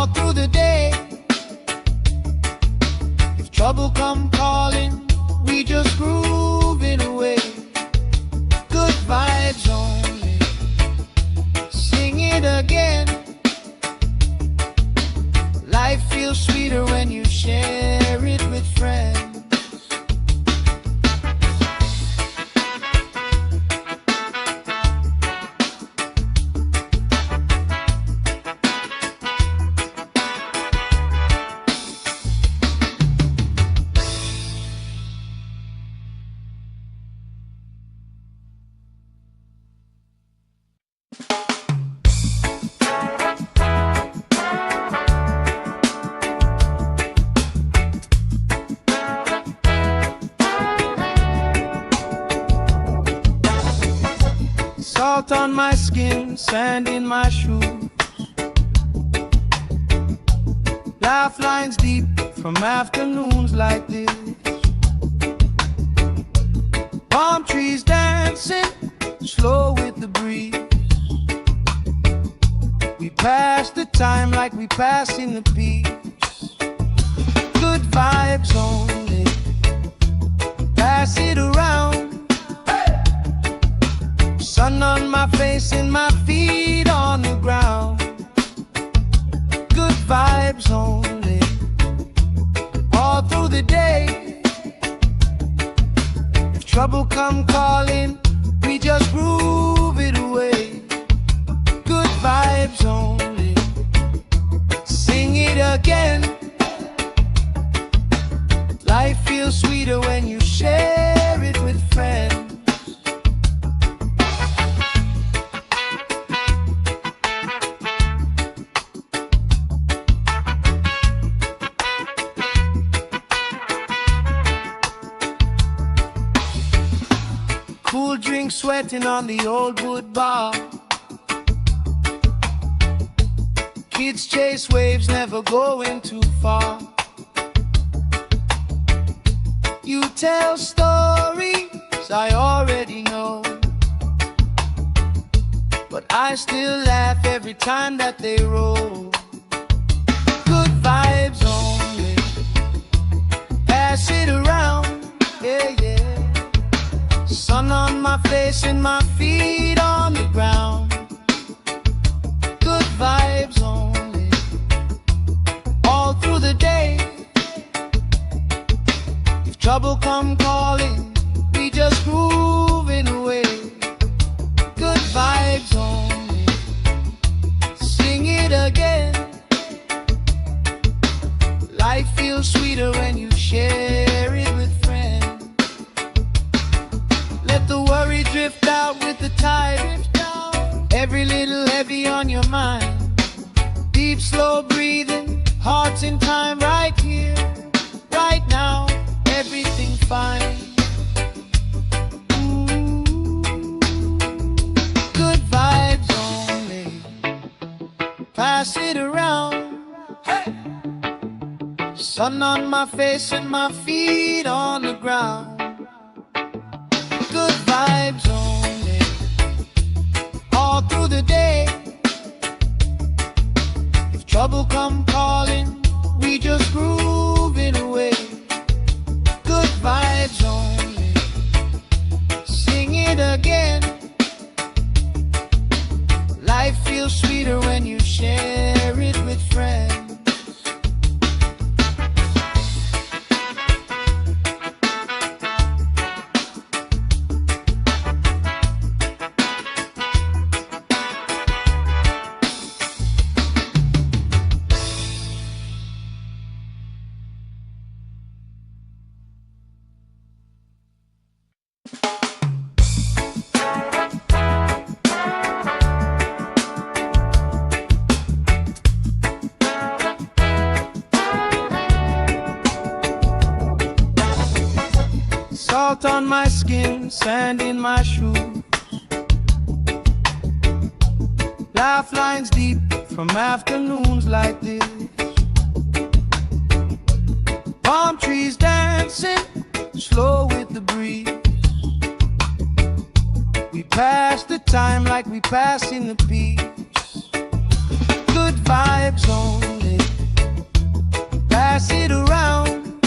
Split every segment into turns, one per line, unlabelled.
all through the day. If trouble come calling, we just grooving away. Good vibes only. Sing it again. Life feels sweeter when you share it with friends. Salt on my skin, sand in my shoes. Laugh lines deep from afternoons like this. Palm trees dancing, slow with the breeze. We pass the time like we pass in the peace. Good vibes only. Pass it around. Sun on my face and my feet on the ground. Good vibes only. All through the day. If trouble come calling, we just groove it away. Good vibes only. Sing it again. Life feels sweeter when you share it with friends. Cool drink sweating on the old wood bar. Kids chase waves, never going too far. You tell stories I already know, but I still laugh every time that they roll. Good vibes only. Pass it around, yeah, yeah. Sun on my face and my feet on the ground. Good vibes only. All through the day. If trouble come calling, we just grooving away. Good vibes only. Sing it again. Life feels sweeter when you share it with friends. Let the worry drift out with the tide. Every little heavy on your mind. Deep, slow breathing, hearts in time, right here, right now, everything fine. Ooh, good vibes only. Pass it around. Hey! Sun on my face and my feet on the ground. Good vibes only. All through the day. If trouble come calling, we just grooving away. Good vibes only. Sing it again. Life feels sweeter when you share it with friends. Salt on my skin, sand in my shoes. Laugh lines deep from afternoons like this. Palm trees dancing, slow with the breeze. We pass the time like we pass in the peace. Good vibes only. pass it around.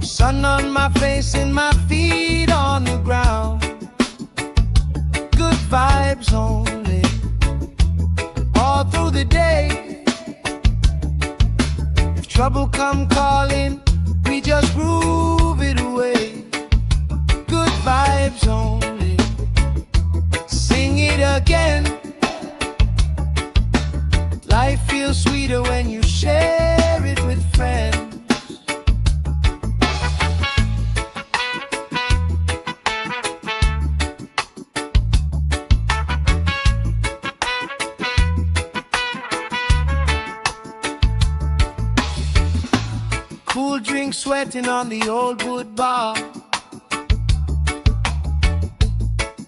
Sun on my face and my feet on the ground. Good vibes only, all through the day. If trouble come calling, we just groove it away. Good vibes only, sing it again. Life feels sweeter when you share it with friends. Cool drink sweating on the old wood bar.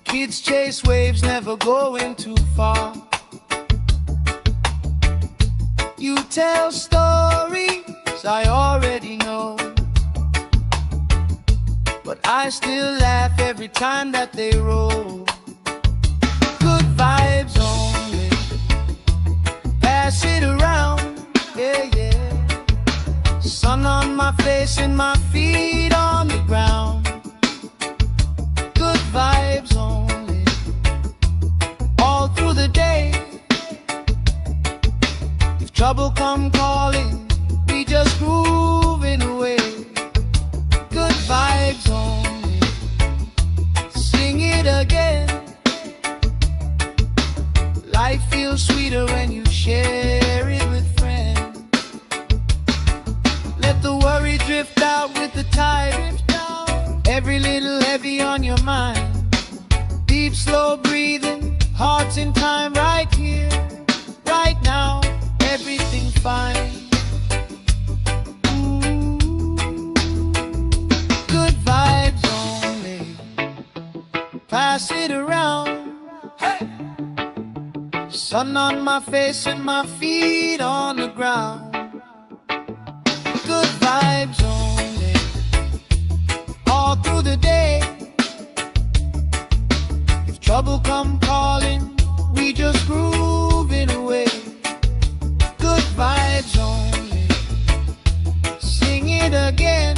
Kids chase waves, never going too far. You tell stories I already know, but I still laugh every time that they roll. Good vibes only, pass it around, yeah, yeah. Sun on my face and my feet on the ground. Good vibes only, all through the day. If trouble come calling, we just grooving away. Good vibes only, sing it again. Life feels sweeter when you share it with friends. Let the worry drift out with the tide. Every little heavy on your mind. Deep, slow breathing, hearts in time, right here, right now. Everything fine. Good vibes only, pass it around. Hey! Sun on my face and my feet on the ground. Good vibes only, all through the day. If trouble come calling, we just groove it away. Good vibes only, sing it again.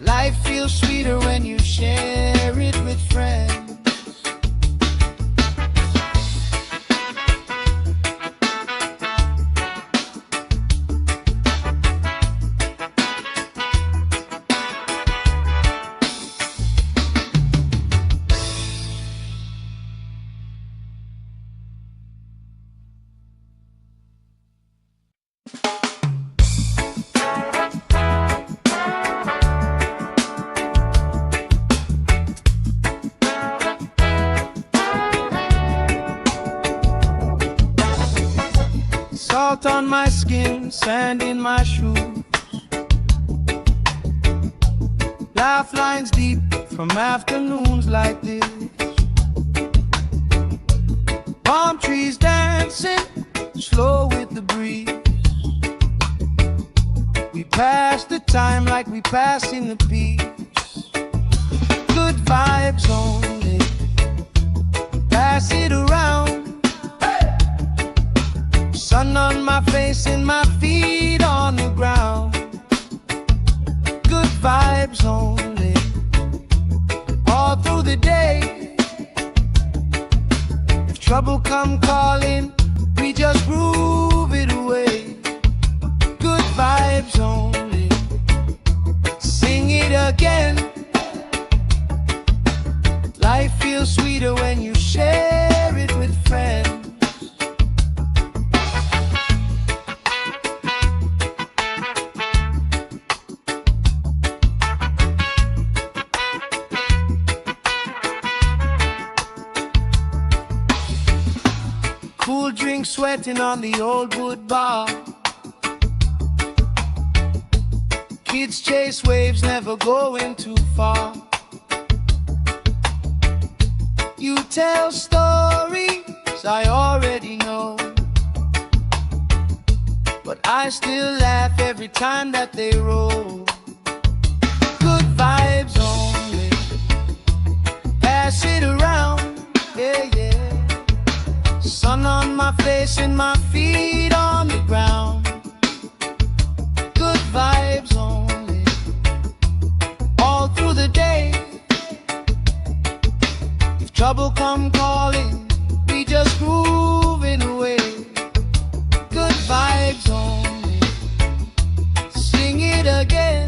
Life feels sweeter when you share it with friends. Salt on my skin, sand in my shoes. Laugh lines deep from afternoons like this. Palm trees dancing, slow with the breeze. We pass the time like we passing the peace. Good vibes only, pass it around. Sun on my face and my feet on the ground. Good vibes only, all through the day. If trouble come calling, we just groove it away. Good vibes only, sing it again. Life feels sweeter when you share it with friends. Cool drink sweating on the old wood bar. Kids chase waves, never going too far. You tell stories I already know, but I still laugh every time that they roll. Good vibes only, pass it around, yeah, yeah. Sun on my face and my feet on the ground. Good vibes only, all through the day. If trouble come calling, we just grooving away. Good vibes only, sing it again.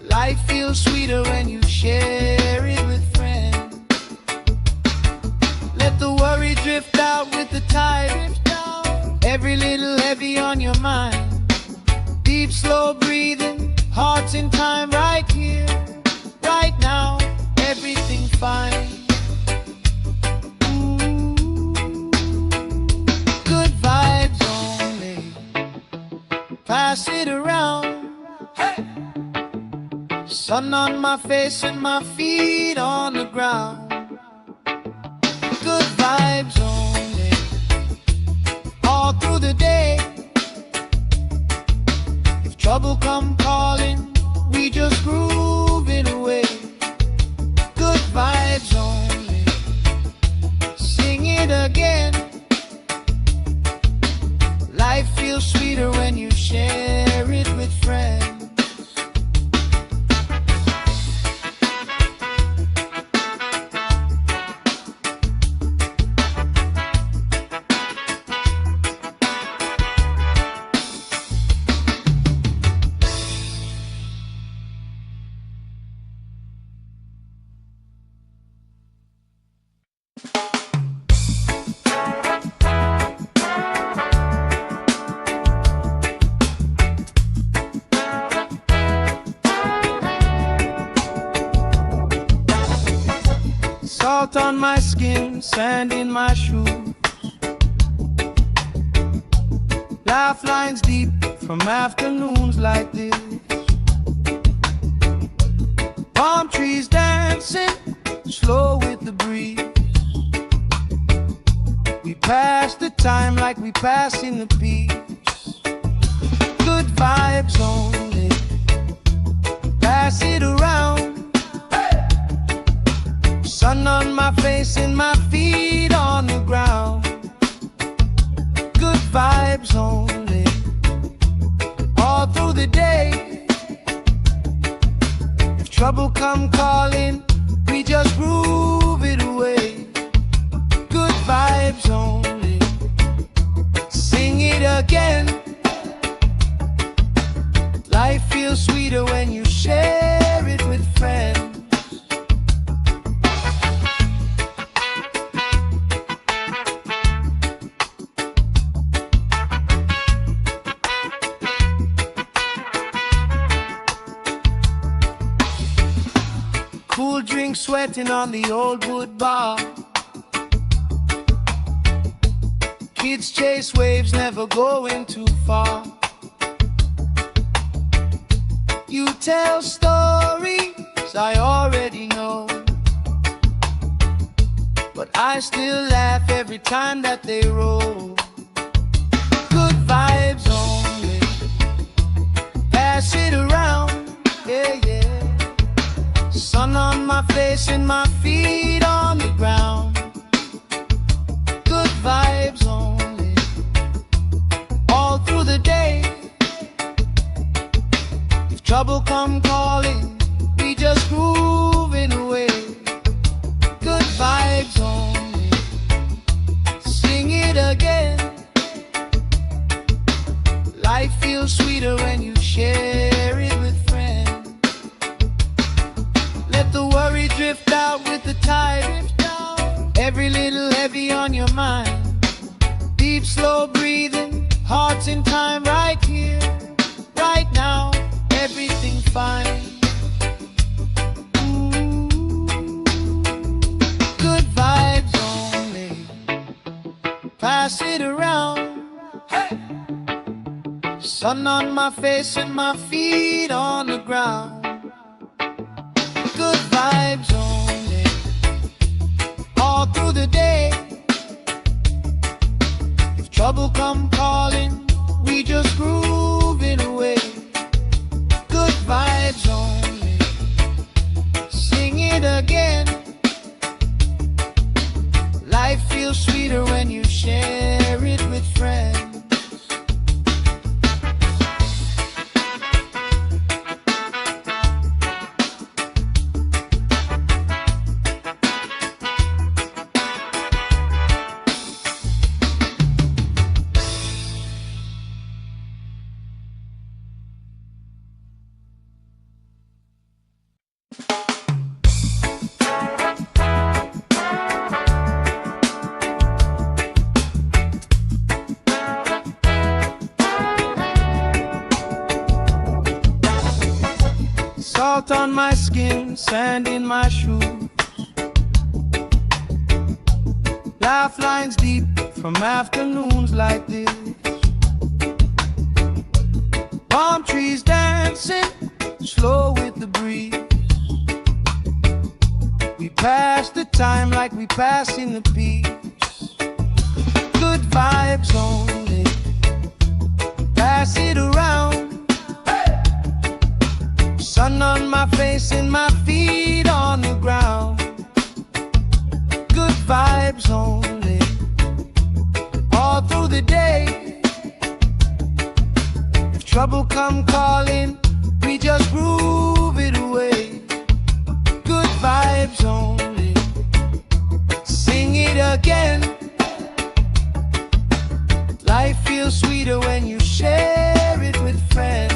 Life feels sweeter when you share it with friends. Let the worry drift out with the tide. Every little heavy on your mind. Deep, slow breathing, hearts in time, right here, right now. Everything fine. Good vibes only, pass it around. Hey! Sun on my face and my feet on the ground. Good vibes only, all through the day. If trouble come calling, we just grooving away. Good vibes only, sing it again. Life feels sweeter when you share it with friends. Salt on my skin, sand in my shoes. Laugh lines deep from afternoons like this. Palm trees dancing, slow with the breeze. We pass the time like we passing the peace. Good vibes only, pass it around. Sun on my face and my feet on the ground. Good vibes only, all through the day. If trouble come calling, we just groove it away. Good vibes only, sing it again. Life feels sweeter when you share it with friends. Cool drink sweating on the old wood bar. Kids chase waves, never going too far. You tell stories I already know, but I still laugh every time that they roll. Good vibes only, pass it around, yeah, yeah. Sun on my face and my feet on the ground. Good vibes only, all through the day. If trouble come calling, we just grooving away. Good vibes only, sing it again. Life feels sweeter when you share it with friends. Let the worry drift out with the tide. Every little heavy on your mind. Deep, slow breathing, hearts in time, right here, right now. Everything fine. Good vibes only, pass it around. Hey! Sun on my face and my feet on the ground. Good vibes only, all through the day. If trouble come calling, we just grooving away. Good vibes only, sing it again. Life feels sweeter when you share it with friends. Salt on my skin, sand in my shoes, laugh lines deep from afternoons like this. Palm trees dancing slow with the breeze. We pass the time like we pass in the peace. Good vibes only, pass it around. Sun on my face and my feet on the ground. Good vibes only, all through the day. If trouble come calling, we just groove it away. Good vibes only, sing it again. Life feels sweeter when you share it with friends.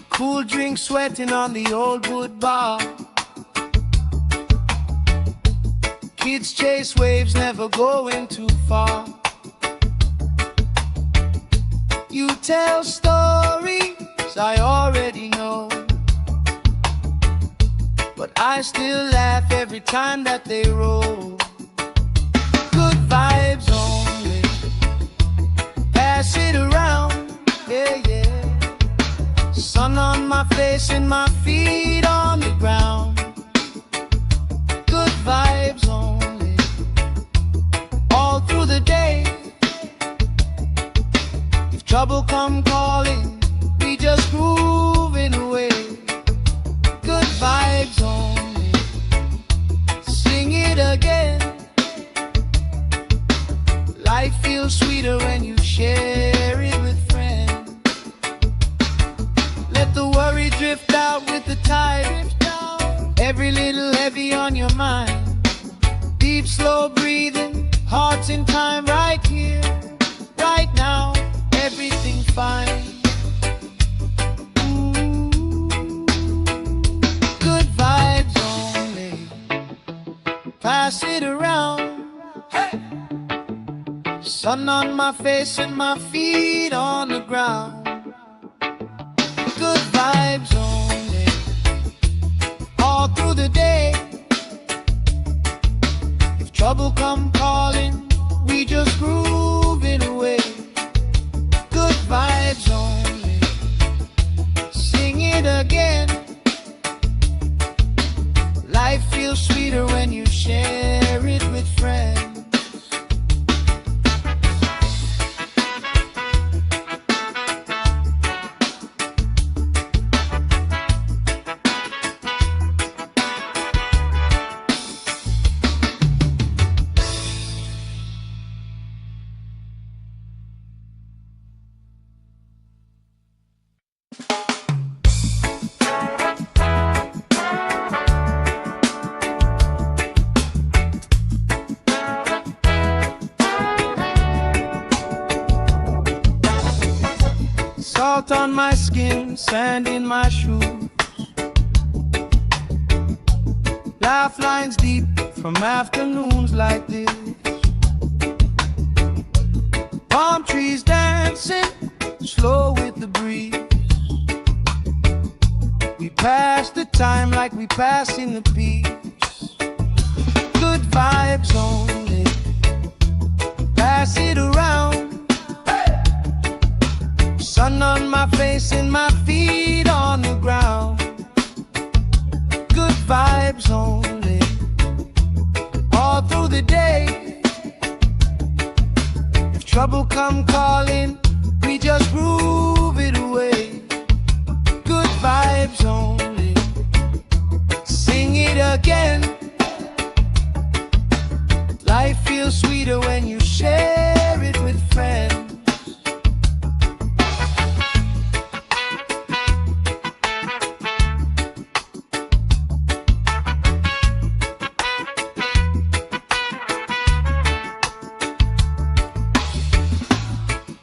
Cool drink sweating on the old wood bar. Kids chase waves, never going too far. You tell stories I already know, but I still laugh every time that they roll. Good vibes only, pass it around, yeah, yeah. Sun on my face and my feet on the ground. Good vibes only, all through the day. If trouble come calling, we just groove it away. Good vibes only, sing it again. Life feels sweeter when you share it with friends. Let the worry drift out with the tide. Every little heavy on your mind. Deep, slow breathing, hearts in time, right here, right now. Everything fine. Ooh, good vibes only, pass it around. Hey! Sun on my face and my feet on the ground. Good vibes only, all through the day. If trouble come calling, we just groove it away. Good vibes only, sing it again. Life feels sweeter when you share it with friends. Salt on my skin, sand in my shoes, laugh lines deep from afternoons like this. Palm trees dancing slow with the breeze. We pass the time like we pass in the peace. Good vibes only, pass it around. Sun on my face and my feet on the ground. Good vibes only, all through the day. trouble come calling, we just groove it away. Good vibes only. Sing it again. Life feels sweeter when you share it with friends.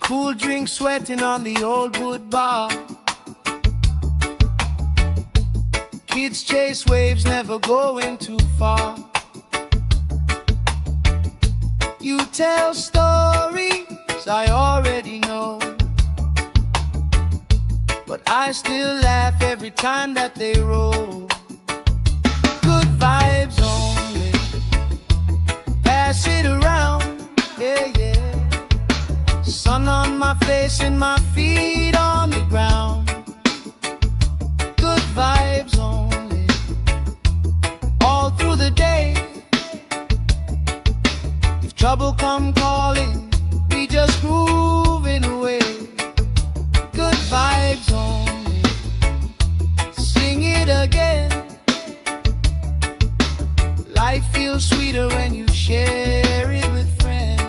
Cool drink sweating on the old wood bar. Kids chase waves, never going too far. You tell stories I already know, but I still laugh every time that they roll. Good vibes only. Pass it around, yeah, yeah. Sun on my face and my feet on the ground. Good vibes only. All through the day. If trouble come calling, we just grooving away. Good vibes only. Sing it again. Life feels sweeter when you share it with friends.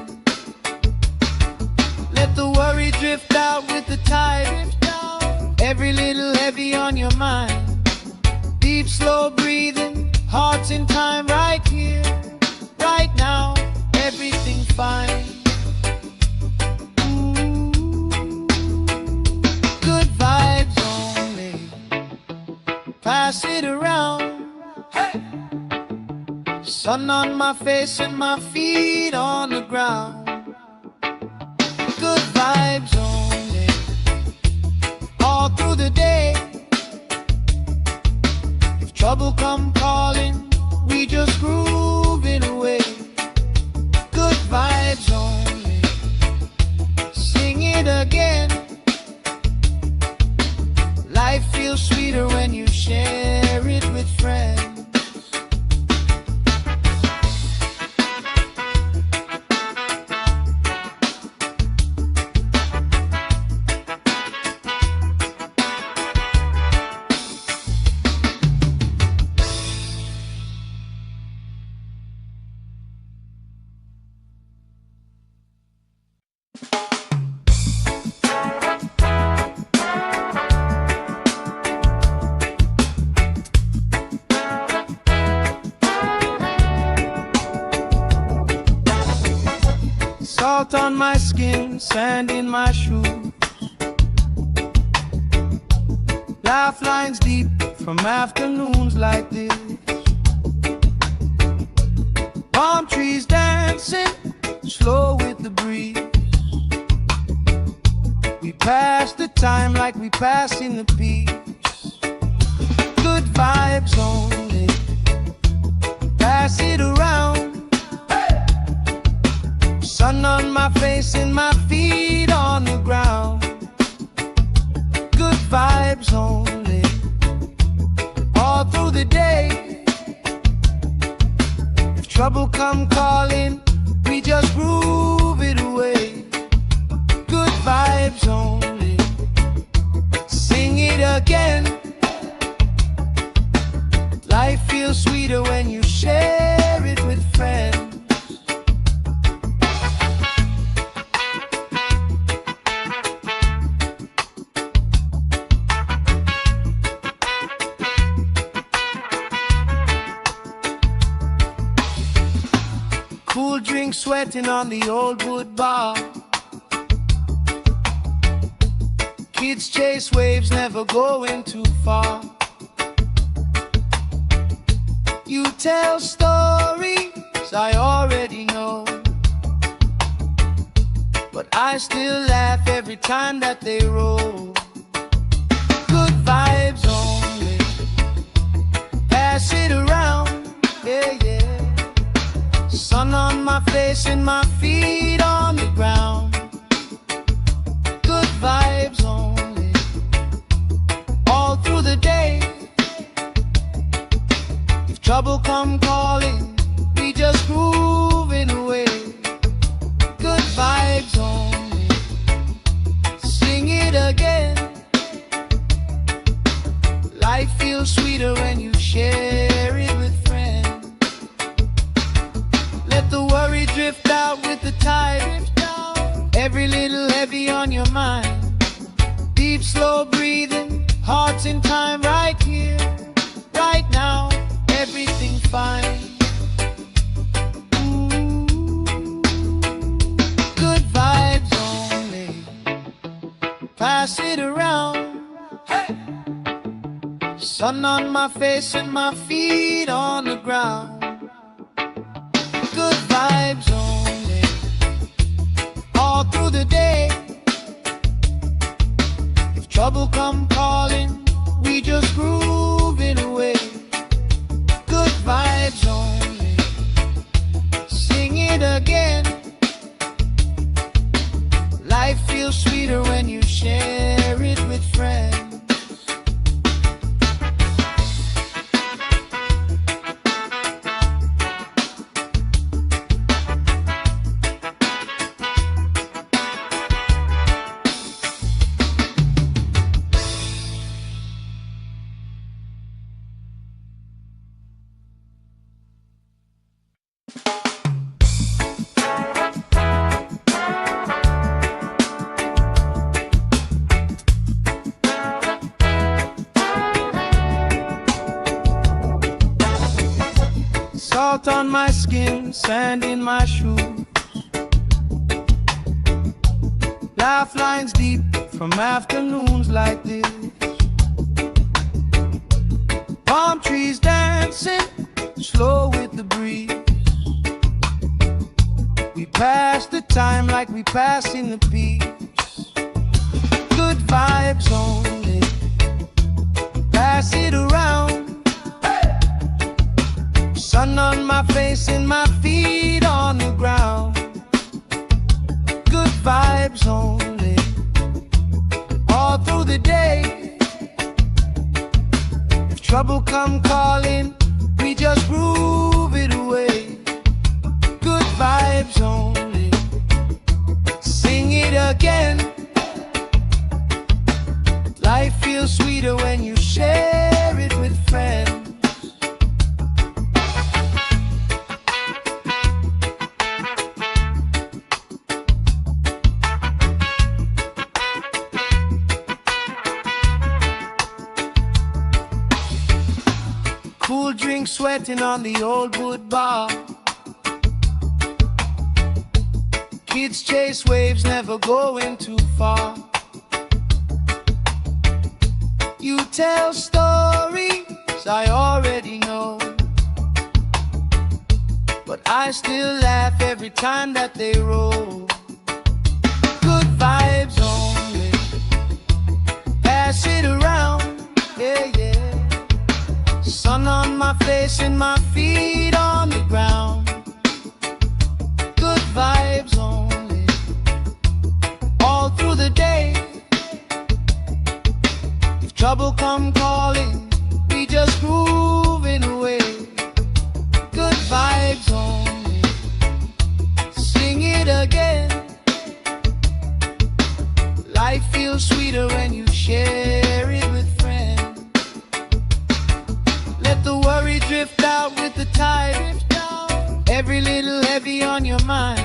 Let the worry drift out with the tide. Every little heavy on your mind. Deep, slow breathing, hearts in time, right here, right now. Everything fine. Good vibes only. Pass it around. Hey! Sun on my face and my feet on the ground. Good vibes only. All through the day. If trouble come calling, we just groove it away. Good vibes only. Sing it again. Life feels sweeter when you share it with friends. Salt on my skin, sand in my shoes. Laugh lines deep from afternoons like this. Palm trees dancing, slow with the breeze. We pass the time like we passing the peace. Good vibes only. Pass it around. Sun on my face and my feet on the ground. Good vibes only. All through the day. If trouble come calling, we just groove it away. Good vibes only. Sing it again. Life feels sweeter when you share it with friends. Cool drink sweating on the old wood bar. Kids chase waves, never going too far. You tell stories I already know, but I still laugh every time that they roll. Good vibes only. Pass it around, yeah, yeah. Sun on my face and my feet on the ground. Good vibes only. All through the day. If trouble come calling, we just grooving away. Good vibes only. drift out with the tide. Every little heavy on your mind. Deep, slow breathing, hearts in time, right here, right now, everything fine. Good vibes only, pass it around. Hey! Sun on my face and my feet on the ground. Good vibes only, all through the day. If trouble come calling, we just grooving away. Good vibes only, sing it again. Life feels sweeter when you share it with friends. Salt on my skin, sand in my shoes. Laugh lines deep from afternoons like this. Palm trees dancing, slow with the breeze. We pass the time like we passing the peace. Good vibes only, pass it around. Sun on my face and my feet on the ground. Good vibes only, all through the day. If trouble come calling, we just groove it away. Good vibes only, sing it again. Life feels sweeter when you share it with friends. Cool drink sweating on the old wood bar. Kids chase waves, never going too far. You tell stories I already know, but I still laugh every time that they roll. Good vibes only, pass it around, yeah, yeah. Sun on my face and my feet on the ground. Good vibes only, all through the day. If trouble come calling, we just grooving away. Good vibes only, sing it again. Life feels sweeter when you share it with friends. Let the worry drift out with the tide. Every little heavy on your mind.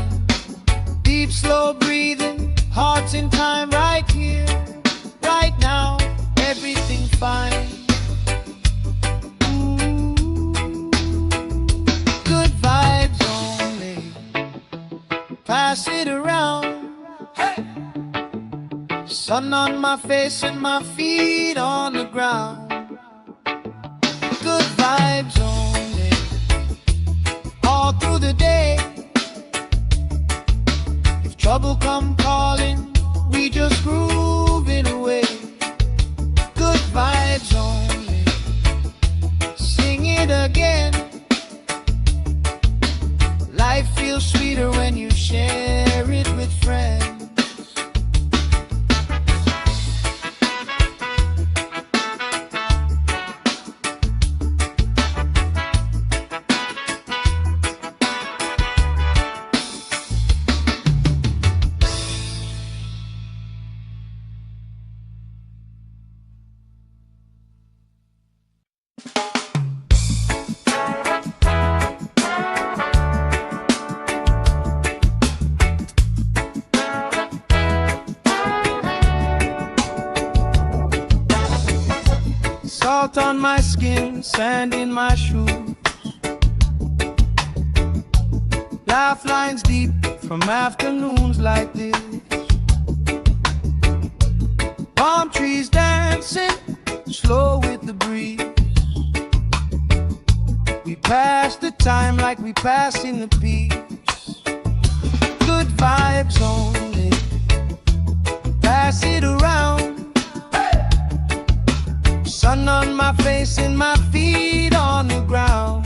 Deep, slow breathing, hearts in time, right here, right now, everything fine. Good vibes only, pass it around. Hey! Sun on my face and my feet on the ground. Good vibes only, all through the day. If trouble come calling, we just grooving away. Good vibes only, sing it again. Life feels sweeter when you share it with friends. Salt on my skin, sand in my shoes. Laugh lines deep from afternoons like this. Palm trees dancing slow with the breeze. We pass the time like we pass in the peace. Good vibes only, pass it around. Sun on my face and my feet on the ground.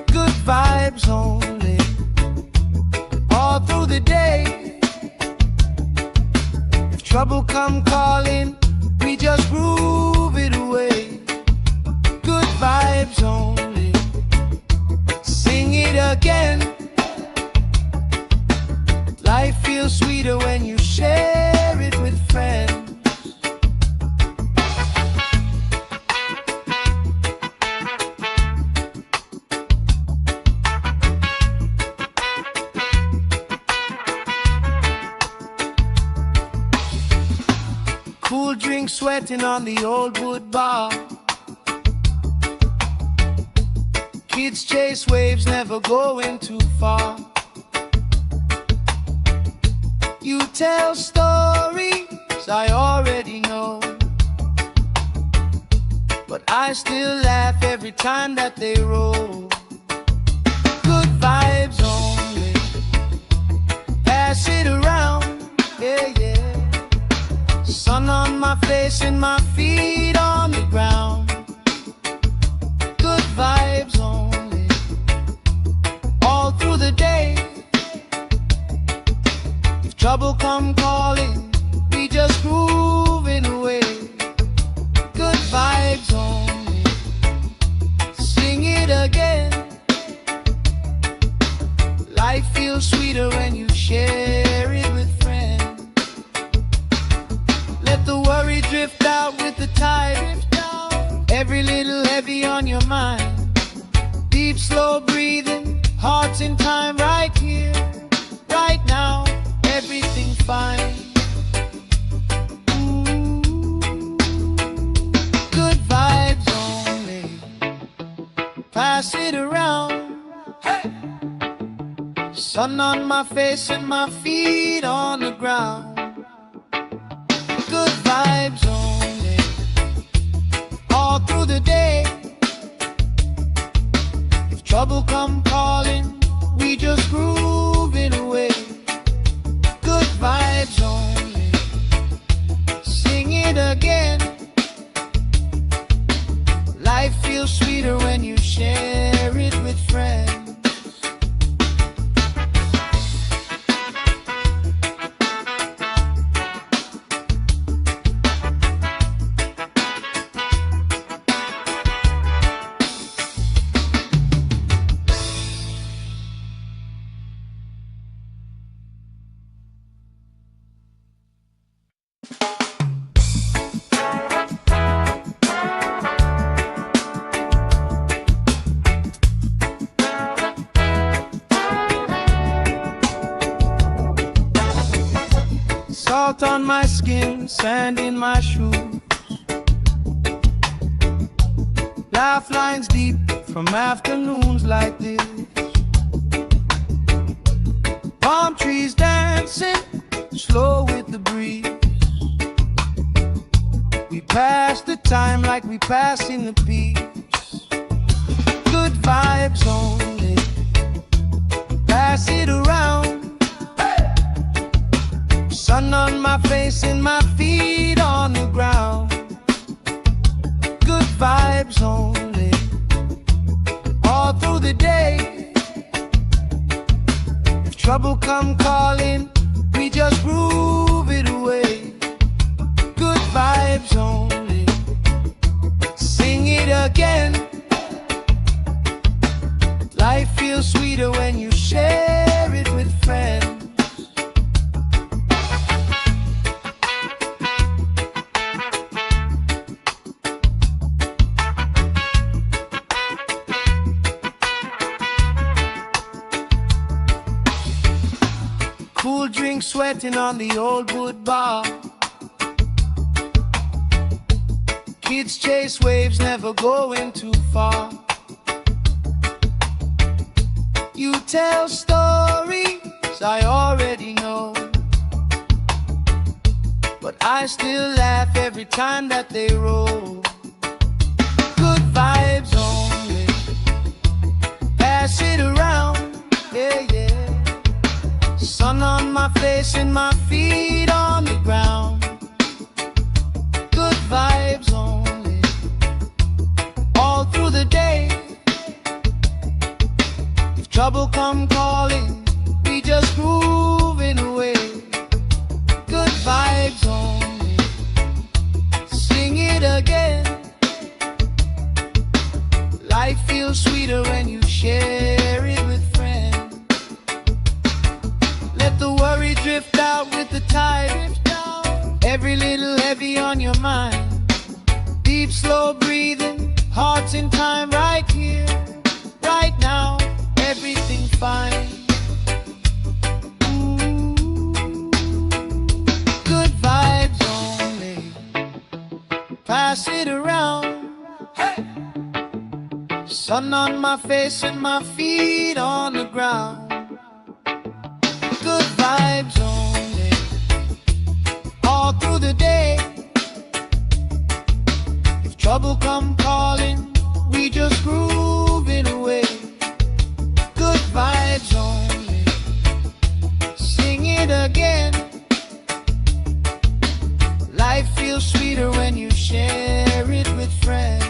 Good vibes only, all through the day. If trouble come calling, we just groove it away. Good vibes only, sing it again. Life feels sweeter when you share it with friends. Cool drink sweating on the old wood bar. Kids chase waves, never going too far. You tell stories I already know, but I still laugh every time that they roll. Good vibes only, pass it around, yeah, yeah. Sun on my face and my feet on the ground. Good vibes only, all through the day. If trouble come calling, we just grooving away. Good vibes only, sing it again. Life feels sweeter when you share it with friends. Let the worry drift out with the tide. Every little heavy on your mind. Deep, slow breathing, hearts in time, right here, right now. Everything fine. Ooh. Good vibes only, pass it around. Hey. Sun on my face and my feet on the ground. Good vibes only, all through the day. If trouble come calling, we just groove it away. Good vibes only, sing it again. Life feels sweeter when you share it with friends. Salt on my skin, sand in my shoes. Laugh lines deep from afternoons like this. Palm trees dancing slow with the breeze. We pass the time like we pass in the peace. Good vibes only, pass it around. Sun on my face and my feet on the ground. Good vibes only, all through the day. If trouble come calling, we just groove it away. Good vibes only, sing it again. Life feels sweeter when you share it with friends. Cool drink sweating on the old wood bar. Kids chase waves, never going too far. You tell stories I already know, but I still laugh every time that they roll. Good vibes only, pass it around, yeah, yeah. Sun on my face and my feet on the ground. Good vibes only, all through the day. If trouble come calling, we just moving away. Good vibes only, sing it again. Life feels sweeter when you share it with friends. Let the worry drift out with the tide. Every little heavy on your mind. Deep, slow breathing, hearts in time, right here, right now. Everything fine. Good vibes only, pass it around. Hey! Sun on my face and my feet on the ground. Good vibes only, all through the day. If trouble come calling, we just grooving away. Good vibes only, sing it again. Life feels sweeter when you share it with friends.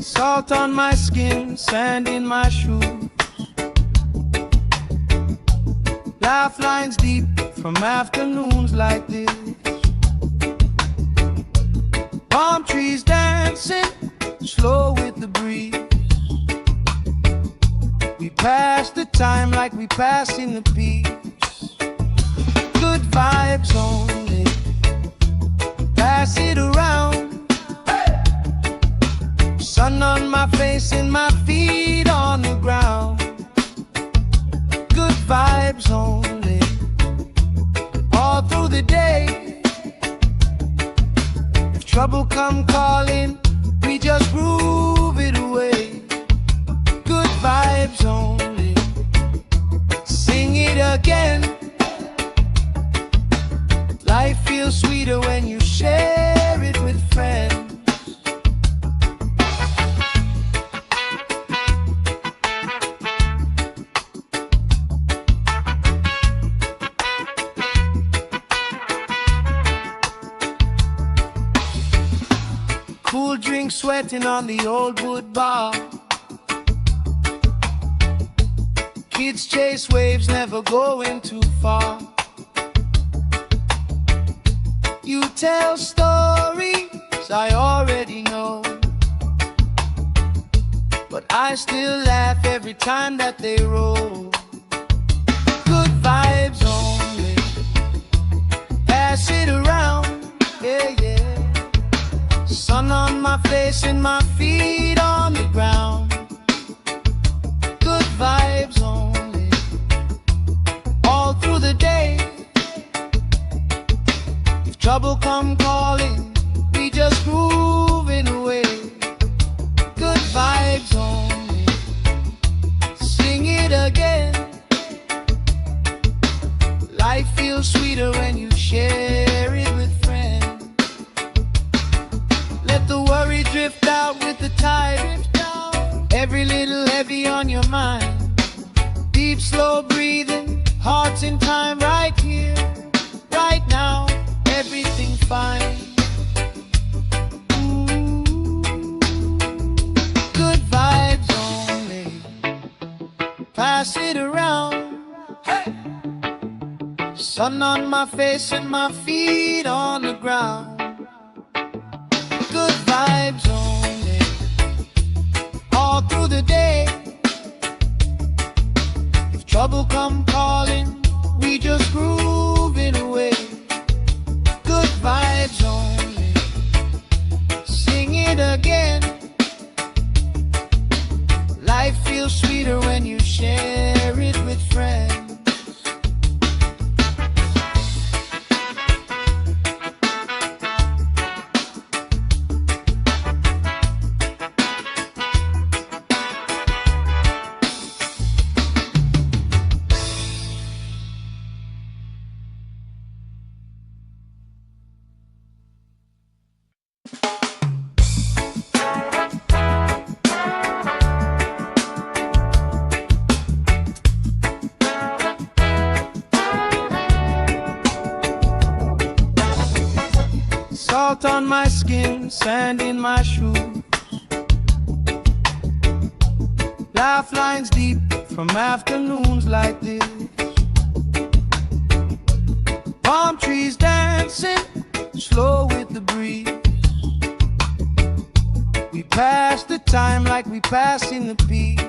Salt on my skin, sand in my shoes. Laugh lines deep from afternoons like this. Palm trees dancing, slow with the breeze. We pass the time like we passing the peace. Good vibes only, pass it around. Sun on my face and my feet on the ground. Good vibes only, all through the day. If trouble come calling, we just groove it away. Good vibes only, sing it again. Life feels sweeter when you share it with friends. Cool drink sweating on the old wood bar. Kids chase waves, never going too far. You tell stories I already know, but I still laugh every time that they roll. Good vibes only, pass it around, yeah, yeah. Sun on my face and my feet on the ground. Good vibes only, all through the day. If trouble come calling, we just moving away. Good vibes only, sing it again. Life feels sweeter when you share it with friends. Let the worry drift out with the tide. Every little heavy on your mind. Deep, slow breathing, hearts in time, right here, right now. Everything fine. Good vibes only, pass it around. Hey! Sun on my face and my feet on the ground. Good vibes only, all through the day. If trouble come calling, we just groove it away. Good vibes only, sing it again. Life feels sweeter when you share it with friends. Salt on my skin, sand in my shoes. Laugh lines deep from afternoons like this. Palm trees dancing, slow with the breeze. We pass the time like we pass in the peace.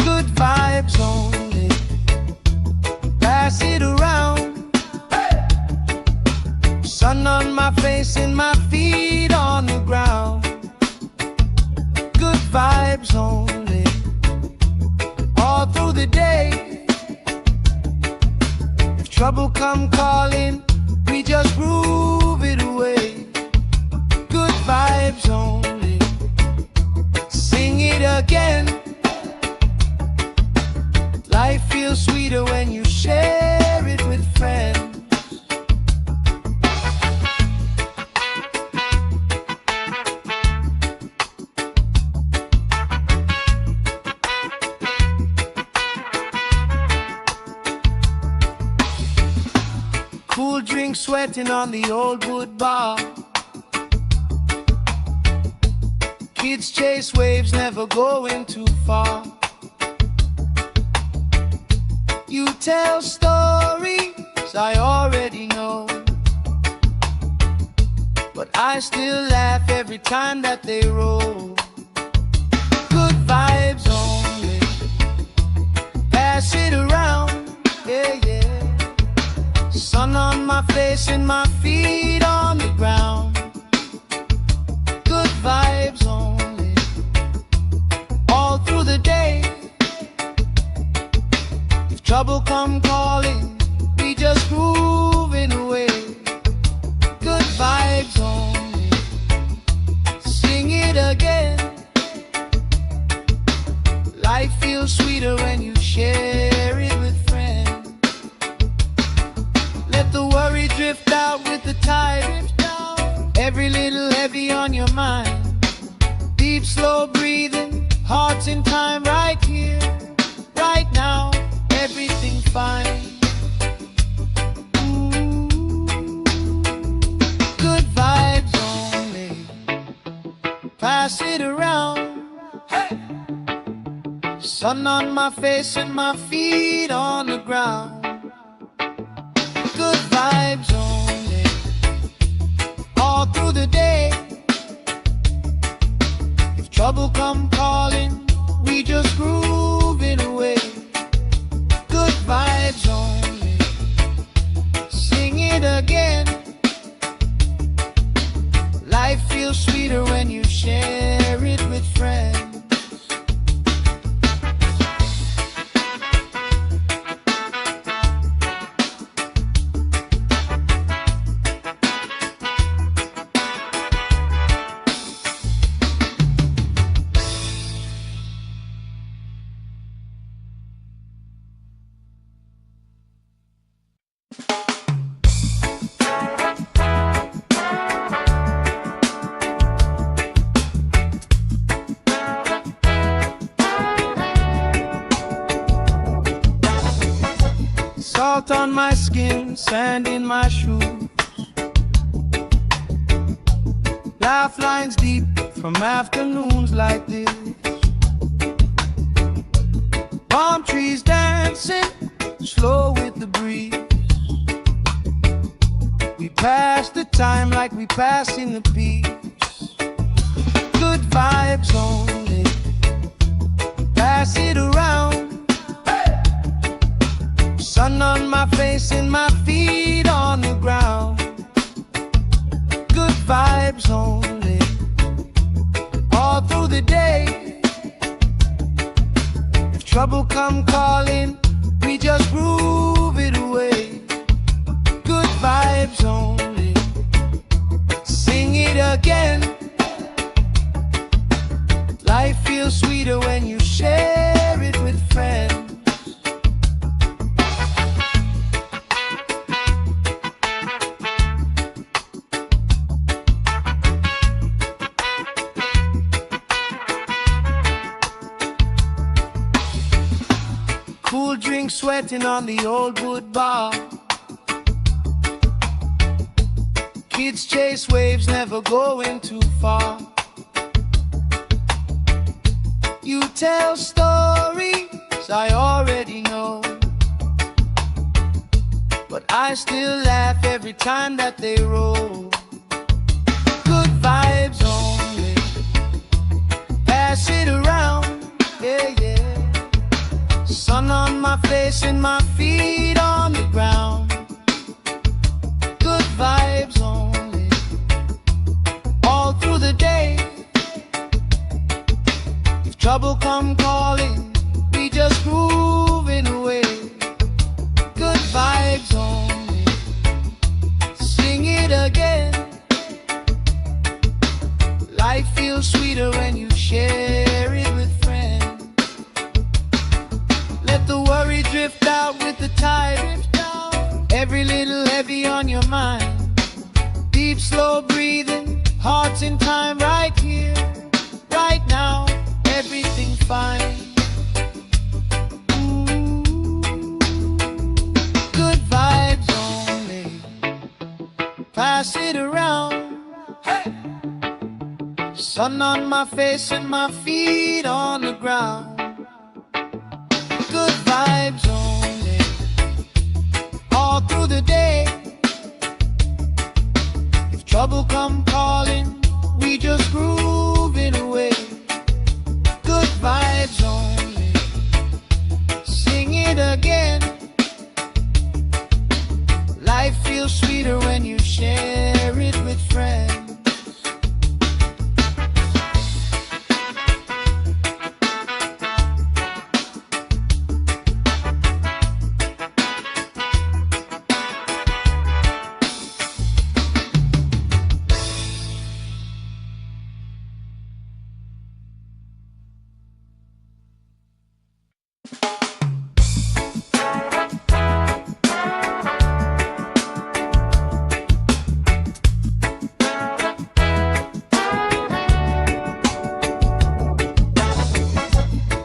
Good vibes only, pass it around. Sun on my face and my feet on the ground. Good vibes only, all through the day. If trouble come calling, we just groove it away. Good vibes only, sing it again. Life feels sweeter when you share it with friends. Cool drink sweating on the old wood bar. Kids chase waves, never going too far. You tell stories I already know, but I still laugh every time that they roll. Good vibes only, pass it around, yeah, yeah. Sun on my face and my feet on the ground. Good vibes only, all through the day. If trouble come calling, we just groove it away. Good vibes only, sing it again. Life feels sweeter when you share it with friends. Let the worry drift out with the tide. Every little heavy on your mind. Deep, slow breathing, hearts in time, right here, right now. Everything fine. Ooh. Good vibes only, pass it around. Hey. Sun on my face and my feet on the ground. Good vibes only, all through the day. If trouble come calling, we just groove it away. Good vibes only, sing it again. Life feels sweeter when you share it with friends. Salt on my skin, sand in my shoes. Laugh lines deep from afternoons like this. Palm trees dancing, slow with the breeze. time like we passing the beach. Good vibes only. Pass it around. Sun on my face and my feet on the ground. Good vibes only. All through the day. If trouble come calling, we just groove it away. Good vibes only. Sing it again. Life feels sweeter when you share it with friends. Cool drink sweating on the old wood bar. Kids chase waves, never going too far. You tell stories I already know, but I still laugh every time that they roll. Good vibes only. Pass it around, yeah, yeah. Sun on my face and my feet on the ground. Good vibes only. All through the day. If trouble come calling, we just grooving away. Good vibes only. Sing it again. Life feels sweeter when you share it with friends. Let the worry drift out with the tide. Every little heavy on your mind. Deep, slow breathing, hearts in time, right here, right now. Everything fine. Ooh. Good vibes only. Pass it around. Hey. Sun on my face and my feet on the ground. Good vibes only. All through the day. If trouble come calling, we just groove it away. Good vibes only. Sing it again. Life feels sweeter when you share it with friends.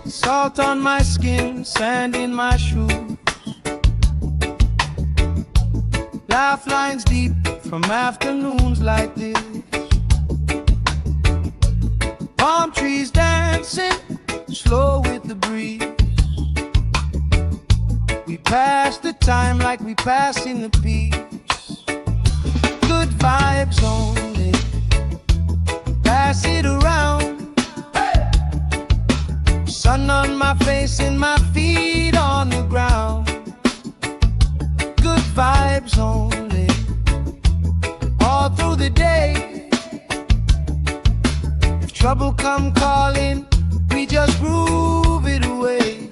Salt on my skin, sand in my shoes. Laugh lines deep from afternoons like this. Palm trees dancing, slow with the breeze. We pass the time like we passing the peace. Good vibes only. Pass it around. Sun on my face and my feet on the ground. Good vibes only. All through the day. If trouble come calling, we just groove it away.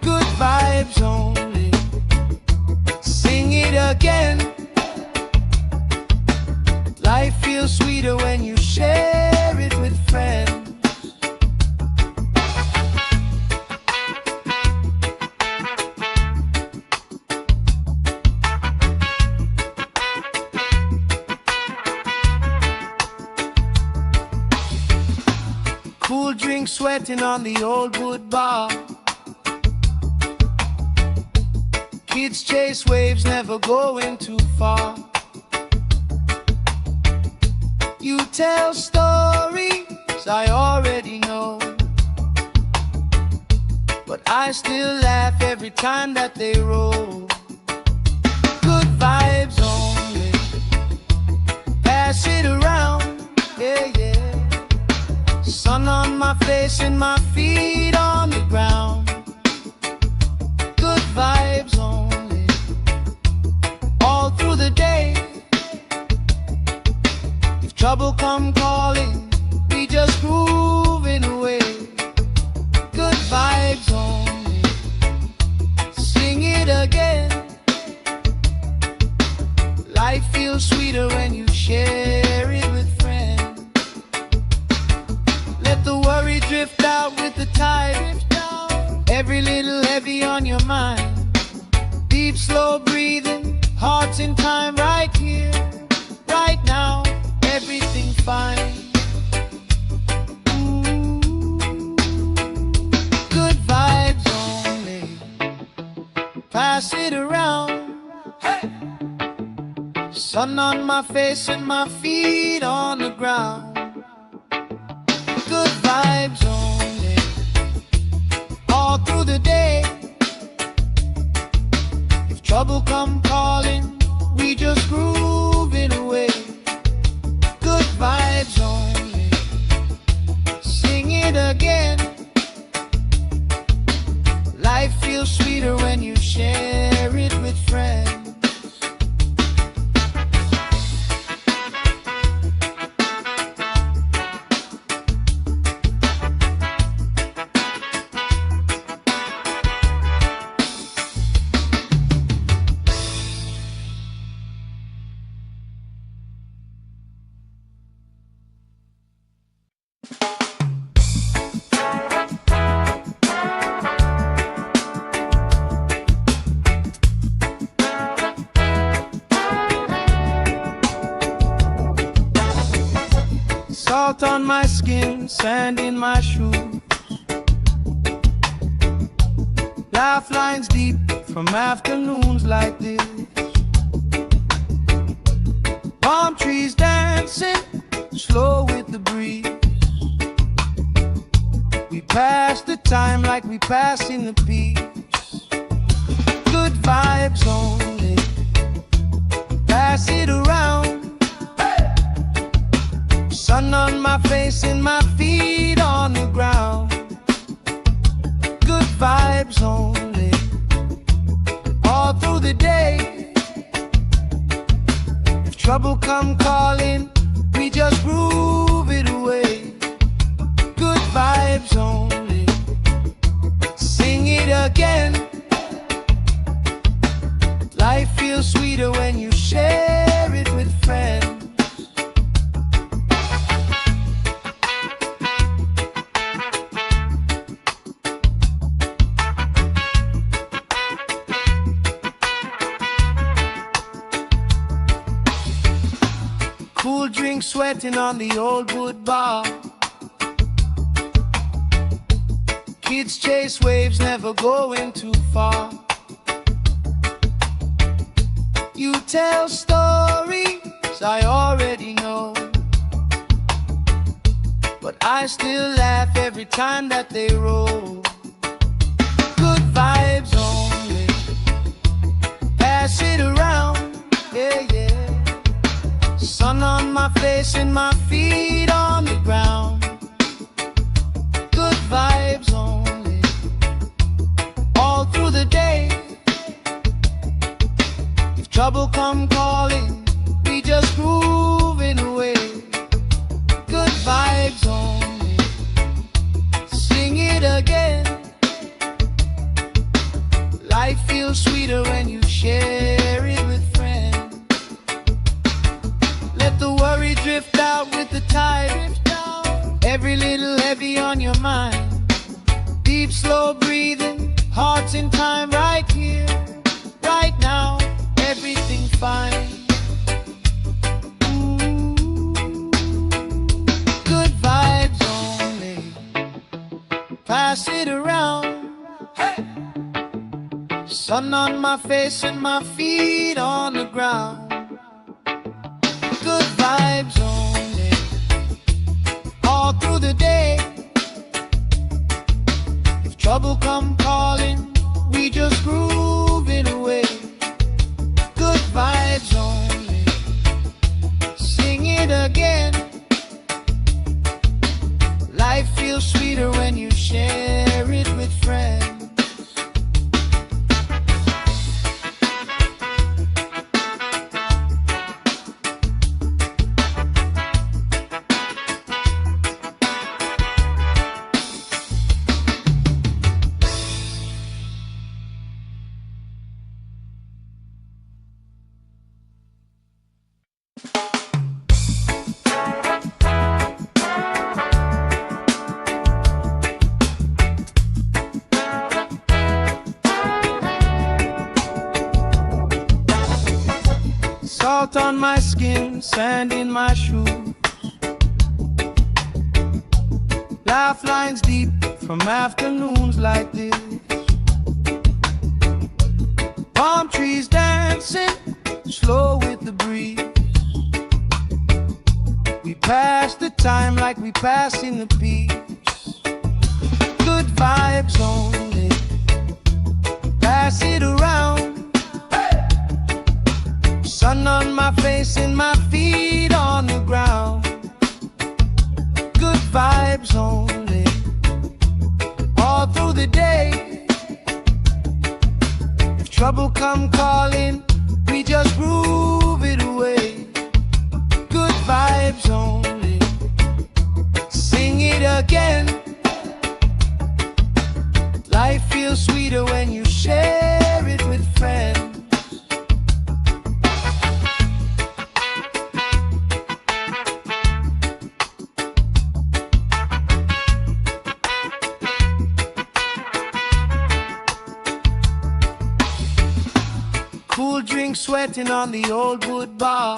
Good vibes only. Sing it again. Life feels sweeter when you share it with friends. Cool drink sweating on the old wood bar. Kids chase waves, never going too far. You tell stories I already know, but I still laugh every time that they roll. Good vibes only. pass it around, yeah, yeah. Sun on my face and my feet on the ground. Good vibes only, all through the day. If trouble come calling, we just grooving away. Good vibes only, sing it again. Life feels sweeter when you share it with friends. Let the worry drift out with the tide. Every little heavy on your mind. Deep, slow breathing, hearts in time, right here, right now. Everything fine. Ooh, good vibes only. Pass it around. Hey! Sun on my face and my feet on the ground. Good vibes only, all through the day. If trouble come calling, we just grooving away. Good vibes only, sing it again. Life feels sweeter when you share it with friends. Salt on my skin, sand in my shoes. Laugh lines deep from afternoons like this. Palm trees dancing, slow with the breeze. We pass the time like we passing the peace. Good vibes only, pass it around. Sun on my face and my feet on the ground. Good vibes only, all through the day. If trouble come calling, we just groove it away. Good vibes only, sing it again. Life feels sweeter when you share it with friends. Cool drink sweating on the old wood bar. Kids chase waves, never going too far. You tell stories I already know, but I still laugh every time that they roll. Good vibes only, pass it around, yeah, yeah. Sun on my face and my feet on the ground. Good vibes only, all through the day. If trouble come calling, we just grooving away. Good vibes only, sing it again. Life feels sweeter when you share it with friends. Let the worry drift out with the tide. Every little heavy on your mind. Deep, slow breathing, hearts in time, right here, right now. Everything fine. Ooh, good vibes only, pass it around. Hey! Sun on my face and my feet on the ground. Good vibes only, all through the day. If trouble come calling, we just grooving away. Good vibes only, sing it feels sweeter when you share it with friends. Salt on my skin, sand in my shoes, lifelines deep from afternoons like this. Palm trees dancing slow with the breeze. We pass the time like we pass in the peace. Good vibes only, pass it around. Sun on my face and my feet on the ground. Good vibes only, all through the day. If trouble come calling, we just groove it away. Good vibes only, sing it again. Life feels sweeter when you share it with friends. Cool drink sweating on the old wood bar.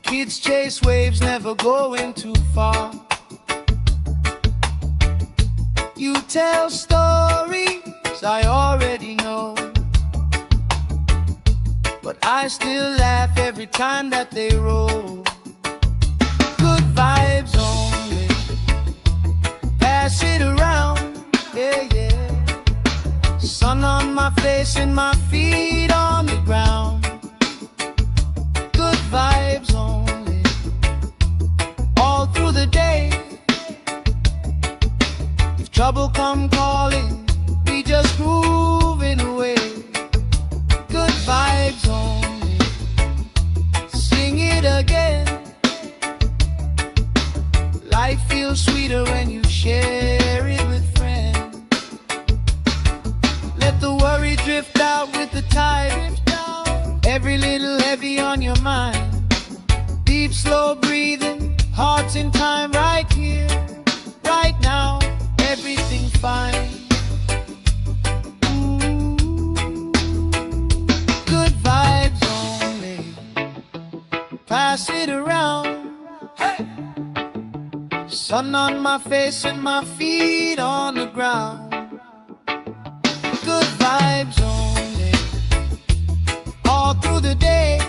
Kids chase waves, never going too far. You tell stories I already know, but I still laugh every time that they roll. Good vibes only, pass it around, yeah, yeah. Sun on my face and my feet on the ground. Good vibes only, all through the day. If trouble come calling, we just grooving away. Good vibes only, sing it again. Life feels sweeter when you share it with friends. Let the worry drift out with the tide. Every little heavy on your mind. Deep, slow breathing, hearts in time, right here, right now. Everything fine. Ooh. Good vibes only, pass it around. Hey. Sun on my face and my feet on the ground. Good vibes only, all through the day.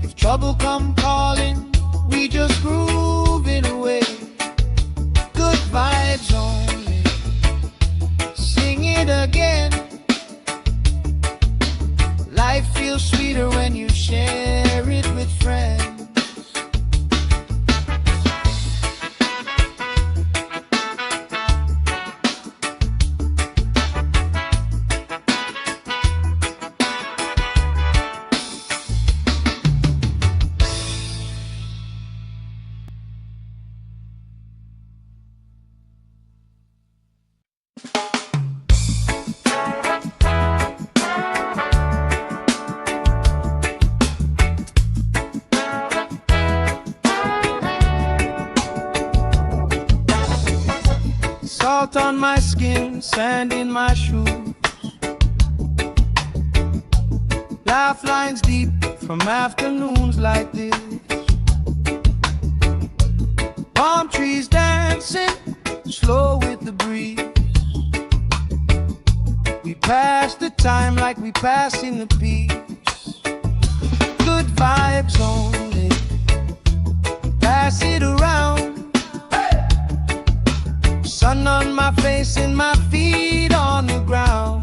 If trouble come calling, we just groove it away. Good vibes only, sing it again. Life feels sweeter when you share it with friends. Salt on my skin, sand in my shoes, lifelines deep from afternoons like this. Palm trees dancing slow with the breeze. We pass the time like we pass in the peace. Good vibes only, pass it around. Sun on my face and my feet on the ground.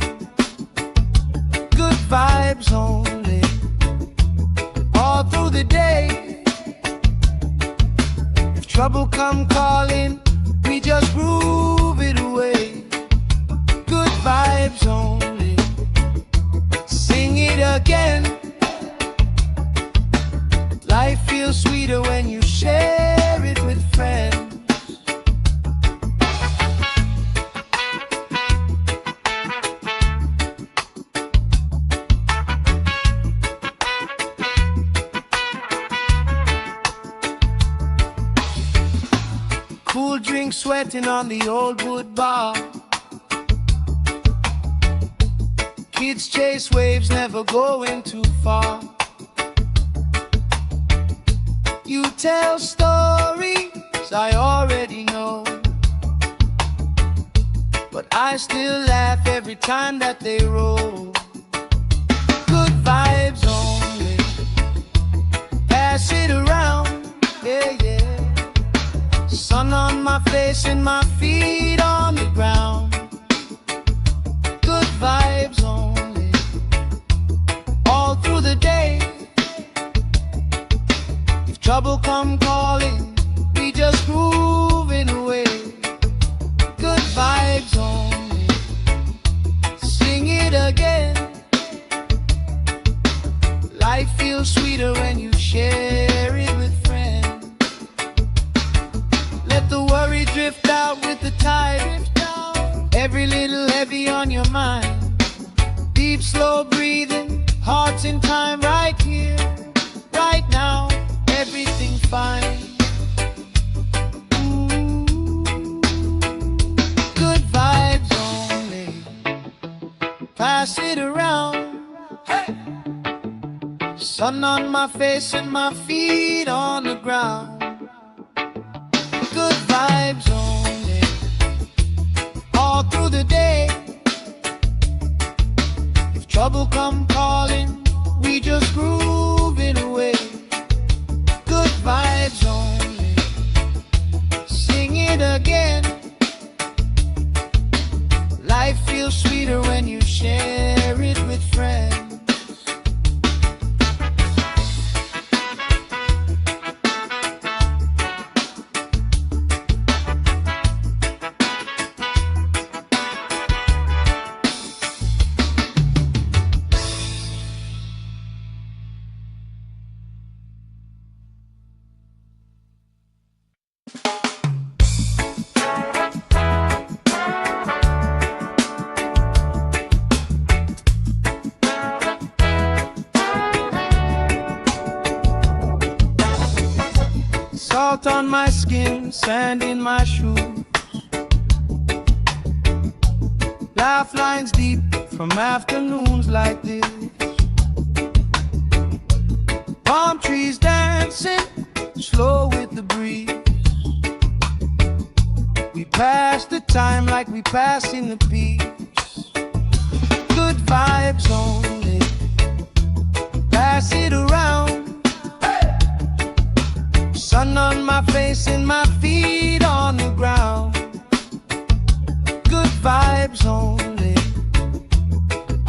Good vibes only, all through the day. trouble come calling, we just groove it away. Good vibes only. Sing it again. Life feels sweeter when you share it with friends. Cool drink sweating on the old wood bar. Kids chase waves, never going too far. You tell stories I already know, but I still laugh every time that they roll. Good vibes only. Pass it around, yeah, yeah. Sun on my face and my feet on the ground. Good vibes only. All through the day. If trouble come calling, we just moving away. Good vibes only. Sing it again. Life feels sweeter when you share it with friends. Let the worry drift out with the tide. Every little heavy on your mind. Deep, slow breathing, hearts in time, right here, right now. Everything fine. Ooh. Good vibes only. Pass it around. Hey. Sun on my face and my feet on the ground. Good vibes only. All through the day. If trouble come calling, we just groove it away. Good vibes only. Sing it again. Life feels sweeter when you share it with friends. Salt on my skin, sand in my shoes. Laugh lines deep from afternoons like this. Palm trees dancing, slow with the breeze. We pass the time like we pass in the peace. Good vibes only. Pass it around. Sun on my face and my feet on the ground. Good vibes only.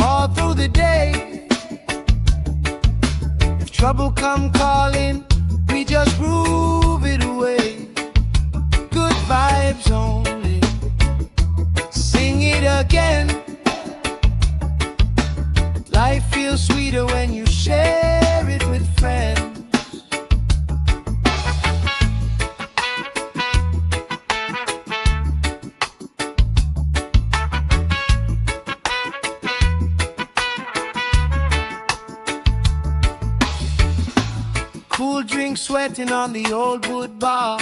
All through the day. If trouble come calling, we just groove it away. Good vibes only. Sing it again. Life feels sweeter when you share it with friends. Cool drink sweating on the old wood bar.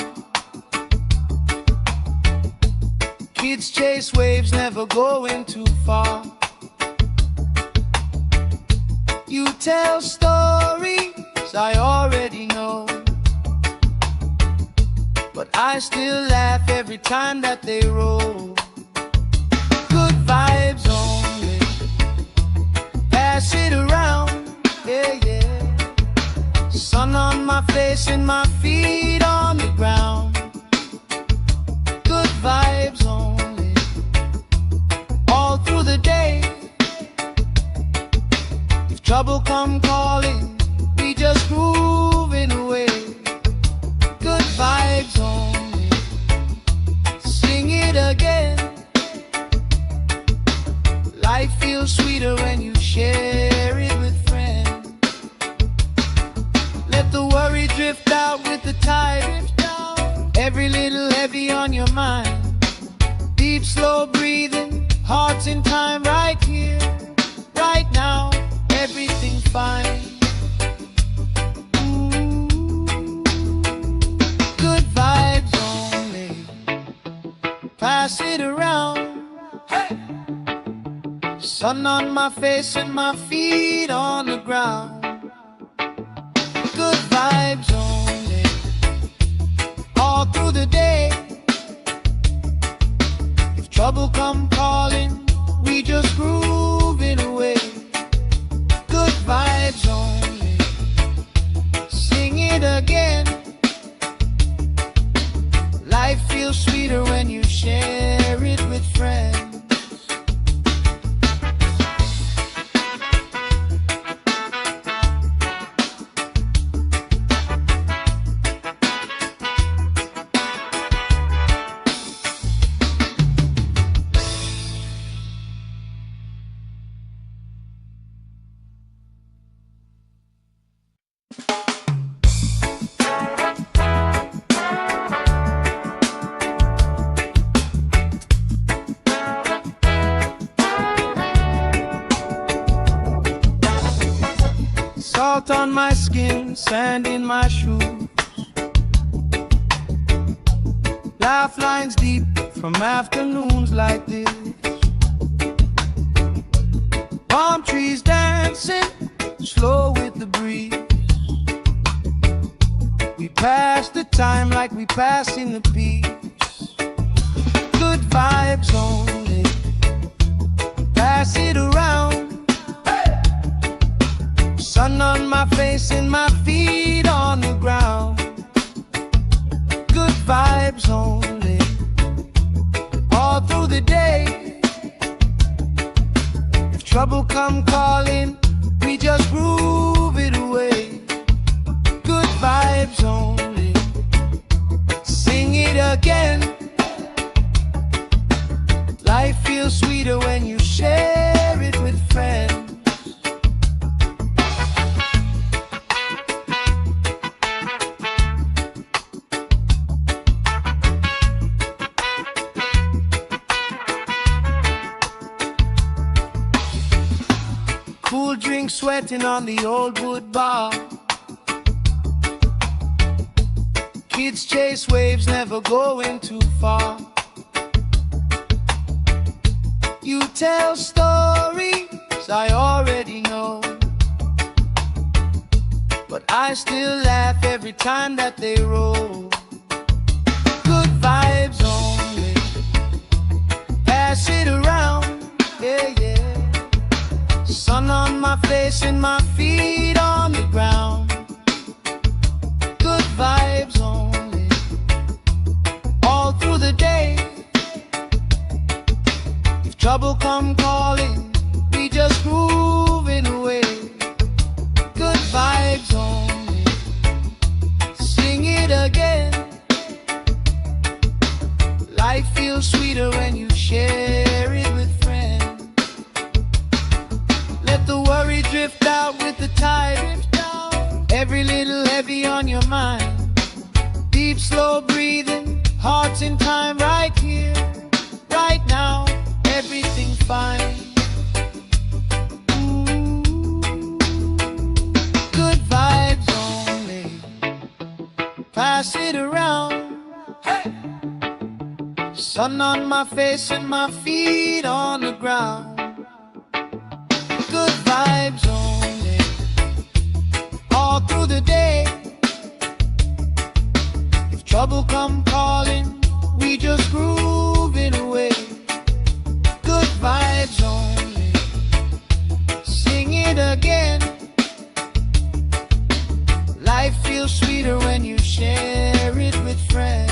Kids chase waves, never going too far. You tell stories I already know, but I still laugh every time that they roll. Good vibes only. Pass it around, yeah, yeah. Sun on my face and my feet on the ground. Good vibes only. All through the day. If trouble come calling, we just grooving away. Good vibes only. sweeter when you share it with friends. Let the worry drift out with the tide. Every little heavy on your mind. Deep, slow breathing, hearts in time, right here, right now, everything's fine. Good vibes only. Pass it around. Hey! Sun on my face and my feet on the ground. Good vibes only. All through the day. If trouble come calling, we just groove it away. Good vibes only. Sing it again. Life feels sweeter when you share it with friends. Salt on my skin, sand in my shoes. Laugh lines deep from afternoons like this. Palm trees dancing, slow with the breeze. We pass the time like we passing the peace. Good vibes only. Pass it around. Sun on my face and my feet on the ground. Good vibes only. All through the day. If trouble come calling, we just groove it away. Good vibes only. Sing it again. Life feels sweeter when you share it with friends. Cool drink sweating on the old wood bar. Kids chase waves, never going too far. You tell stories I already know, but I still laugh every time that they roll. Good vibes only. Pass it around, yeah, yeah. Sun on my face and my feet on the ground. Good vibes only. All through the day. If trouble come calling, we just groove it away. Good vibes only. Sing it again. Life feels sweeter when you share it with friends. Let the worry drift out with the tide. Every little heavy on your mind. Deep, slow breathing, hearts in time, right here, right now, everything's fine. Good vibes only. Pass it around. Hey! Sun on my face and my feet on the ground. Good vibes only. All through the day. If trouble come calling, we just groove it away. Good vibes only. Sing it again. Life feels sweeter when you share it with friends.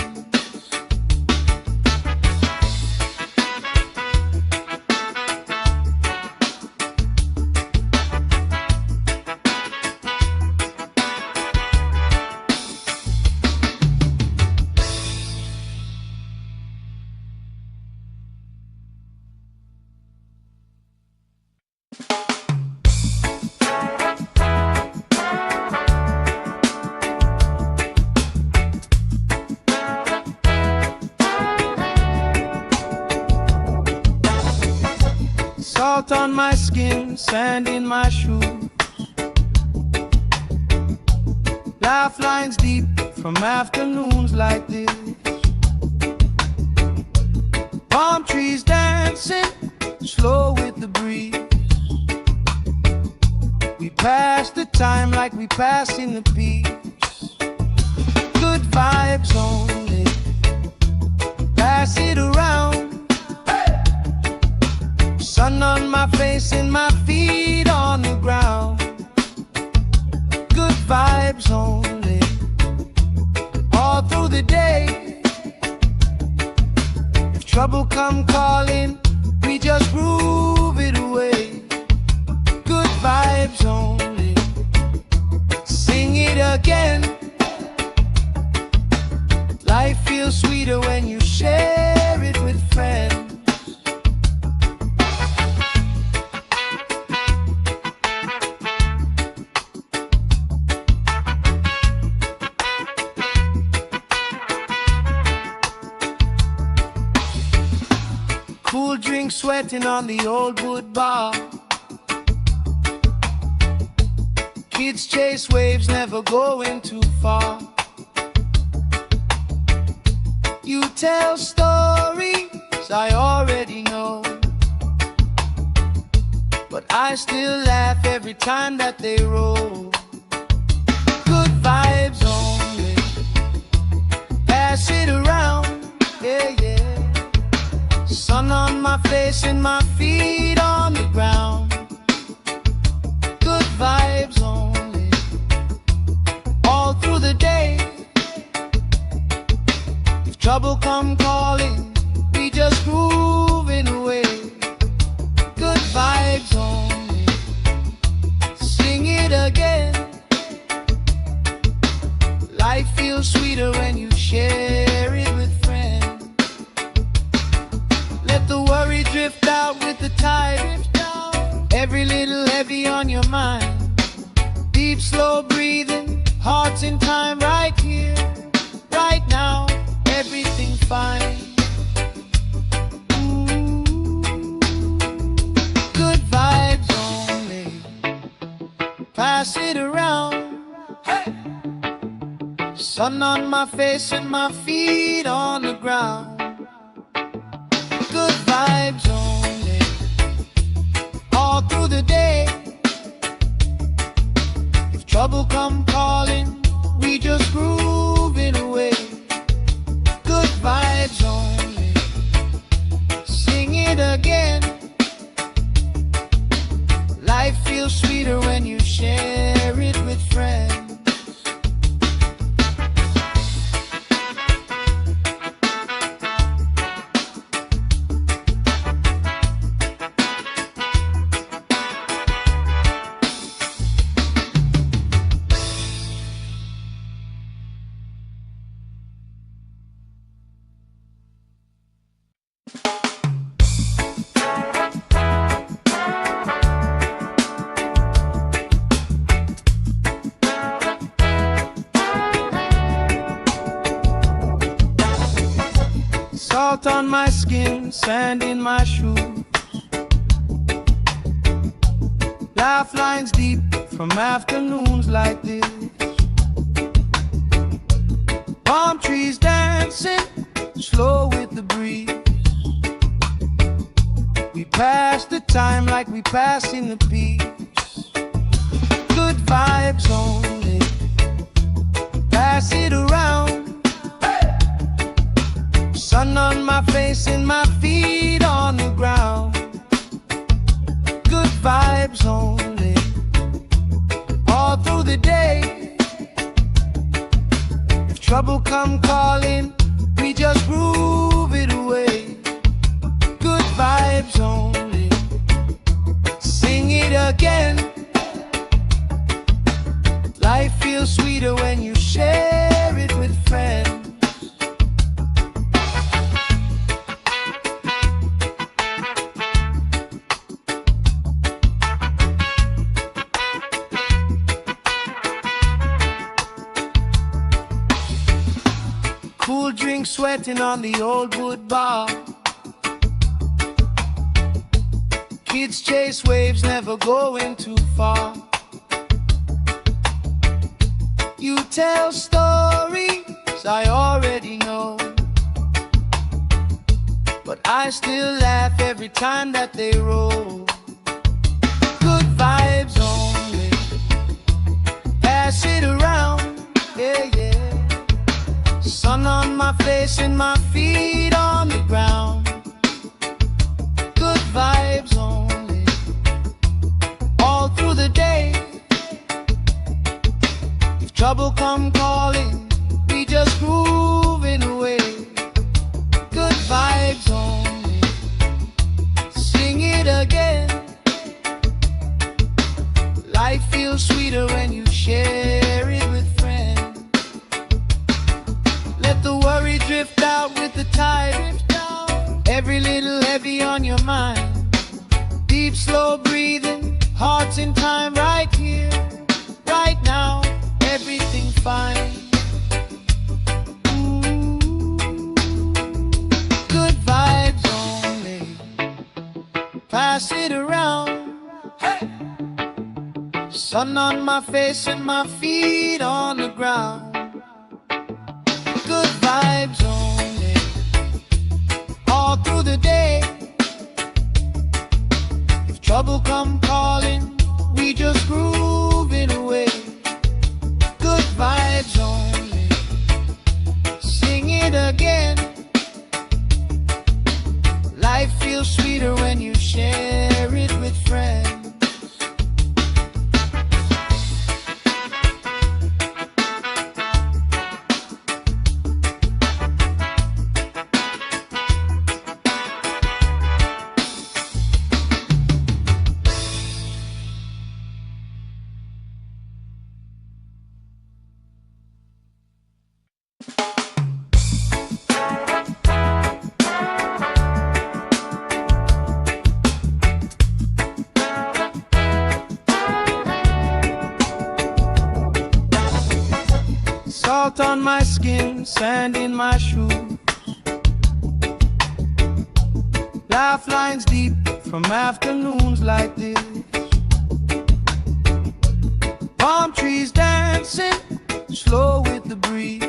Salt on my skin, sand in my shoes. Lifelines deep from afternoons like this. Palm trees dancing slow with the breeze. We pass the time like we pass in the peace. Good vibes only, pass it around. Sun on my face and my feet on the ground. Good vibes only, all through the day. If trouble come calling, we just groove it away. Good vibes only, sing it again. Life feels sweeter when you share it with friends. Cool drink sweating on the old wood bar. Kids chase waves, never going too far. You tell stories I already know, but I still laugh every time that they roll. Good vibes only, pass it around, yeah, yeah. Sun on my face and my feet on the ground. Good vibes only, all through the day. If trouble come calling, we just grooving away. Good vibes only, sing it again. Life feels sweeter when you share it with friends. Let the worry drift out with the tide. Every little heavy on your mind. Deep, slow breathing, hearts in time, right here, right now. Everything fine. Good vibes only, pass it around. Hey! Sun on my face and my feet on the ground. Good vibes only, all through the day. If trouble come calling, we just groove it away. Good vibes only, sing it again. Life feels sweeter when you share it with friends. Salt on my skin, sand in my shoes. Lifelines deep from afternoons like this. Palm trees dancing slow with the breeze. We pass the time like we pass in the peace. Good vibes only, pass it around. Sun on my face and my feet on the ground. Good vibes only, all through the day. If trouble come calling, we just groove it away. Good vibes only, sing it again. Life feels sweeter when you share it with friends. Cool drink sweating on the old wood bar. Kids chase waves, never going too far. You tell stories I already know, but I still laugh every time that they roll. Good vibes only, pass it around, yeah, yeah. Sun on my face and my feet on the ground. Good vibes only, all through the day. If trouble come calling, we just moving away. Good vibes only, sing it again. Life feels sweeter when you share it with friends. Let the worry drift out with the tide. Every little heavy on your mind. Deep, slow breathing, hearts in time, right here, right now. Everything fine. Good vibes only, pass it around. Hey! Sun on my face and my feet on the ground. Good vibes only, all through the day. If trouble come calling, we just grooving away. Good vibes only, sing it again. Life feels sweeter when you share it with friends. Salt on my skin, sand in my shoes. Laugh lines deep from afternoons like this. Palm trees dancing, slow with the breeze.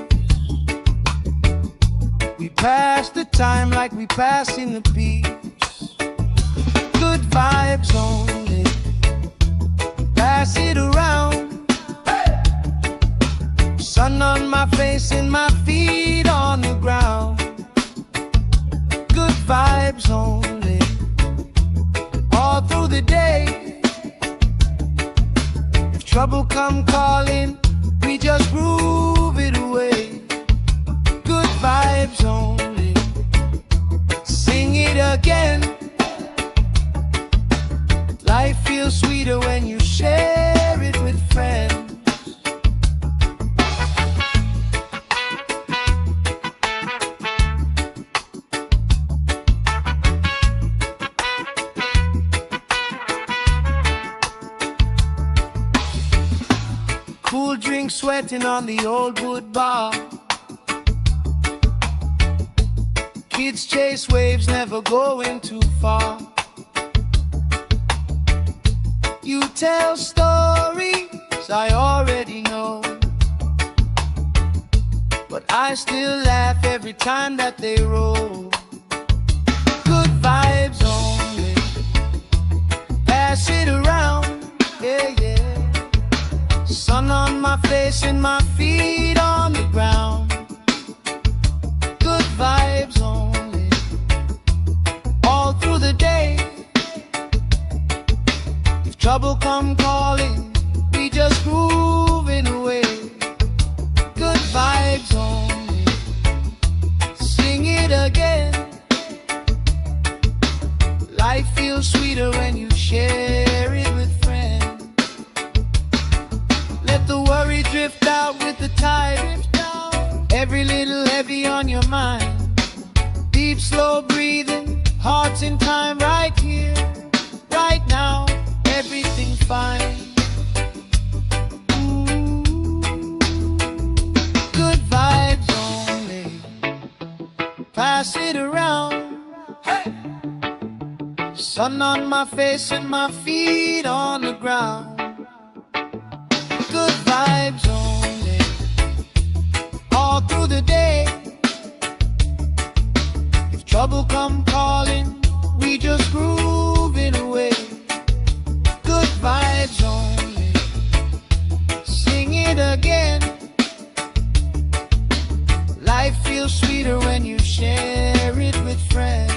We pass the time like we pass in the peace. Good vibes only, pass it around. Sun on my face and my feet on the ground. Good vibes only, all through the day. If trouble come calling, we just groove it away. Good vibes only, sing it again. Life feels sweeter when you share it with friends. Cool drink sweating on the old wood bar. Kids chase waves, never going too far. You tell stories I already know, but I still laugh every time that they roll. Good vibes only, pass it around, yeah, yeah. Sun on my face and my feet on the ground. Good vibes only, all through the day. If trouble come calling, we just grooving away. Good vibes only, sing it again. Life feels sweeter when you share it with friends. Let the worry drift out with the tide. Every little heavy on your mind. Deep, slow breathing, hearts in time, right here, right now. Everything fine. Good vibes only, pass it around. Hey! Sun on my face and my feet on the ground. Good vibes only, all through the day. If trouble come calling, we just grooving away. Good vibes only, sing it again. Life feels sweeter when you share it with friends.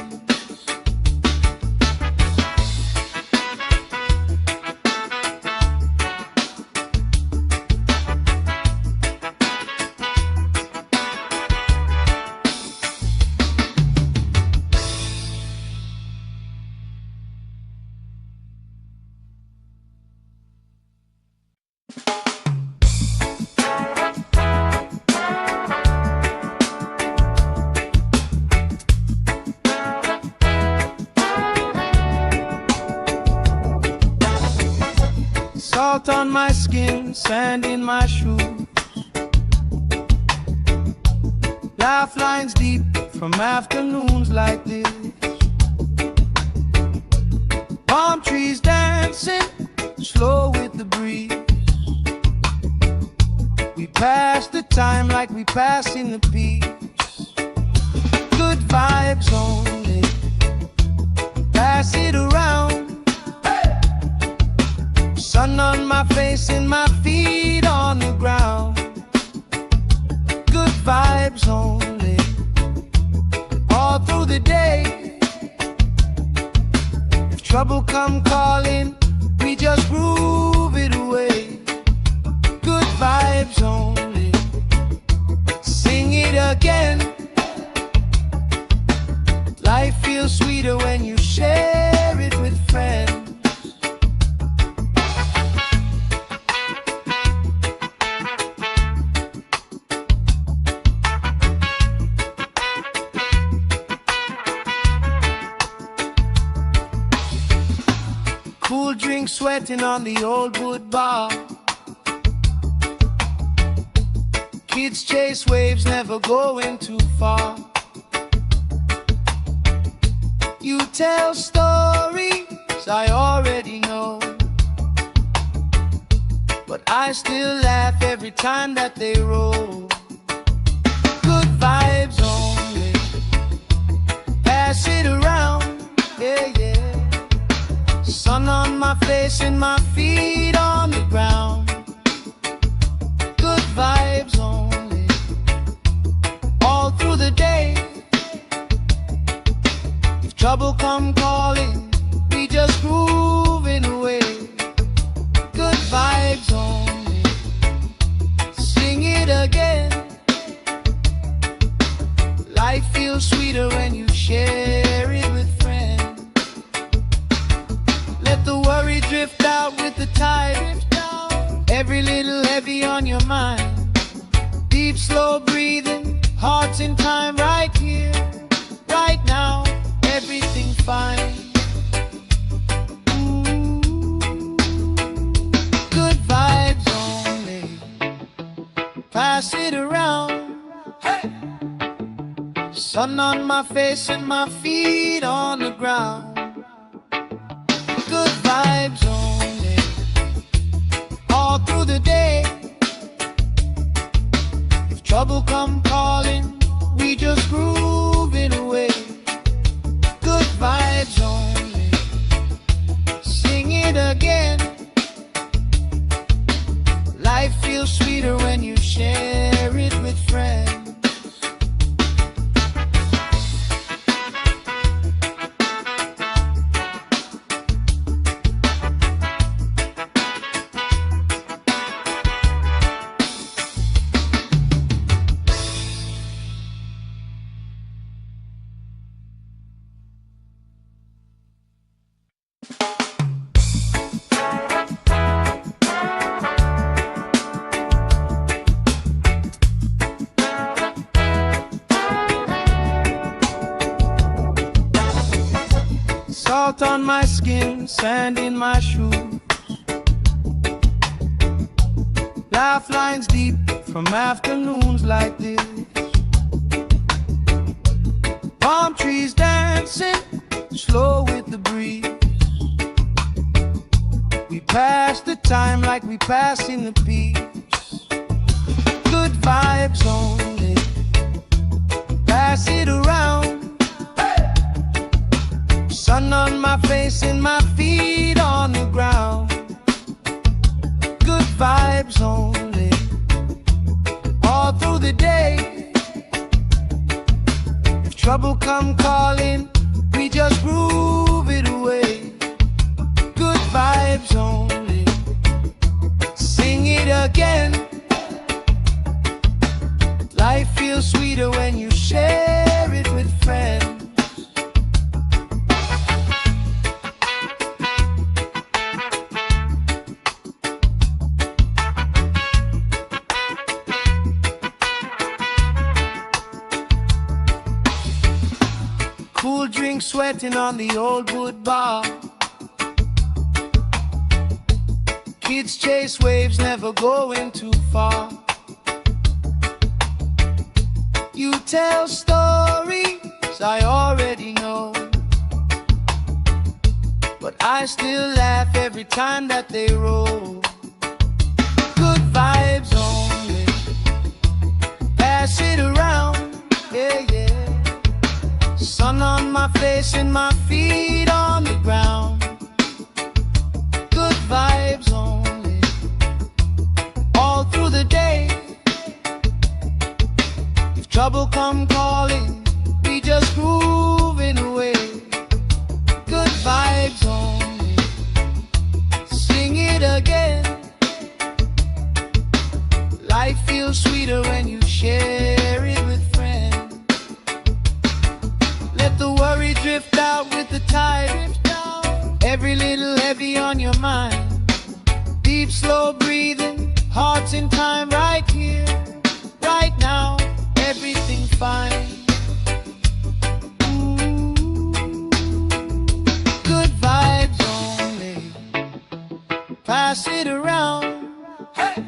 Salt on my skin, sand in my shoes. Laugh lines deep from afternoons like this. Palm trees dancing, slow with the breeze. We pass the time like we passing the peace. Good vibes only, pass it around. Sun on my face and my feet on the ground. Good vibes only, all through the day. If trouble come calling, we just groove it away. Good vibes only, sing it again. Life feels sweeter when you share it with friends. Cool drink sweating on the old wood bar. Kids chase waves, never going too far. You tell stories I already know, but I still laugh every time that they roll. Good vibes only, pass it around, yeah, yeah. Sun on my face and my feet on the ground. Good vibes only, all through the day. If trouble come calling, we just grooving away. Good vibes only, sing it again. Life feels sweeter when you share it with friends. Let the worry drift out with the tide. Every little heavy on your mind. Deep, slow breathing, hearts in time, right here, right now, everything fine. Ooh, good vibes only, pass it around. Hey! Sun on my face and my feet on the ground. Good vibes only, all through the day. If trouble come calling, we just grooving away. Good vibes only, sing it again. Life feels sweeter when you share it with friends. Salt on my skin, sand in my shoes. Laugh lines deep from afternoons like this. Palm trees dancing, slow with the breeze. passing the peace. Good vibes only. Pass it around. Sun on my face and my feet on the ground. Good vibes only. All through the day. If trouble come calling, we just groove it away. Good vibes only. Sing it again. Life feels sweeter when you share it with friends. Cool drink sweating on the old wood bar. Kids chase waves, never going too far. You tell stories I already know, but I still laugh every time that they roll. Good vibes only. Pass it around, yeah, yeah. Sun on my face and my feet on the ground. Good vibes only. All through the day. If trouble come calling, we just grooving away. Good vibes only. Sing it again. Life feels sweeter when you share it with friends. Let the worry drift out with the tide. Every little heavy on your mind. Deep, slow breathing, hearts in time, right here, right now. Everything fine. Ooh. Good vibes only. Pass it around. Hey.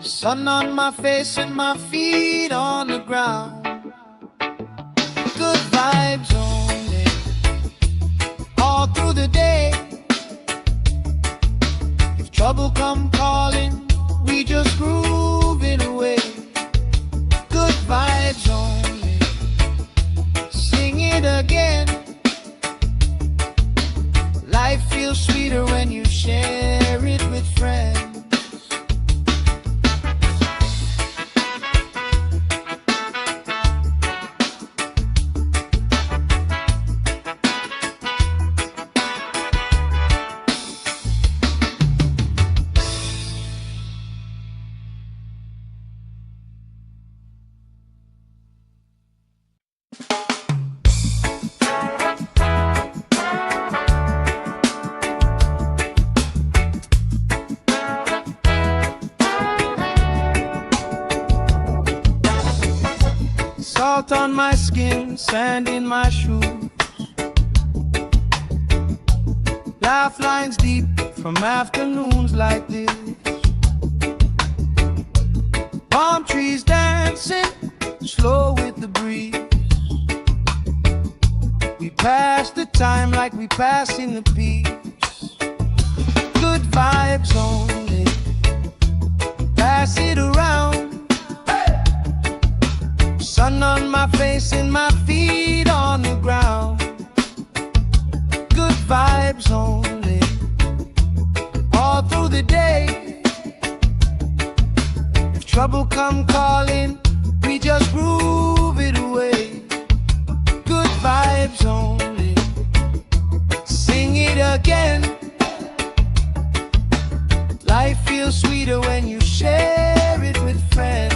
Sun on my face and my feet on the ground. Good vibes only. All through the day. If trouble come calling, we just groove it away. Good vibes only. Sing it again. Life feels sweeter when you share it with friends. Salt on my skin, sand in my shoes. Laugh lines deep from afternoons like this. Palm trees dancing, slow with the breeze. We pass the time like we passing the peace. Good vibes only. Pass it around. Sun on my face and my feet on the ground. Good vibes only. All through the day. If trouble come calling, we just groove it away. Good vibes only. Sing it again. Life feels sweeter when you share it with friends.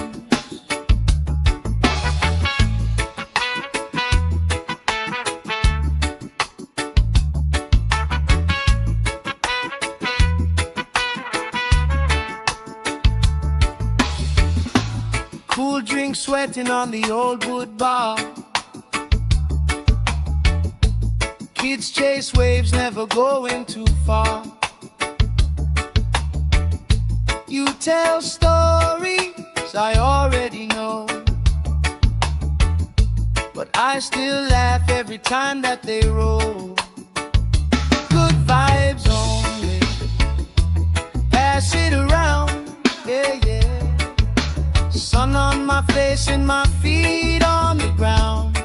Cool drink sweating on the old wood bar. Kids chase waves, never going too far. You tell stories I already know, but I still laugh every time that they roll. Good vibes only. pass it around, yeah, yeah. Sun on my face and my feet on the ground.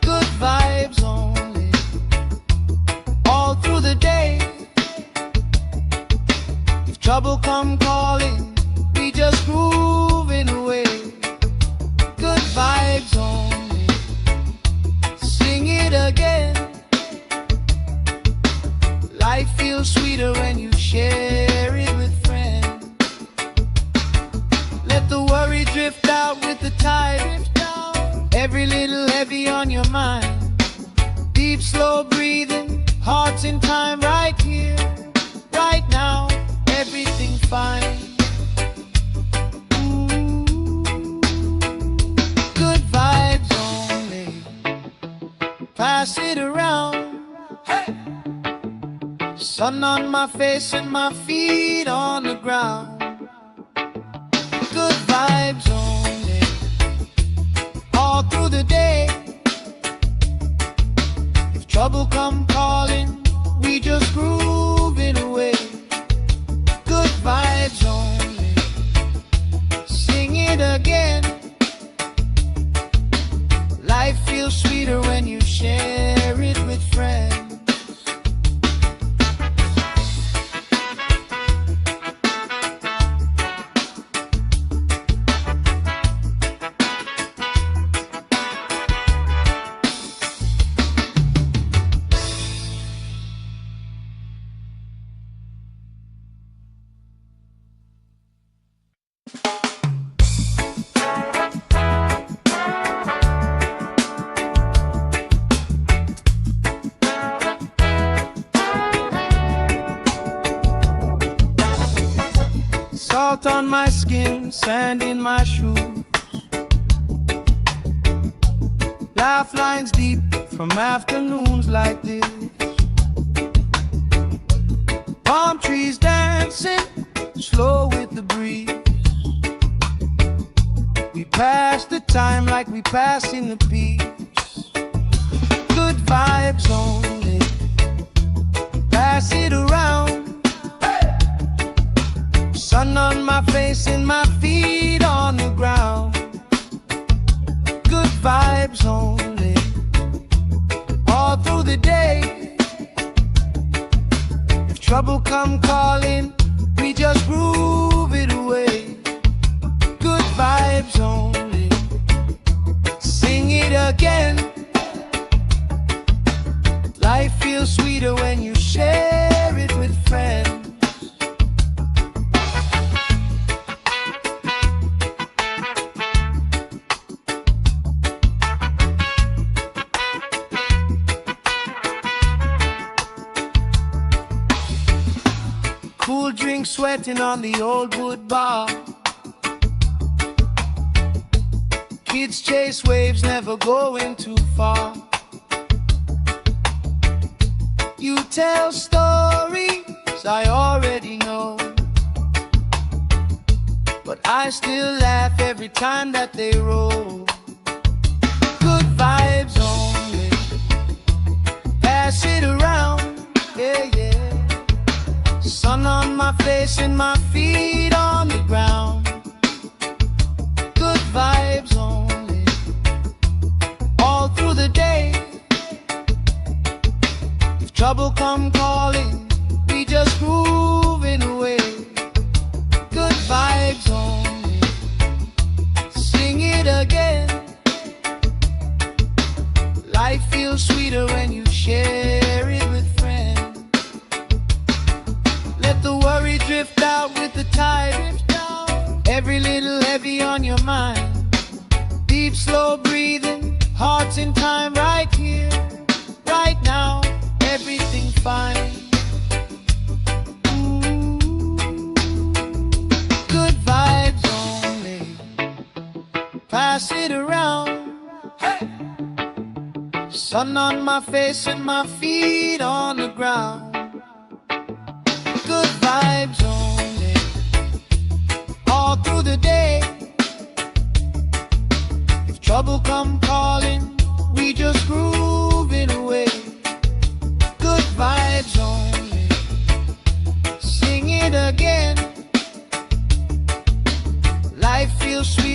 Good vibes only, all through the day. If trouble come calling, we just grooving away. Good vibes only, sing it again. Life feels sweeter when you share it with friends. Let the worry drift out with the tide. Every little heavy on your mind. Deep, slow breathing, hearts in time, right here, right now. Everything fine. Good vibes only, pass it around. Hey! Sun on my face and my feet on the ground. Good vibes only, all through the day. If trouble come calling, we just grooving away. Good vibes only, sing it again. Life feels sweeter when you share it with friends. Salt on my skin, sand in my shoes. Laugh lines deep from afternoons like this. Palm trees dancing, slow with the breeze. We pass the time like we passing the peace. Good vibes only, pass it around. Sun on my face and my feet on the ground. Good vibes only, all through the day. If trouble come calling, we just groove it away. Good vibes only, sing it again. Life feels sweeter when you share it with friends. Cool drink sweating on the old wood bar. Kids chase waves, never going too far. You tell stories I already know, but I still laugh every time that they roll. Good vibes only, pass it around, yeah, yeah. Sun on my face and my feet on the ground. Good vibes only, all through the day. If trouble come calling, we just grooving away. Good vibes only, sing it again. Life feels sweeter when you share it with friends. Let the worry drift out with the tide. Every little heavy on your mind. Deep, slow breathing, hearts in time, right here, right now. Everything fine. Good vibes only, pass it around. Hey! Sun on my face and my feet on the ground. Good vibes only, all through the day. If trouble come calling, we just grooving away. Good vibes only, sing it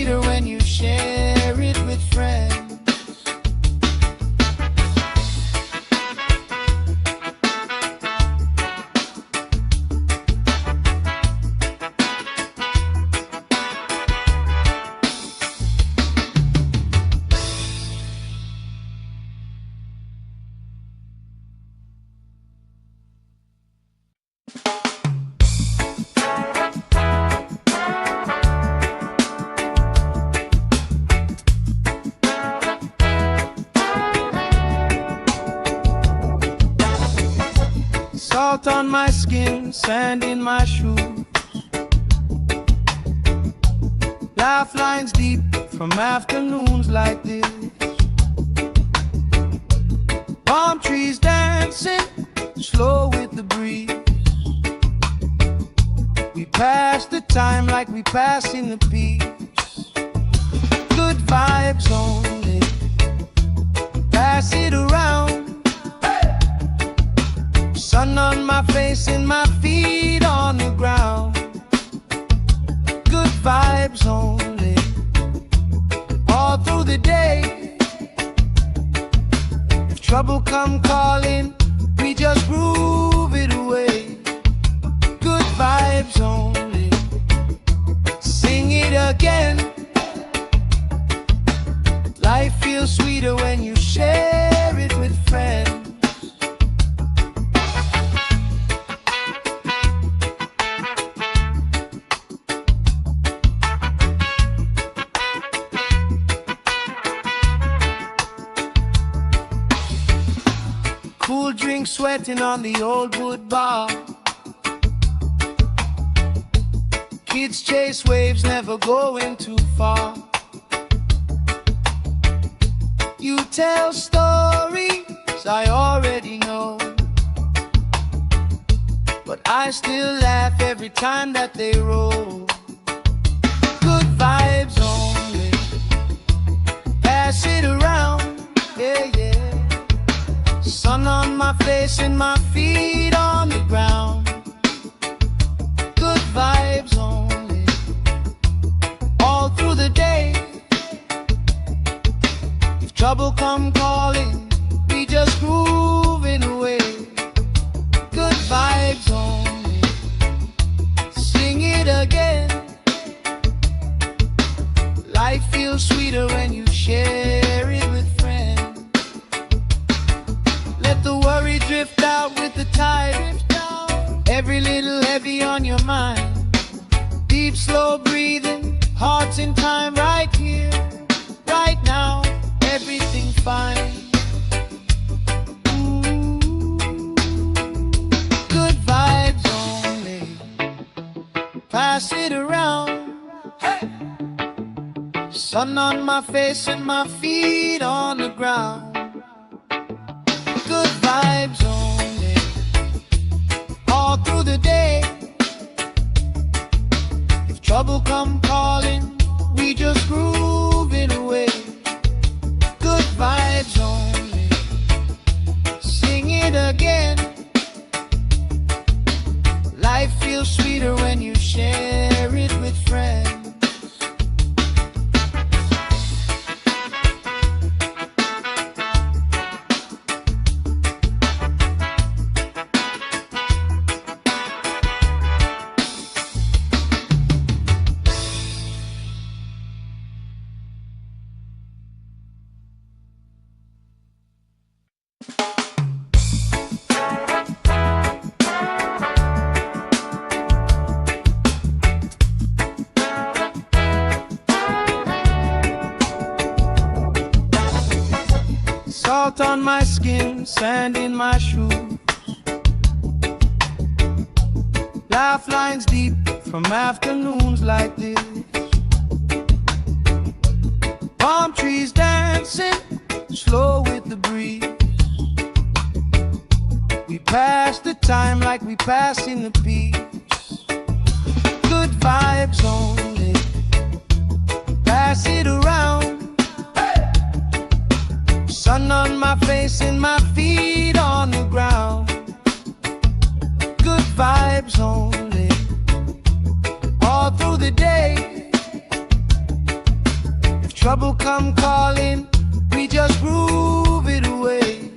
sweeter when you share it with friends. Salt on my skin, sand in my shoes, lifelines deep from afternoons like this. Palm trees dancing slow with the breeze. We pass the time like we pass in the peace. Good vibes only, pass it around. Sun on my face and my feet on the ground. Good vibes only, all through the day. If trouble come calling, we just groove it away. Good vibes only, sing it again. Life feels sweeter when you share it with friends. Cool drink sweating on the old wood bar. Kids chase waves, never going too far. You tell stories I already know, but I still laugh every time that they roll. Good vibes only, pass it around, yeah, yeah. Sun on my face and my feet on the ground. Good vibes only, all through the day. If trouble come calling, we just grooving away. Good vibes only, sing it again. Life feels sweeter when you share it with friends. Let the worry drift out with the tide. Every little heavy on your mind. Deep, slow breathing, hearts in time, right here, right now. Everything fine. Ooh. Good vibes only, pass it around. Hey. Sun on my face and my feet on the ground. Good vibes only, all through the day. If trouble come calling, we just groove it away. Good vibes only, sing it again. Life feels sweeter when you share it with friends. Salt on my skin, sand in my shoes, lifelines deep from afternoons like this. Palm trees dancing slow with the breeze. We pass the time like we pass in the peace. Good vibes only, pass it around. Sun on my face and my feet on the ground. Good vibes only, all through the day. trouble come calling, we just groove it away.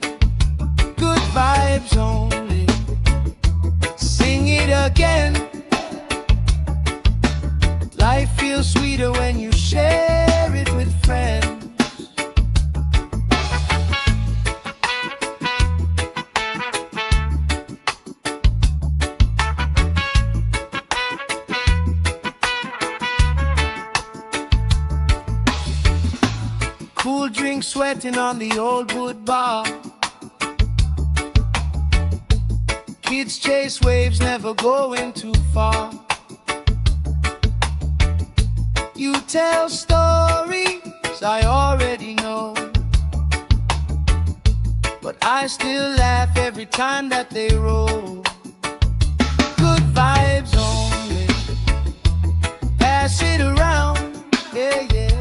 Good vibes only. Sing it again. Life feels sweeter when you share it with friends. Cool drink sweating on the old wood bar. Kids chase waves, never going too far. You tell stories I already know, but I still laugh every time that they roll. Good vibes only. Pass it around, yeah, yeah.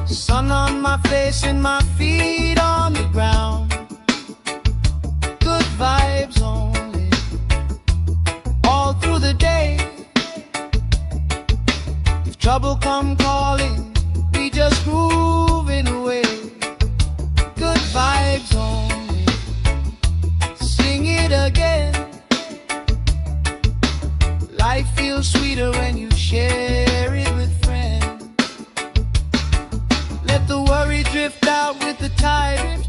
Sun on my face and my feet on the ground. Good vibes only. All through the day. If trouble come calling, we just grooving away. Good vibes only. Sing it again. Life feels sweeter when you share it with friends. Let the worry drift out with the tide.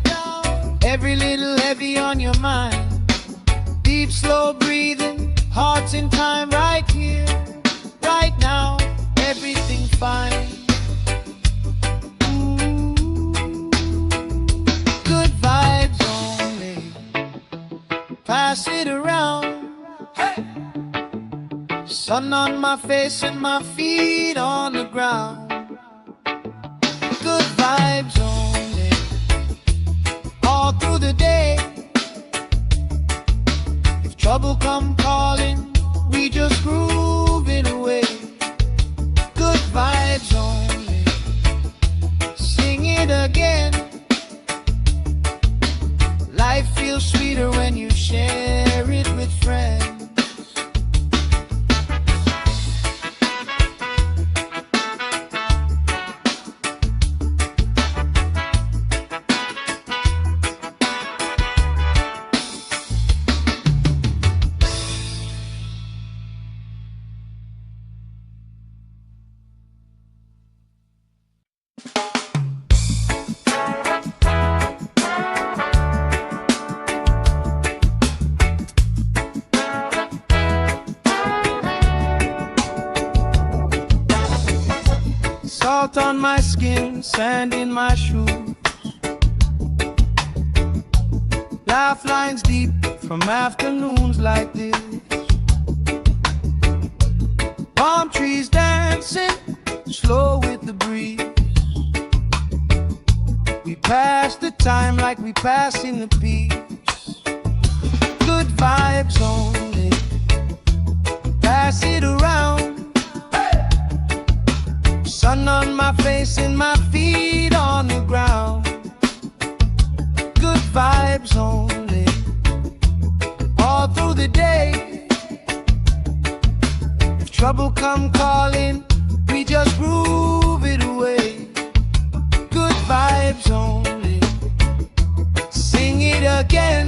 Every little heavy on your mind. Deep, slow breathing, hearts in time, right here, right now, everything fine. Ooh, good vibes only. Pass it around. Hey! Sun on my face and my feet on the ground. Good vibes only. All through the day. If trouble come calling, we just groove it away. Good vibes only. Sing it again. Life feels sweeter when you share it with friends. Salt on my skin, sand in my shoes. Laugh lines deep from afternoons like this. Palm trees dancing, slow with the breeze. We pass the time like we pass in the peace. Good vibes only. Pass it around. Sun on my face and my feet on the ground. Good vibes only. All through the day. If trouble come calling, we just groove it away. Good vibes only. Sing it again.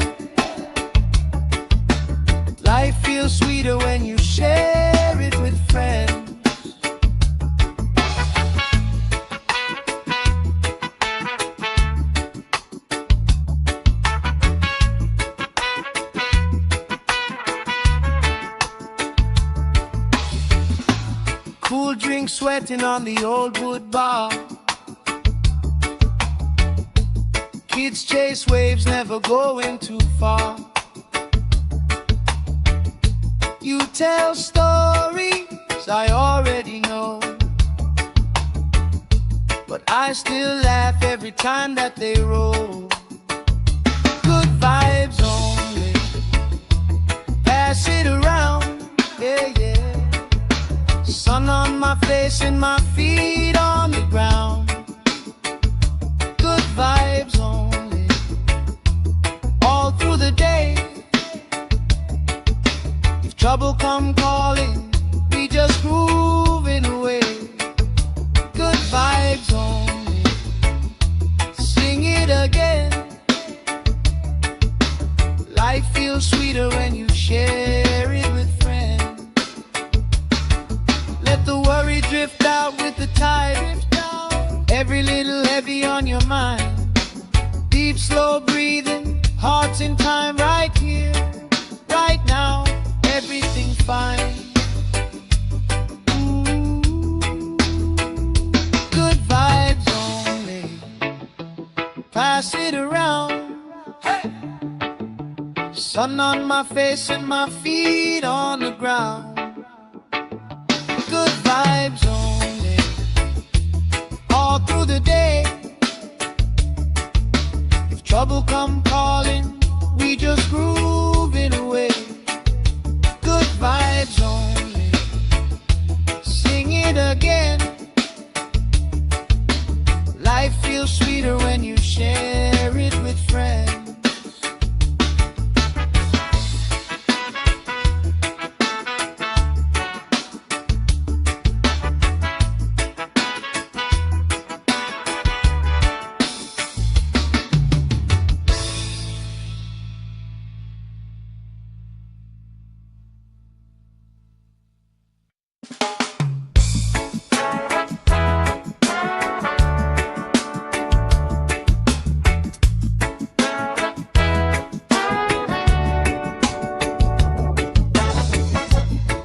Life feels sweeter when you share it with friends. Cool drink sweating on the old wood bar. Kids chase waves, never going too far. You tell stories I already know, but I still laugh every time that they roll. Good vibes only. Pass it around, yeah, yeah. Sun on my face and my feet on the ground. Good vibes only. All through the day. If trouble come calling, we just grooving away. Good vibes only. heavy on your mind. Deep, slow breathing, hearts in time, right here, right now, everything fine. Good vibes only, pass it around. Hey! Sun on my face and my feet on the ground. Good vibes only, all through the day. If trouble come calling, we just groove it away. Good vibes only, sing it again. Life feels sweeter when you share it with friends.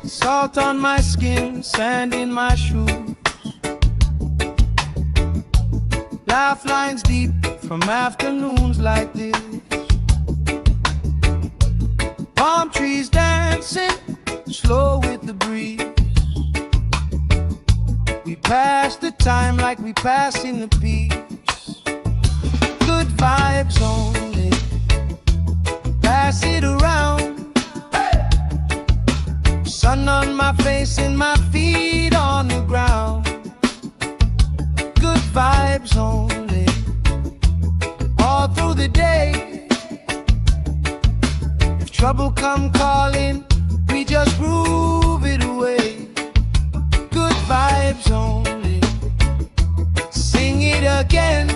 Salt on my skin, sand in my shoes. Laugh lines deep from afternoons like this. Palm trees dancing, slow with the breeze. We pass the time like we pass in the peace. Good vibes only, pass it around. Sun on my face and my feet on the ground. Good vibes only, all through the day. If trouble come calling, we just groove it away. Good vibes only, sing it again.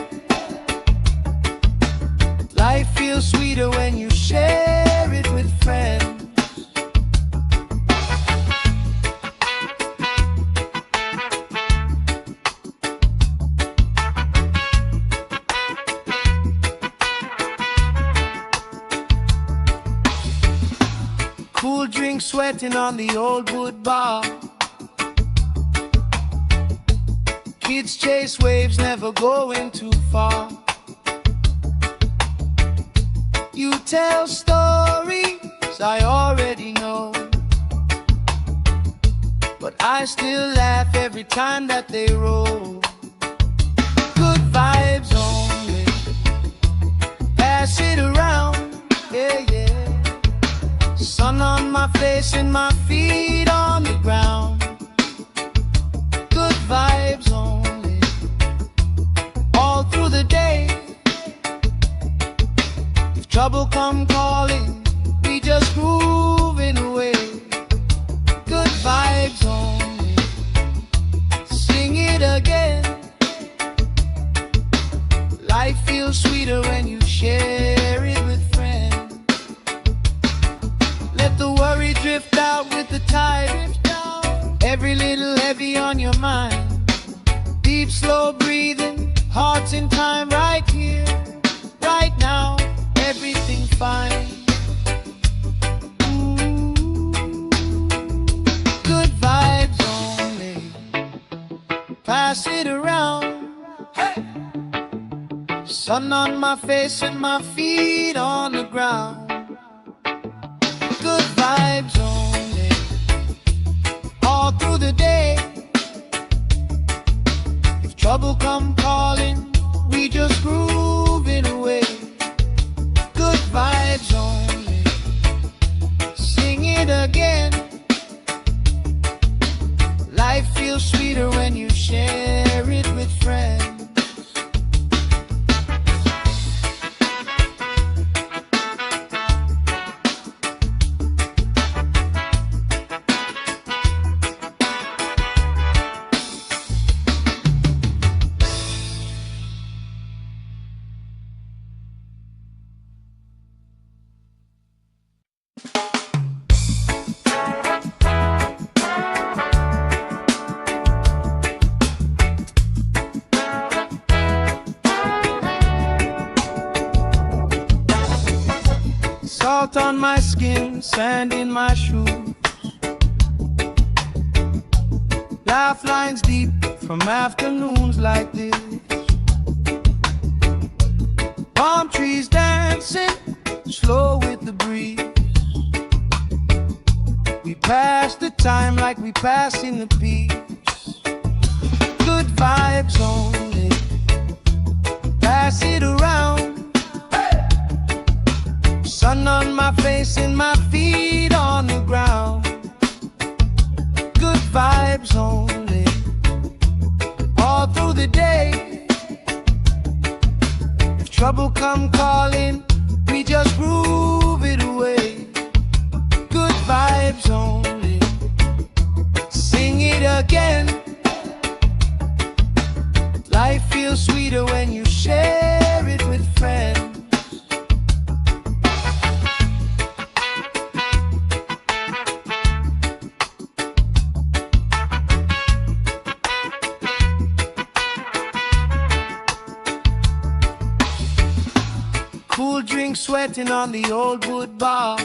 Life feels sweeter when you share it with friends. Cool drink sweating on the old wood bar. Kids chase waves, never going too far. You tell stories I already know, but I still laugh every time that they roll. Good vibes only, pass it around, yeah, yeah. Sun on my face and my feet on the ground. Good vibes only, all through the day. If trouble come calling, we just grooving away. Good vibes only, sing it again. Life feels sweeter when you share it with friends. Let the worry drift out with the tide. Every little heavy on your mind. Deep, slow breathing, hearts in time, right here, right now, everything fine. Good vibes only, pass it around. Hey! Sun on my face and my feet on the ground. Good vibes only, all through the day. If trouble come calling, we just groove it away. Good vibes only, sing it again. Life feels sweeter when you share it with friends. Salt on my skin, sand in my shoes. Laugh lines deep from afternoons like this. Palm trees dancing slow with the breeze. We pass the time like we pass in the peace. Good vibes only, pass it around. Sun on my face and my feet on the ground. Good vibes only, all through the day. If trouble come calling, we just groove it away. Good vibes only, sing it again. Life feels sweeter when you share it with friends. Cool drink sweating on the old wood bar.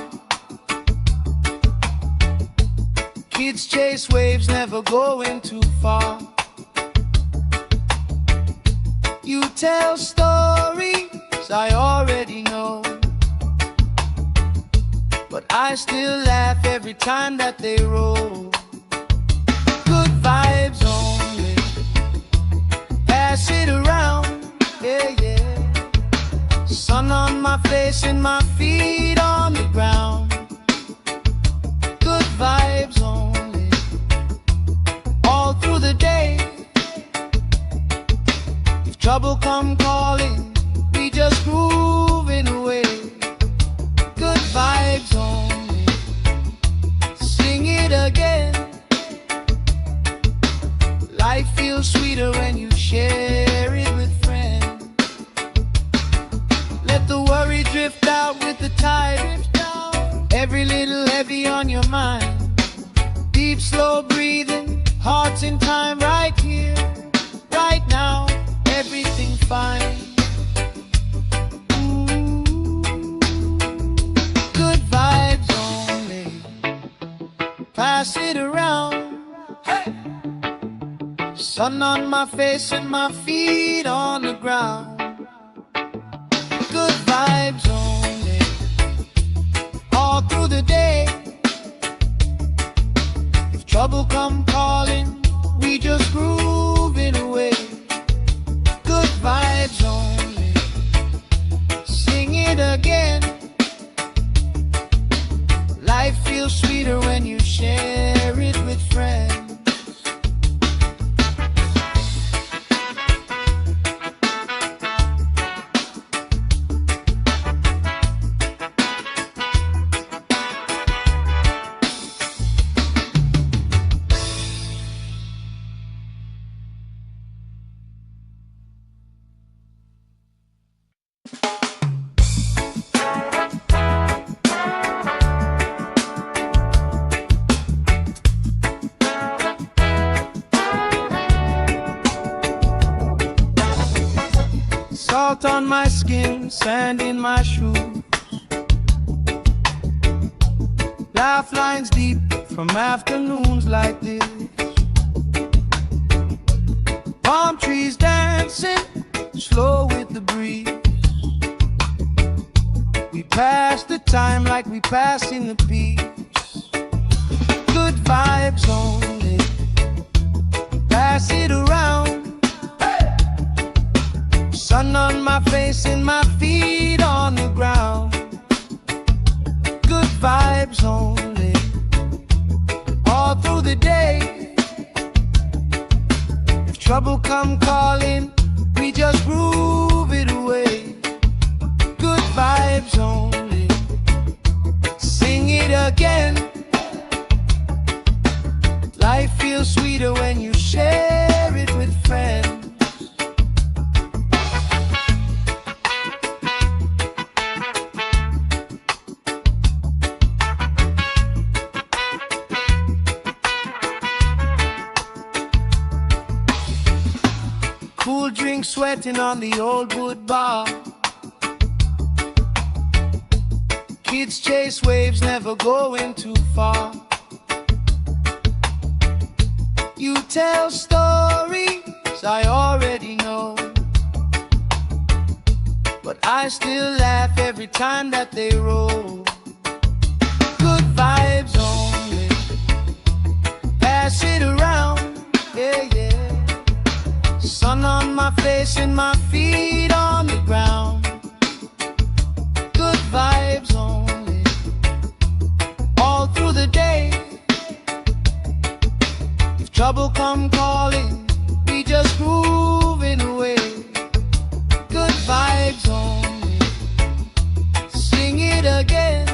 Kids chase waves, never going too far. You tell stories I already know, but I still laugh every time that they roll. Good vibes only, pass it around, yeah, yeah. Sun on my face and my feet on the ground. Good vibes only, all through the day. If trouble come calling, we just grooving away. Good vibes only, sing it again. Life feels sweeter when you share it with friends. Let the worry drift out with the tide. Every little heavy on your mind. Deep, slow breathing, hearts in time, right here, right now. Everything fine. Ooh, good vibes only, pass it around. Hey! Sun on my face and my feet on the ground. Good vibes only, all through the day. If trouble come calling, we just groove it away. Good vibes only, sing it again. Life feels sweeter when you share it with friends. Salt on my skin, sand in my shoes. Laugh lines deep from afternoons like this. Palm trees dancing slow with the breeze. We pass the time like we pass in the peace. Good vibes only, pass it around. Sun on my face and my feet on the ground. Good vibes only, all through the day. If trouble come calling, we just groove it away. Good vibes only, sing it again. Life feels sweeter when you share it with friends. Cool drink sweating on the old wood bar. Kids chase waves, never going too far. You tell stories I already know, but I still laugh every time that they roll. Good vibes only, pass it around, yeah, yeah. Sun on my face and my feet on the ground. Good vibes only, all through the day. If trouble come calling, we just grooving away. Good vibes only, sing it again.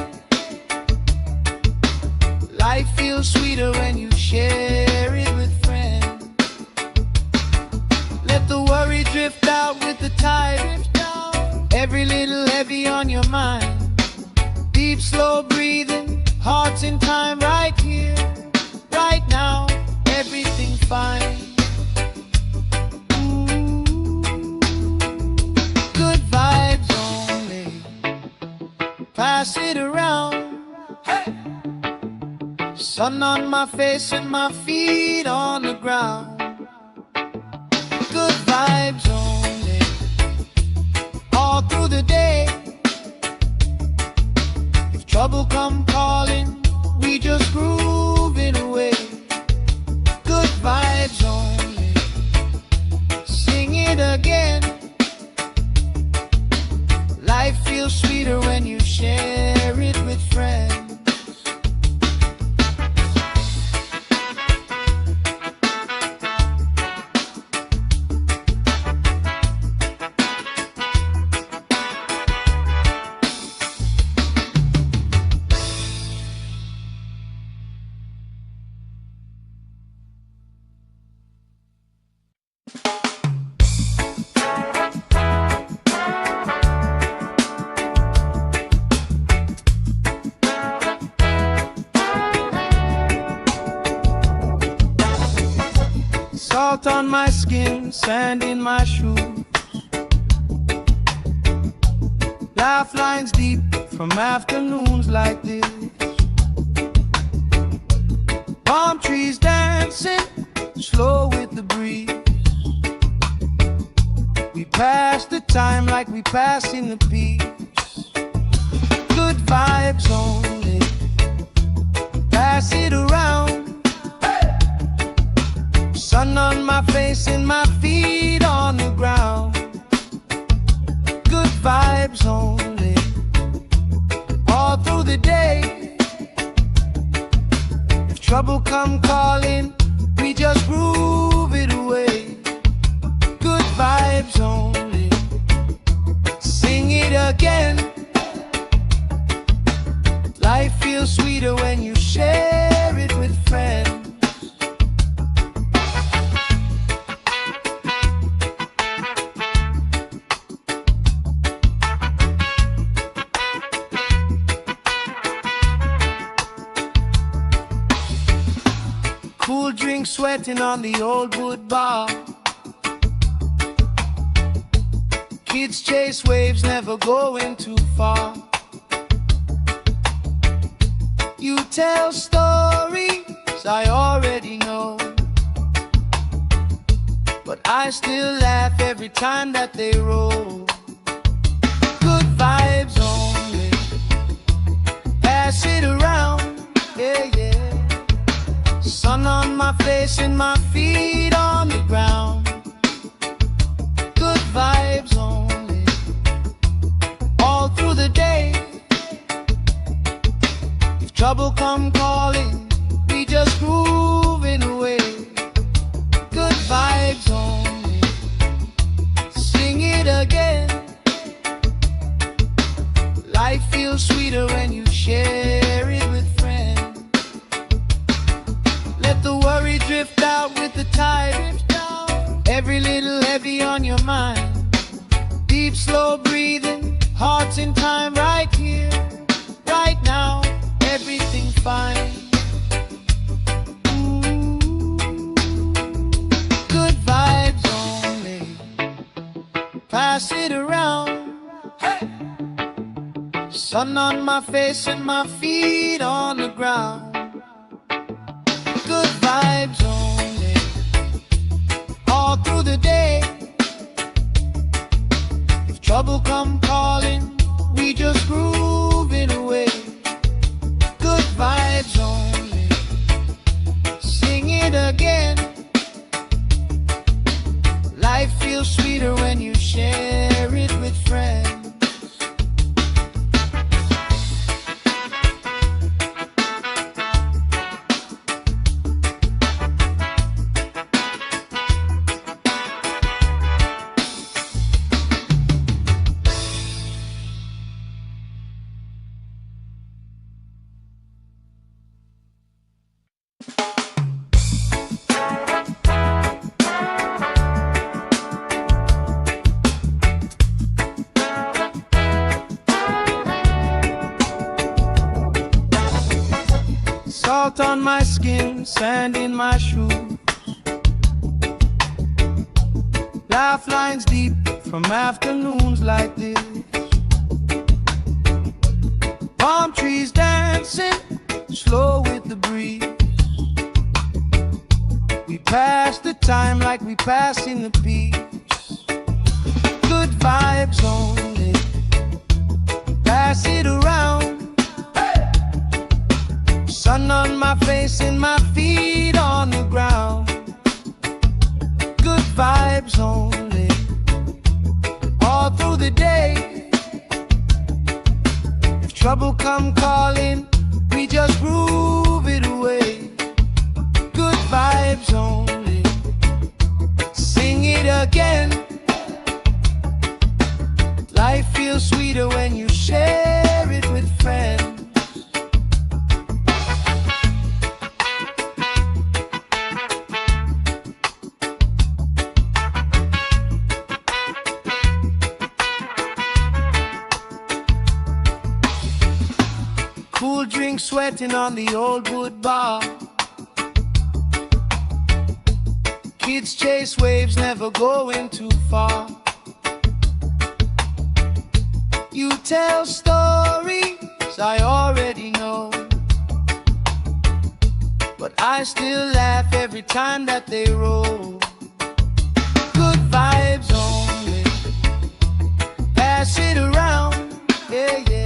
Life feels sweeter when you share it with friends. Let the worry drift out with the tide. Every little heavy on your mind. Deep, slow breathing, hearts in time, right here, right now. Everything fine. Good vibes only, pass it around. Hey! Sun on my face and my feet on the ground. Good vibes only, all through the day. If trouble come calling, we just grooving away. Good vibes only, sing it again. Life feels sweeter when you share it with friends. Salt on my skin, sand in my shoes. Laugh lines deep from afternoons like this. Palm trees dancing, slow with the breeze. We pass the time like we pass in the peace. Good vibes only, pass it around. Sun on my face and my feet on the ground. Good vibes only, all through the day. If trouble come calling, we just groove it away. Good vibes only, sing it again. Life feels sweeter when you share it with friends. Cool drink sweating on the old wood bar. Kids chase waves, never going too far. You tell stories I already know, but I still laugh every time that they roll. Good vibes only, pass it around, yeah, yeah. Sun on my face and my feet on the ground. Good vibes only, all through the day. If trouble come calling, we just grooving away. Good vibes only, sing it again. Life feels sweeter when you share it with friends. Let the worry drift out with the tide. Every little heavy on your mind. Deep, slow breathing, hearts in time, right here, right now. Everything fine. Good vibes only, pass it around. Hey! Sun on my face and my feet on the ground. Good vibes only, all through the day. If trouble come calling, we just groove it away. Good vibes only, sing it again. Life feels sweeter when you share it with friends. Salt on my skin, sand in my shoes. Laugh lines deep from afternoons like this. Palm trees dancing, slow with the breeze. We pass the time like we pass in the peace. Good vibes only, pass it around. Sun on my face and my feet on the ground. Good vibes only, all through the day. If trouble come calling, we just groove it away. Good vibes only, sing it again. Life feels sweeter when you share it with friends. Cool drink sweating on the old wood bar. Kids chase waves, never going too far. You tell stories I already know, but I still laugh every time that they roll. Good vibes only, pass it around, yeah, yeah.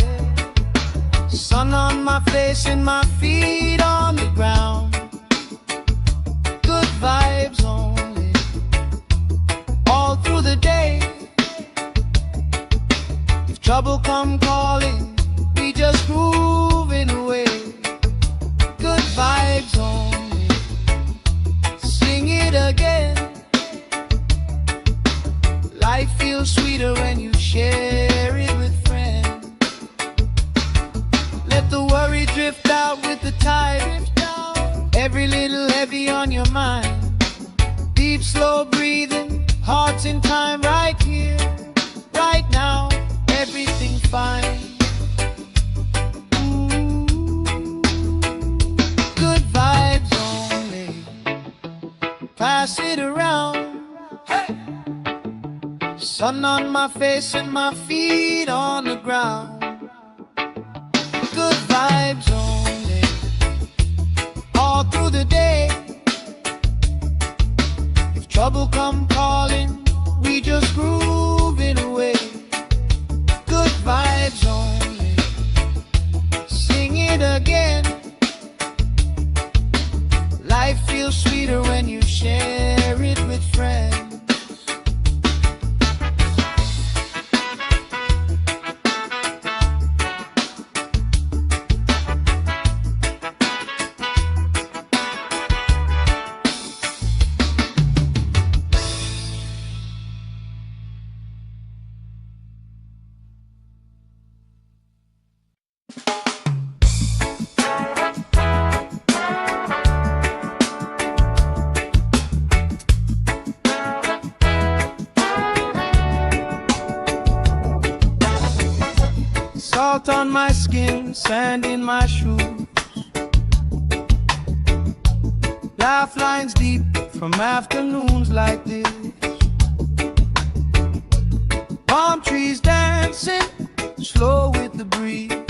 Sun on my face and my feet on the ground. Good vibes only, all through the day. If trouble come calling, we just groove it away. Good vibes only, sing it again. Life feels sweeter when you share it with friends. Let the worry drift out with the tide. Every little heavy on your mind. Deep, slow breathing, hearts in time, right here, right now. Everything fine. Good vibes only, pass it around. Hey! Sun on my face and my feet on the ground. Good vibes only, all through the day. If trouble come calling, we just groove it away. Good vibes only, sing it again. Life feels sweeter when you share it with friends. Salt on my skin, sand in my shoes. Laugh lines deep from afternoons like this. Palm trees dancing, slow with the breeze.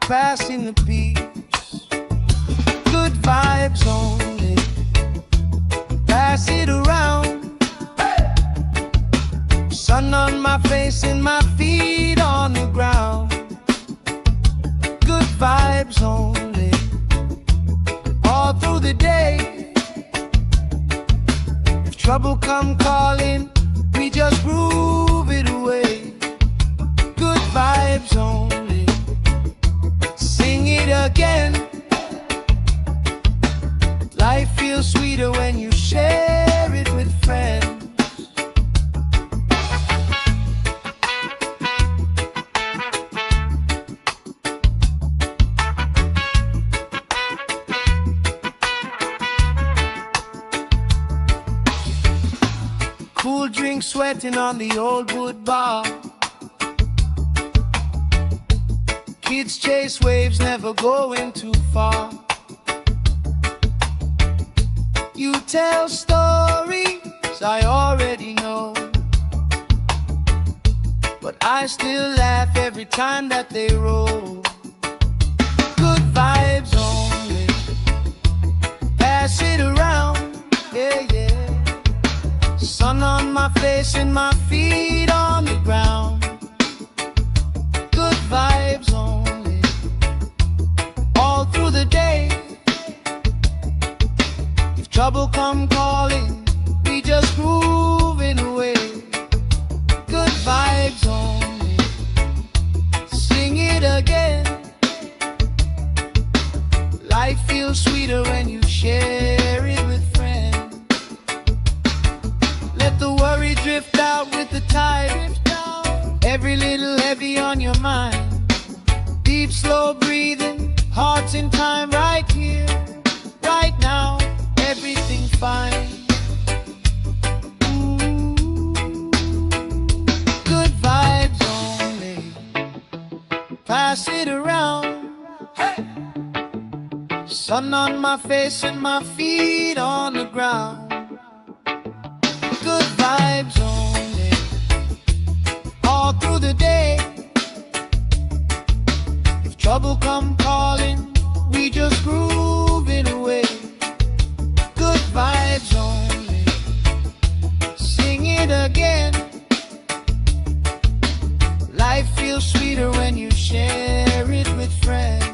passing the peace. Good vibes only. Pass it around. Sun on my face and my feet on the ground. Good vibes only. All through the day. If trouble come calling, we just groove it away. Good vibes only. Sing it again. Life feels sweeter when you share it with friends. Cool drink sweating on the old wood bar. Kids chase waves, never going too far. You tell stories I already know, but I still laugh every time that they roll. Good vibes only. Pass it around, yeah, yeah. Sun on my face and my feet on the ground. Good vibes only. All through the day. If trouble come calling, we just grooving away. Good vibes only. Sing it again. Life feels sweeter when you share it with friends. Let the worry drift out with the tide. Every little heavy on your mind. Deep, slow breathing, hearts in time, right here, right now. Everything's fine. Ooh. Good vibes only. Pass it around. Hey. Sun on my face and my feet on the ground. Good vibes only. All through the day. If trouble come calling, we just groove it away. Good vibes only. Sing it again. Life feels sweeter when you share it with friends.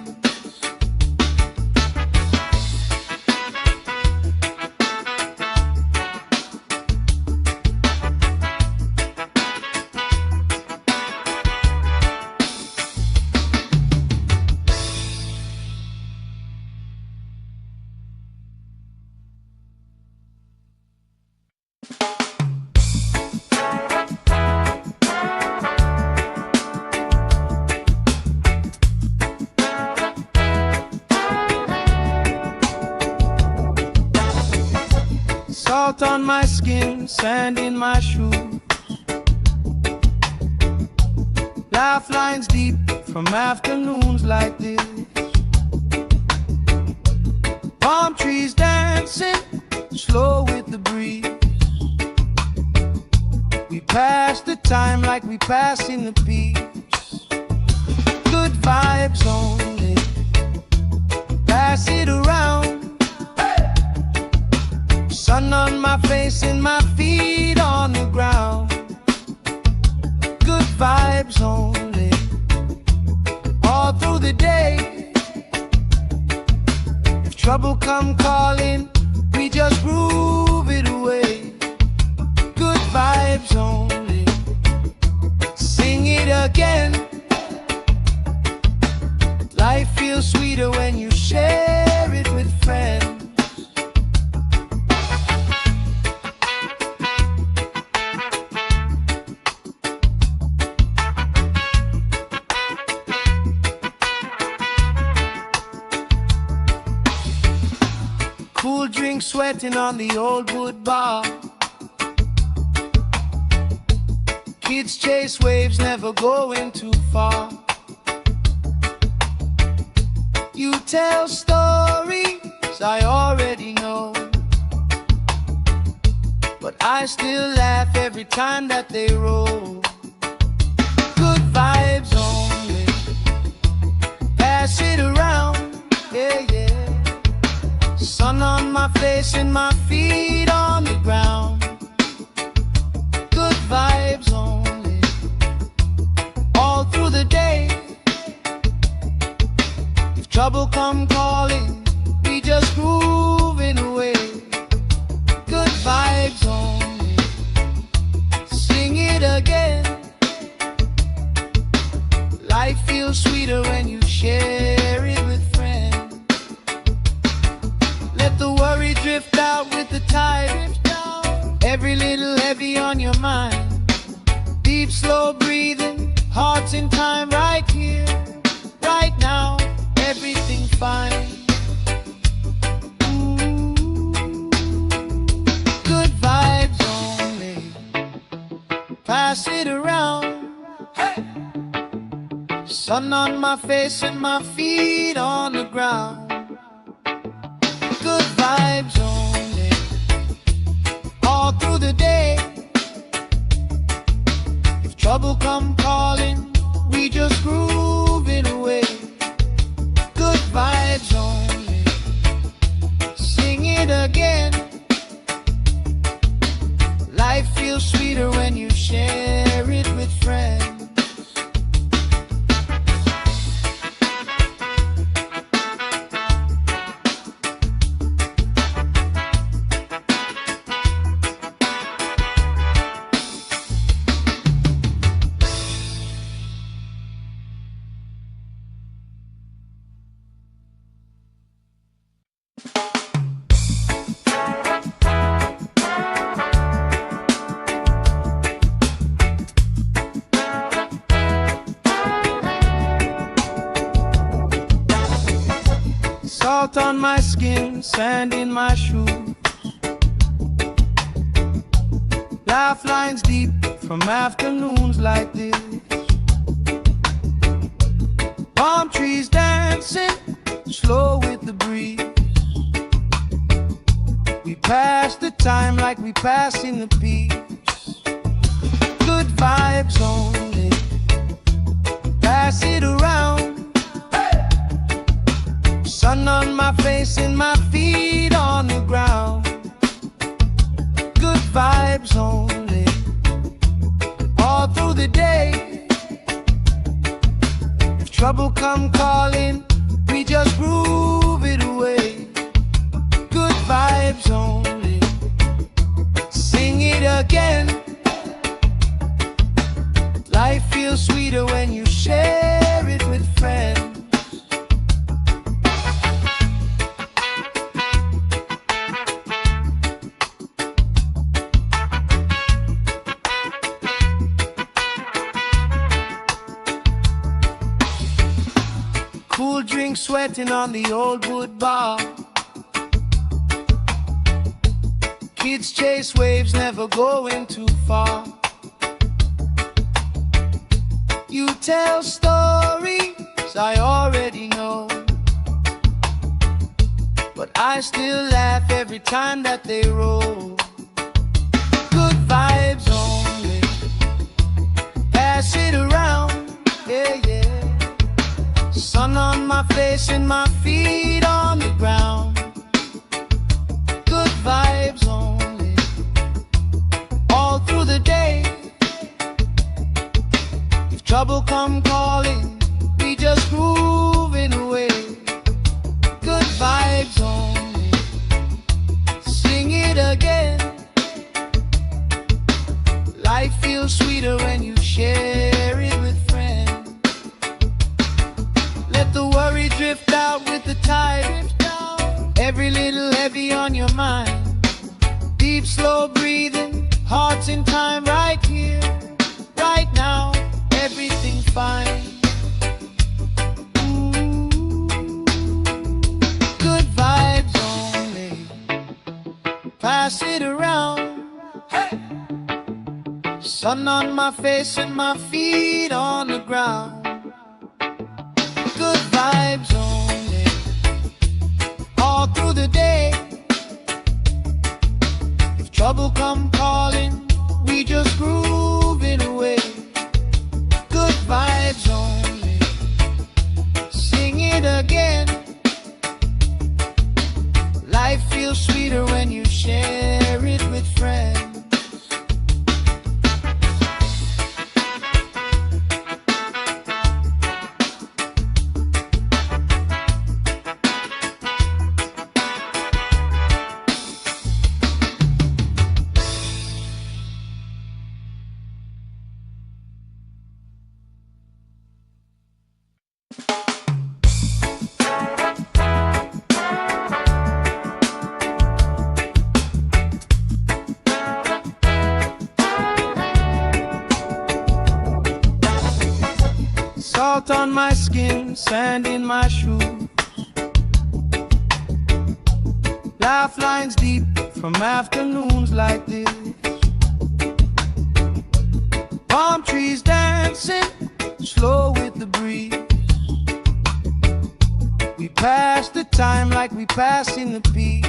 Salt on my skin, sand in my shoes. Laugh lines deep from afternoons like this. Palm trees dancing, slow with the breeze. We pass the time like we passing the peace. Good vibes only. Pass it around. Sun on my face and my feet on the ground. Good vibes only. All through the day. If trouble come calling, we just groove it away. Good vibes only. Sing it again. Life feels sweeter when you share it with friends. Cool drink sweating on the old wood bar. Kids chase waves, never going too far. You tell stories I already know, but I still laugh every time that they roll. Good vibes only. pass it around, yeah, yeah. Sun on my face and my feet on the ground. Good vibes only, all through the day. If trouble come calling, we just grooving away. Good vibes only, sing it again. Life feels sweeter when you share it with friends. Let the worry drift out with the tide. Every little heavy on your mind. Deep, slow breathing, hearts in time, right here, right now. Everything fine. Ooh, good vibes only. Pass it around. Hey! Sun on my face and my feet on the ground. Good vibes only, all through the day. If trouble come calling, we just grooving away. Good vibes only, sing it again. Life feels sweeter when you share it with friends. Salt on my skin, sand in my shoes. Laugh lines deep from afternoons like this. Palm trees dancing, slow with the breeze. We pass the time like we passing the peace. Good vibes only, pass it around. Sun on my face and my feet on the ground. Good vibes only, all through the day. If trouble come calling, we just groove it away. Good vibes only, sing it again. Life feels sweeter when you share it with friends. Cool drink sweating on the old wood bar. Kids chase waves, never going too far. You tell stories I already know, but I still laugh every time that they roll. Good vibes only, pass it around, yeah, yeah. Sun on my face and my feet on the ground. Good vibes only, all through the day. If trouble come calling, we just grooving away. Good vibes only, sing it again. Life feels sweeter when you share it with friends. Let the worry drift out with the tide. Every little heavy on your mind. Deep, slow breathing, hearts in time, right here, right now. Everything fine. Ooh, good vibes only, pass it around. Hey! Sun on my face and my feet on the ground. Good vibes only, all through the day. If trouble come calling, we just grooving away. Good vibes only, sing it Salt on my skin, sand in my shoes, laugh lines deep from afternoons like this. Palm trees dancing slow with the breeze. We pass the time like we pass in the peace.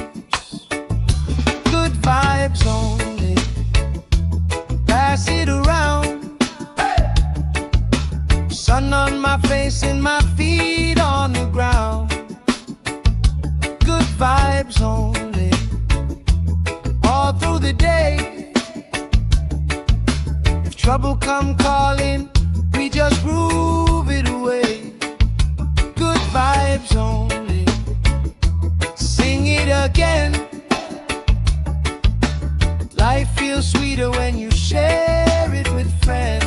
Good vibes only, pass it around. Sun on my face and my feet on the ground. Good vibes only, all through the day. If trouble come calling, we just groove it away. Good vibes only, sing it again. Life feels sweeter when you share it with friends.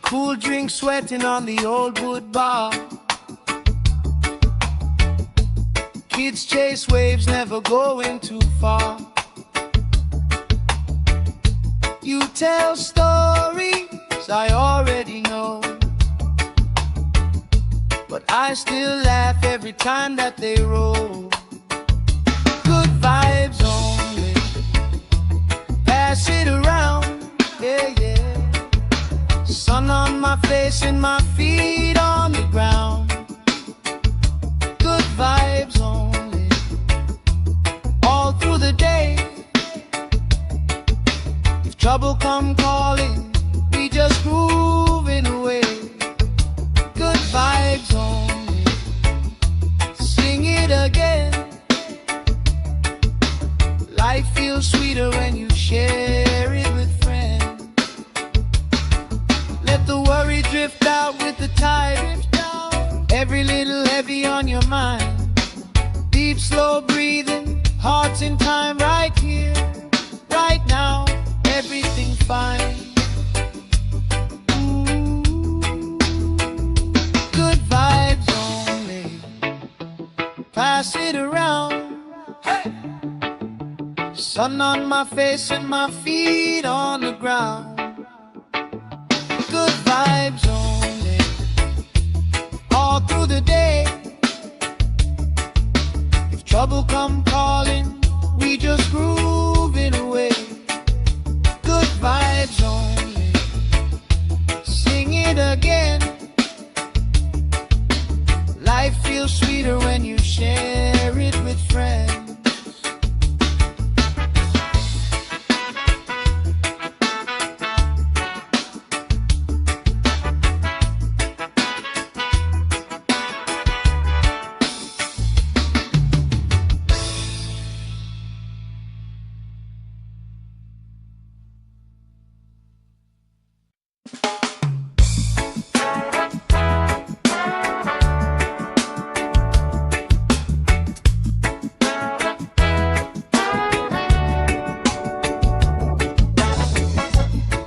Cool drink sweating on the old wood bar. Kids chase waves, never going too far. You tell stories I already know, but I still laugh every time that they roll. Good vibes only, pass it around, yeah, yeah. Sun on my face and my feet on the ground. Good vibes only, all through the day. If trouble come calling, we just grooving away. Good vibes only, sing it again. Life feels sweeter when you share it with friends. Let the worry drift out with the tide. Every little heavy on your mind. Deep, slow breathing, hearts in time, right here, right now. Everything fine. Ooh, good vibes only, pass it around. Hey! Sun on my face and my feet on the ground. Good vibes only, all through the day. If trouble come calling, we just groove it away. Good vibes only, sing it again. Life feels sweeter when you share it with friends.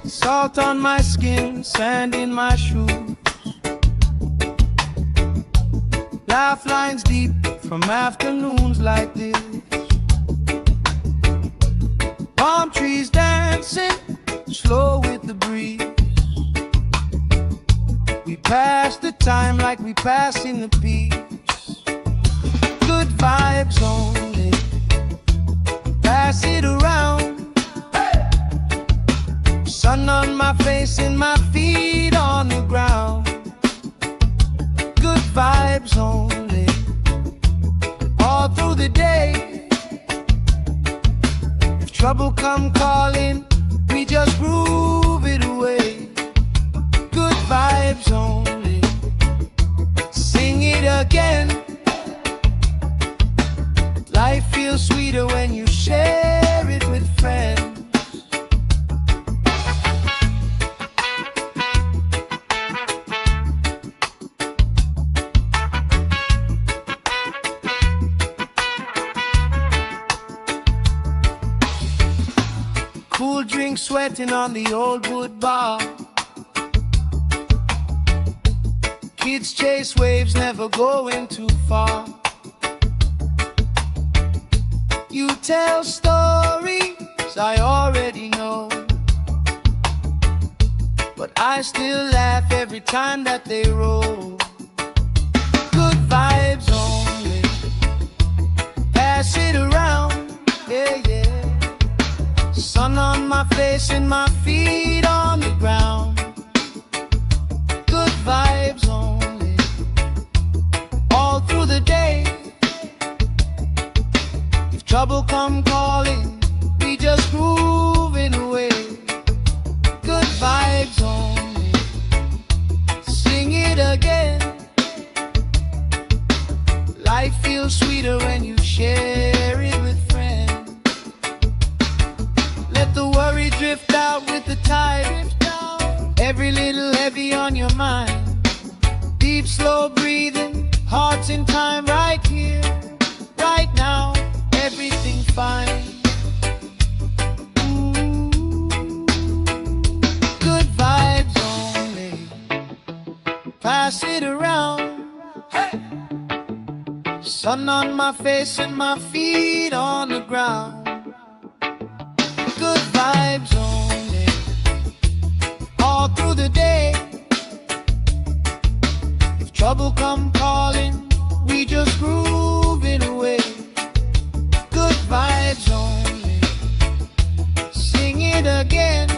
Salt on my skin, sand in my shoes, laugh lines deep from afternoons like this. Palm trees dancing slow with the breeze. We pass the time like we pass in the peace. Good vibes only, pass it around. Sun on my face and my feet on the ground. Good vibes only, all through the day. If trouble come calling, we just groove it away. Good vibes only, sing it again. Life feels sweeter when you share it with friends. Cool drink sweating on the old wood bar. Kids chase waves, never going too far. You tell stories I already know, but I still laugh every time that they roll. Good vibes only, pass it around, yeah, yeah. Sun on my face and my feet on the ground. Good vibes only, all through the day. If trouble come calling, we just moving away. Good vibes only, sing it again. Life feels sweeter when you share it with friends. Let the worry drift out with the tide. Every little heavy on your mind. Deep, slow breathing, hearts in time, right here, right now. Everything fine. Good vibes only, pass it around. Hey! Sun on my face and my feet on the ground. Good vibes only, all through the day. If trouble come calling, we just grooving away. Good vibes only, sing it again.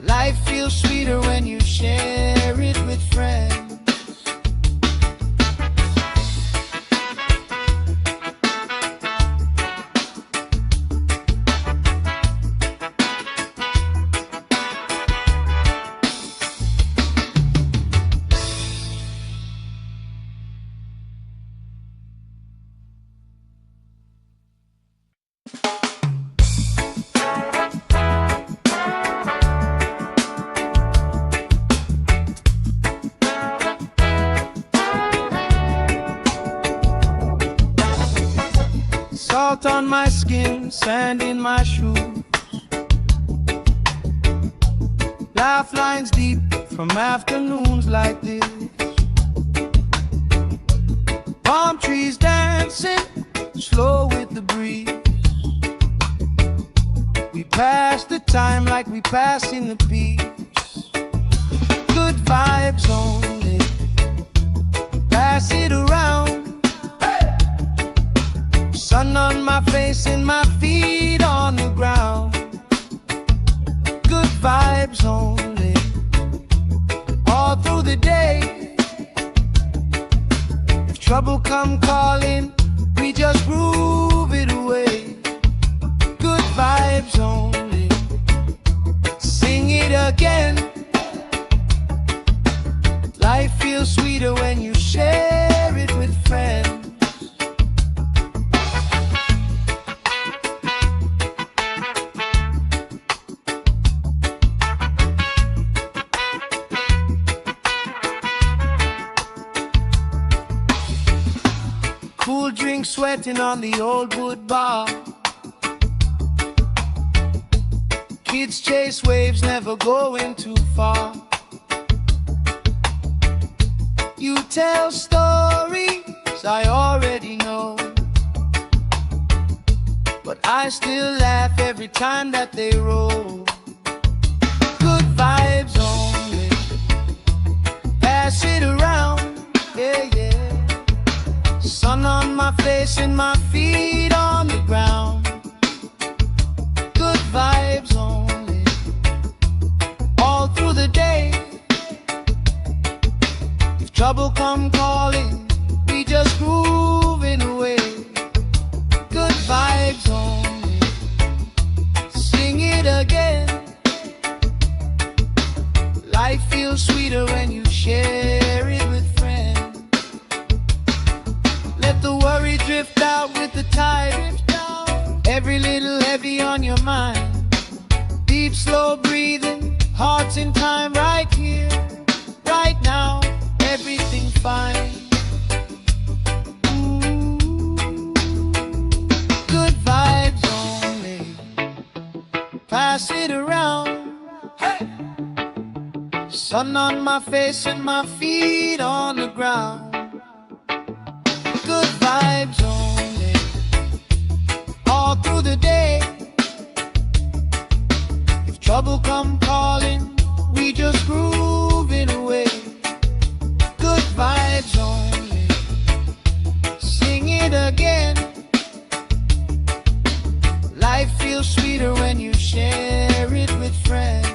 Life feels sweeter when you share it with friends. Salt on my skin, sand in my shoes. Laugh lines deep from afternoons like this. Palm trees dancing, slow with the breeze. We pass the time like we pass in the peace. Good vibes only, pass it around. Sun on my face and my feet on the ground. Good vibes only, all through the day. If trouble come calling, we just groove it away. Good vibes only, sing it again. Life feels sweeter when you share it with friends. Cool drink sweating on the old wood bar. Kids chase waves, never going too far. You tell stories I already know, but I still laugh every time that they roll. Good vibes only, pass it around, yeah, yeah. Sun on my face and my feet on the ground. Good vibes only, all through the day. If trouble come calling, we just grooving away. Good vibes only, sing it again. Life feels sweeter when you share it with friends. Let the worry drift out with the tide. Every little heavy on your mind. Deep, slow breathing, hearts in time, right here, right now. Everything fine. Good vibes only, pass it around. Hey! Sun on my face and my feet on the ground. Good vibes only, all through the day. If trouble come calling, we just groove it away. Good vibes only, sing it again. Life feels sweeter when you share it with friends.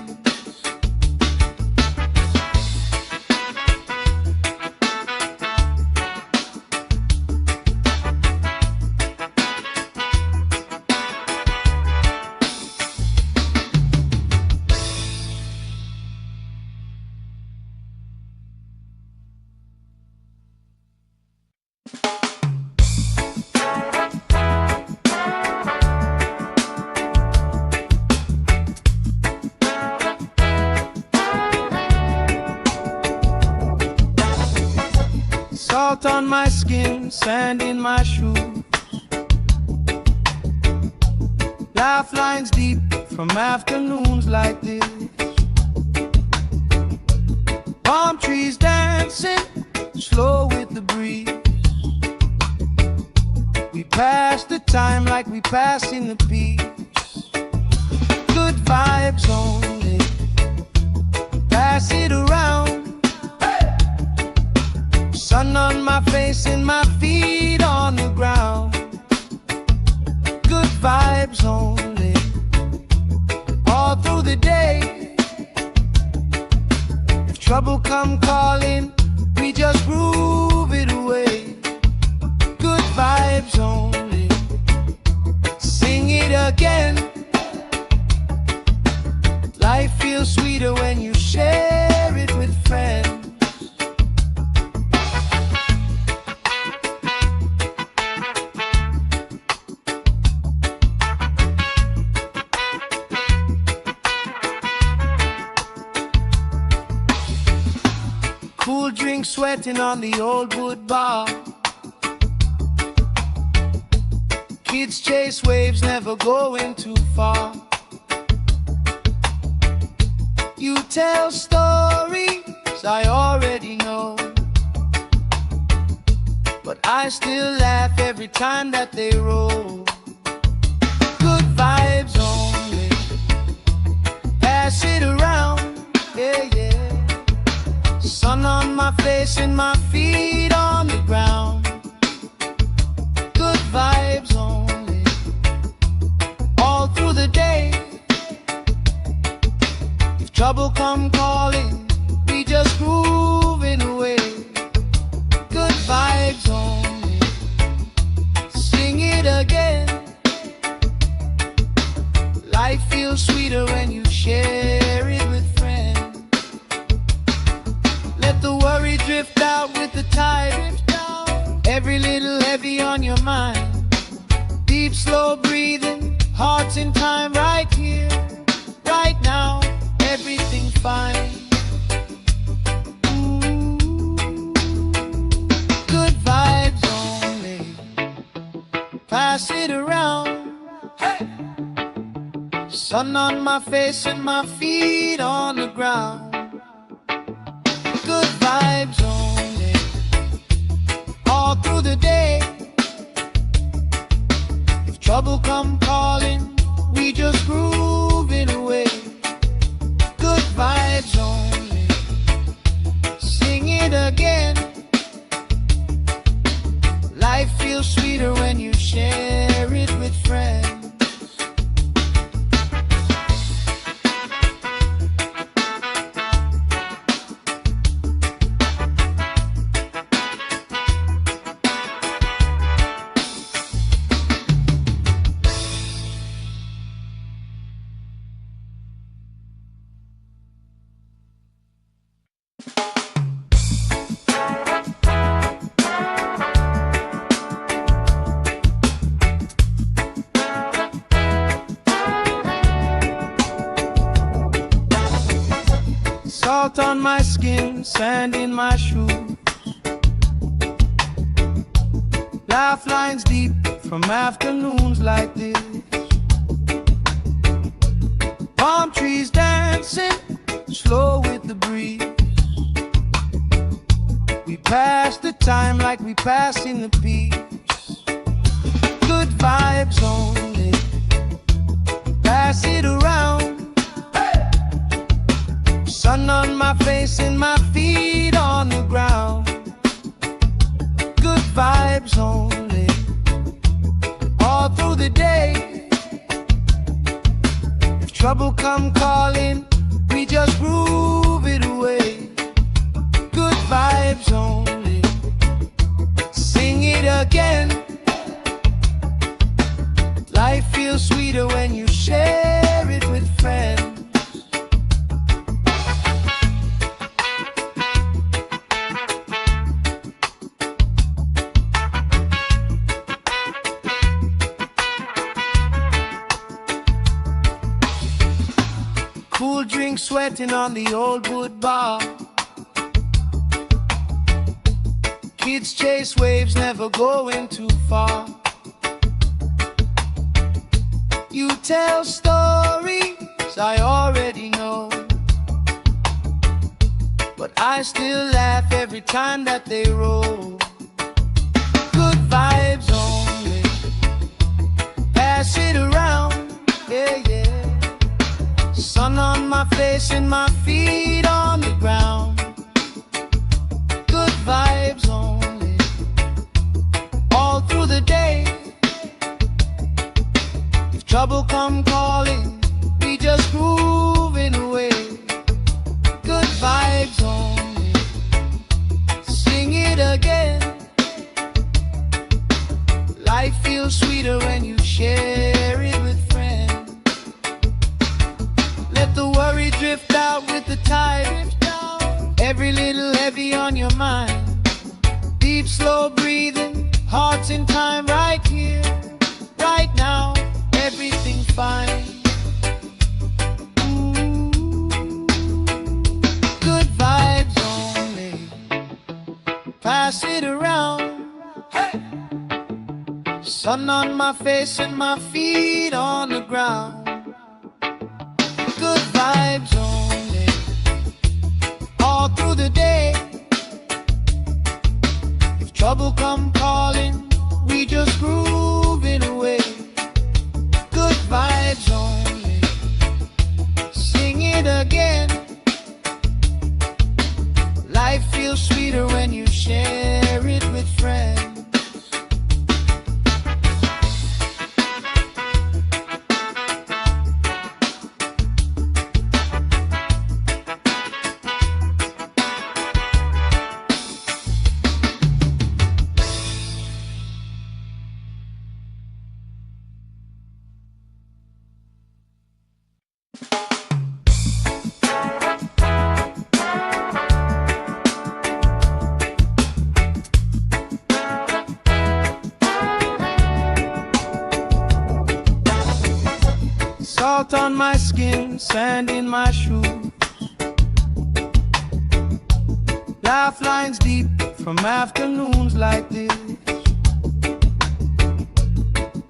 Salt on my skin, sand in my shoes. Laugh lines deep from afternoons like this. Palm trees dancing, slow with the breeze. We pass the time like we pass in the peace. Good vibes only, pass it around. Sun on my face and my feet on the ground. Good vibes only, all through the day. If trouble come calling, we just groove it away. Good vibes only, sing it again. Life feels sweeter when you share it with friends. Cool drink sweating on the old wood bar. Kids chase waves, never going too far. You tell stories I already know, but I still laugh every time that they roll. Good vibes only, pass it around, yeah, yeah. Sun on my face and my feet on the ground. Good vibes only, all through the day. If trouble come calling, we just groove it away. Good vibes only, sing it again. Life feels sweeter when you share it with friends. Let the worry drift out with the tide. Every little heavy on your mind. Deep, slow breathing, hearts in time, right here, right now. Everything fine. Ooh. Good vibes only, pass it around. Hey. Sun on my face and my feet on the ground. Good vibes only, all through the day. If trouble come calling, we just groove it away. Good vibes only, sing it again. Life feels sweeter when you share it with friends. Salt on my skin, sand in my shoes. Laugh lines deep from afternoons like this. Palm trees dancing, slow with the breeze. We pass the time like we passing the peace. Good vibes only, pass it around. Sun on my face and my feet on the ground. Good vibes only, all through the day. If trouble come calling, we just groove it away. Good vibes only, sing it again. Life feels sweeter when you share it with friends. Cool drink sweating on the old wood bar. Kids chase waves, never going too far. You tell stories I already know, but I still laugh every time that they roll. Good vibes only, pass it around, yeah, yeah. Sun on my face and my feet on the ground. Good vibes only, all through the day. If trouble come calling, we just grooving away. Good vibes only, sing it again. Life feels sweeter when you share it with friends. Let the worry drift out with the tide. Every little heavy on your mind. Deep, slow breathing, hearts in time, right here, right now. Everything fine. Good vibes only, pass it around. Hey! Sun on my face and my feet on the ground. Good vibes only, all through the day. If trouble come calling, we just grooving away. Good vibes only, sing it again. Life feels sweeter when you share it with friends. Salt on my skin, sand in my shoes. Laugh lines deep from afternoons like this.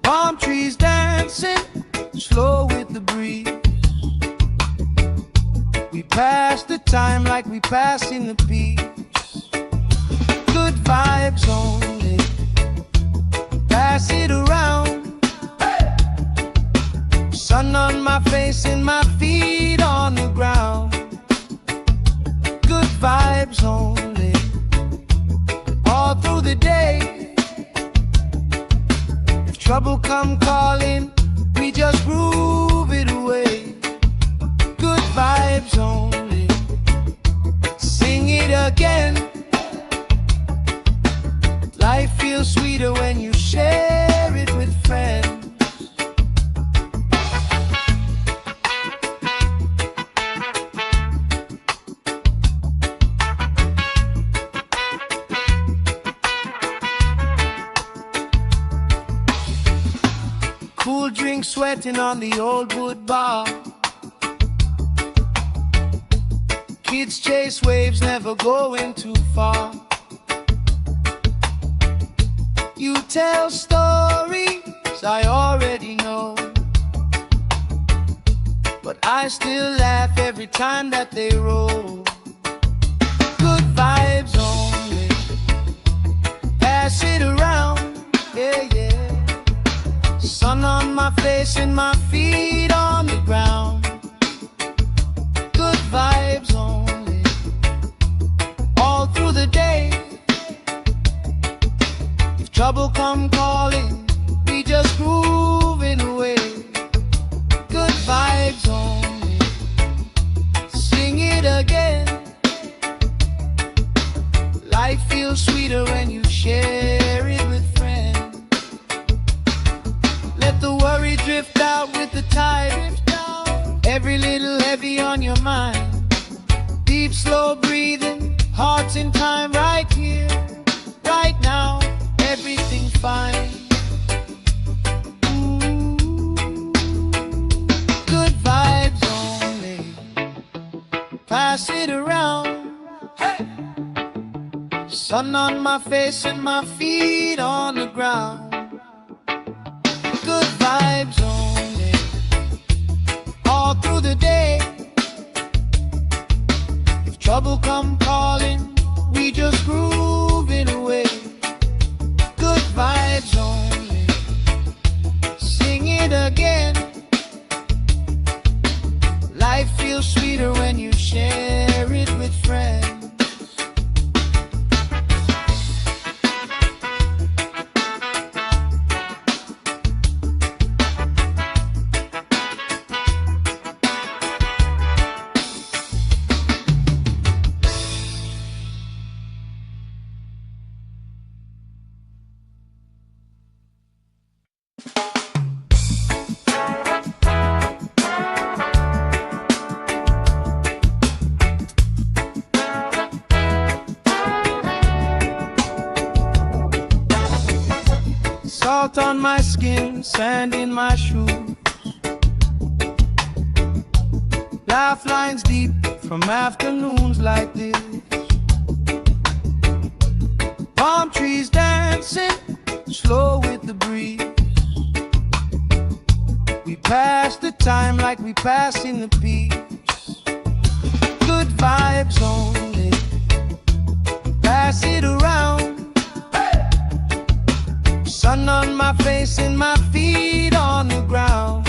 Palm trees dancing, slow with the breeze. We pass the time like we passing the peace. Good vibes only, pass it around. Sun on my face and my feet on the ground. Good vibes only, all through the day. If trouble come calling, we just groove it away. Good vibes only, sing it again. Life feels sweeter when you share it with friends. Cool drink sweating on the old wood bar. Kids chase waves, never going too far. You tell stories I already know, but I still laugh every time that they roll. Good vibes only, pass it around, yeah, yeah. Sun on my face and my feet on the ground. Good vibes only, all through the day. If trouble come calling, we just grooving away. Good vibes only, sing it again. Life feels sweeter when you share it with friends. Let the worry drift out with the tide. Every little heavy on your mind. Deep, slow breathing, hearts in time, right here, right now. Everything fine. Good vibes only, pass it around. Hey! Sun on my face and my feet on the ground. Good vibes only, all through the day. If trouble come calling, we just grooving away. Good vibes only, sing it again. Life feels sweeter when you share it with friends. Salt on my skin, sand in my shoes. Laugh lines deep from afternoons like this. Palm trees dancing, slow with the breeze. We pass the time like we passing the peace. Good vibes only, pass it around. Sun on my face and my feet on the ground.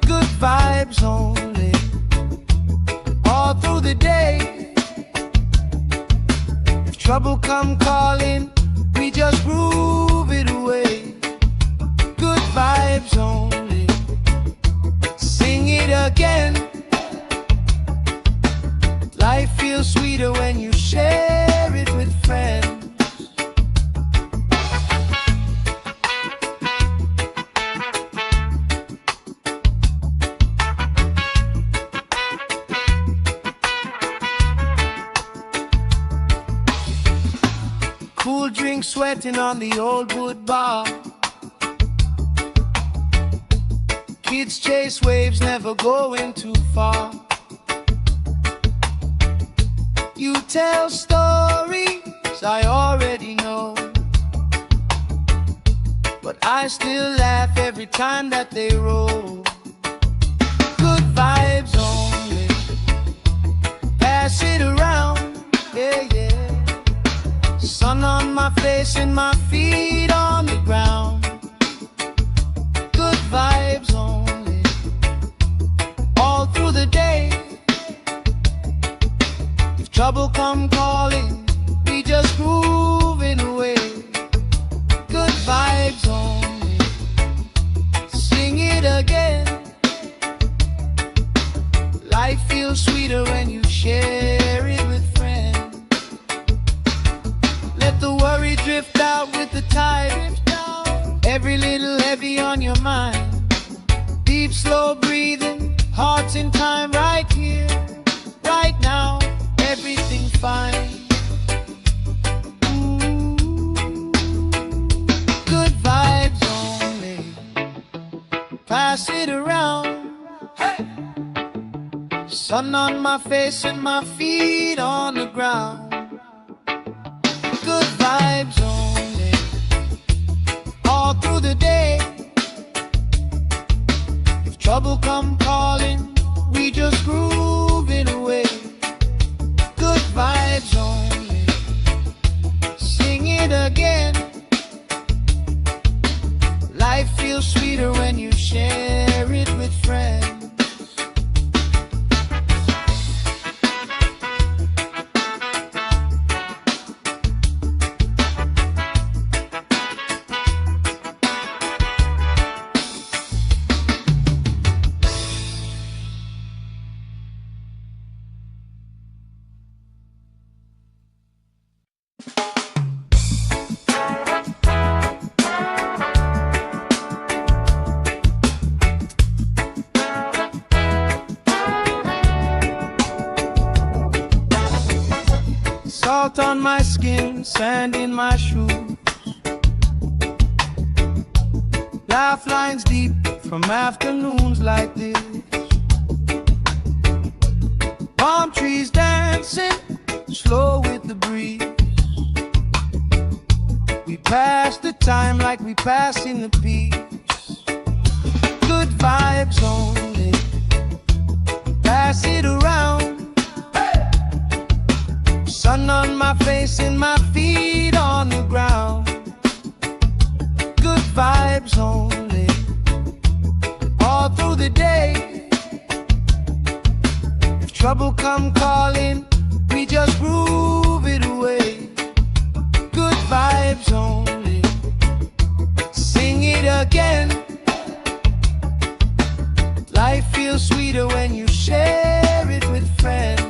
Good vibes only, all through the day. If trouble come calling, we just groove it away. Good vibes only, sing it again. Life feels sweeter when you share it with friends. Cool drink sweating on the old wood bar. Kids chase waves, never going too far. You tell stories I already know, but I still laugh every time that they roll. Good vibes only, pass it around, yeah, yeah. Sun on my face and my feet on the ground. Good vibes only, all through the day. If trouble come calling, we just grooving away. Good vibes only, sing it again. Life feels sweeter when you share it with friends. Let the worry drift out with the tide. Every little heavy on your mind. Deep, slow breathing, hearts in time, right here, right now. Everything fine. Good vibes only, pass it around. Hey! Sun on my face and my feet on the ground. Good vibes only, all through the day. If trouble come calling, we just grooving away. Good vibes only. Sing it again. Life feels sweeter when you share it with friends. Salt on my skin, sand in my shoes. Laugh lines deep from afternoons like this. Palm trees dancing, slow with the breeze. We pass the time like we pass in the peace. Good vibes only. Pass it around. Sun on my face and my feet on the ground. Good vibes only. All through the day. If trouble come calling, we just groove it away. Good vibes only. Sing it again. Life feels sweeter when you share it with friends.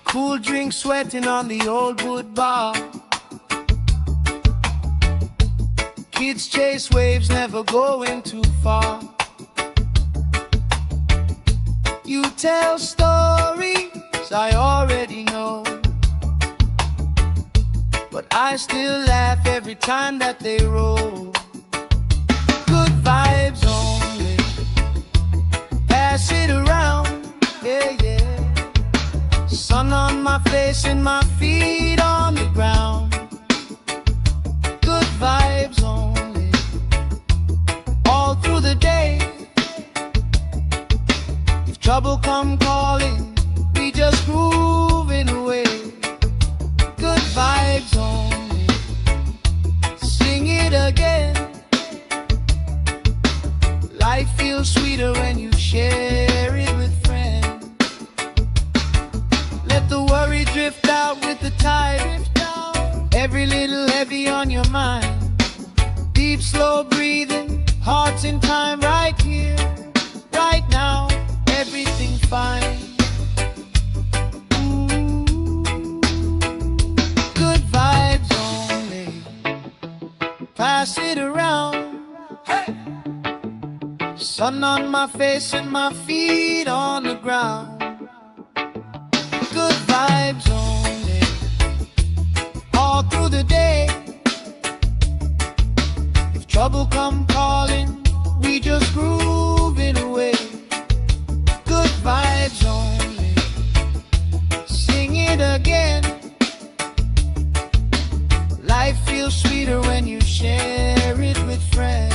Cool drink sweating on the old wood bar. Kids chase waves, never going too far. You tell stories I already know, but I still laugh every time that they roll. Good vibes only. Pass it around, yeah, yeah. Sun on my face and my feet on the ground. Good vibes only. All through the day. If trouble come calling, we just grooving away. Good vibes only. Sing it again. Life feels sweeter when you share it with friends. Let the worry drift out with the tide. Every little heavy on your mind. Deep, slow breathing, hearts in time, right here, right now, everything fine. Ooh, good vibes only. Pass it around. Hey! Sun on my face and my feet on the ground. Good vibes only. All through the day. If trouble come calling, we just groove it away. Good vibes only. Sing it again. Life feels sweeter when you share it with friends.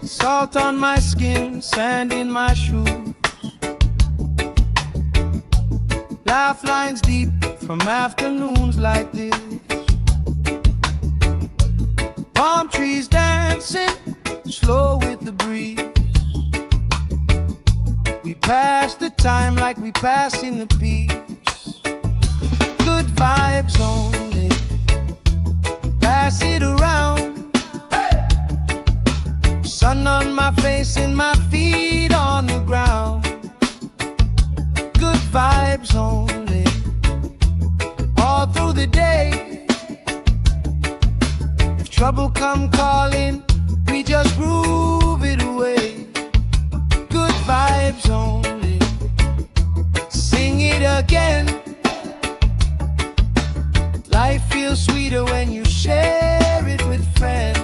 Salt on my skin, sand in my shoes. Laugh lines deep from afternoons like this. Palm trees dancing, slow with the breeze. We pass the time like we pass in the peace. Good vibes only. Pass it around. Hey! Sun on my face and my feet on the ground. Good vibes only, all through the day. If trouble come calling, we just groove it away. Good vibes only, sing it again. Life feels sweeter when you share it with friends.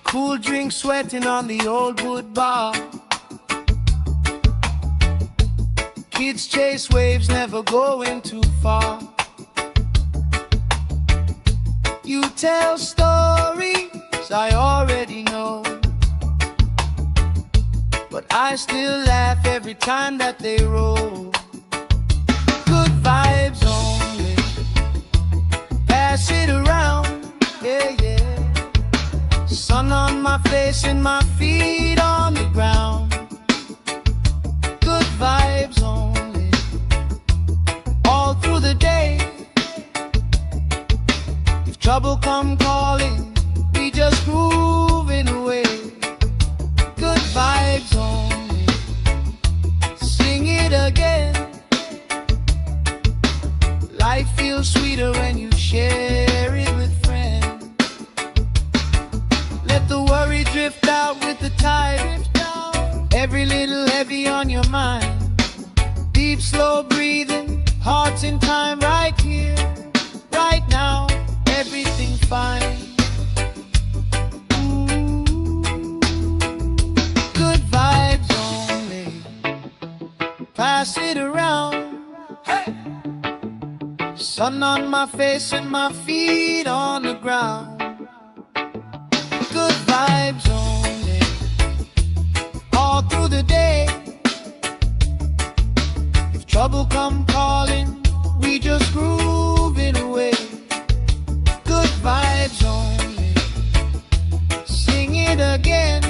Cool drink sweating on the old wood bar. Kids chase waves, never going too far. You tell stories I already know, but I still laugh every time that they roll. Good vibes only, pass it around, yeah, yeah. Sun on my face and my feet on the ground. Good vibes only, all through the day. If trouble come calling, we just grooving away. Good vibes only, sing it again. Life feels sweeter when you share it with friends. Let the worry drift out with the tide. Every little heavy on your mind. Deep, slow breathing, hearts in time, right here, right now. Everything fine. Ooh. Good vibes only, pass it around. Hey. Sun on my face and my feet on the ground. Good vibes only, all through the day. If trouble come calling, we just groove it away. Good vibes only, sing it again.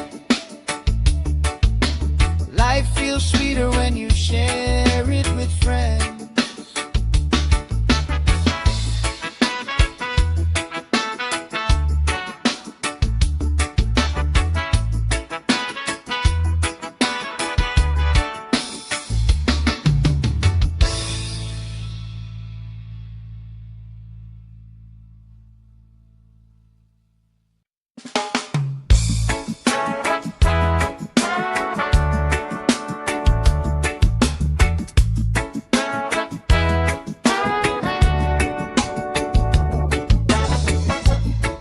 Life feels sweeter when you share it with friends.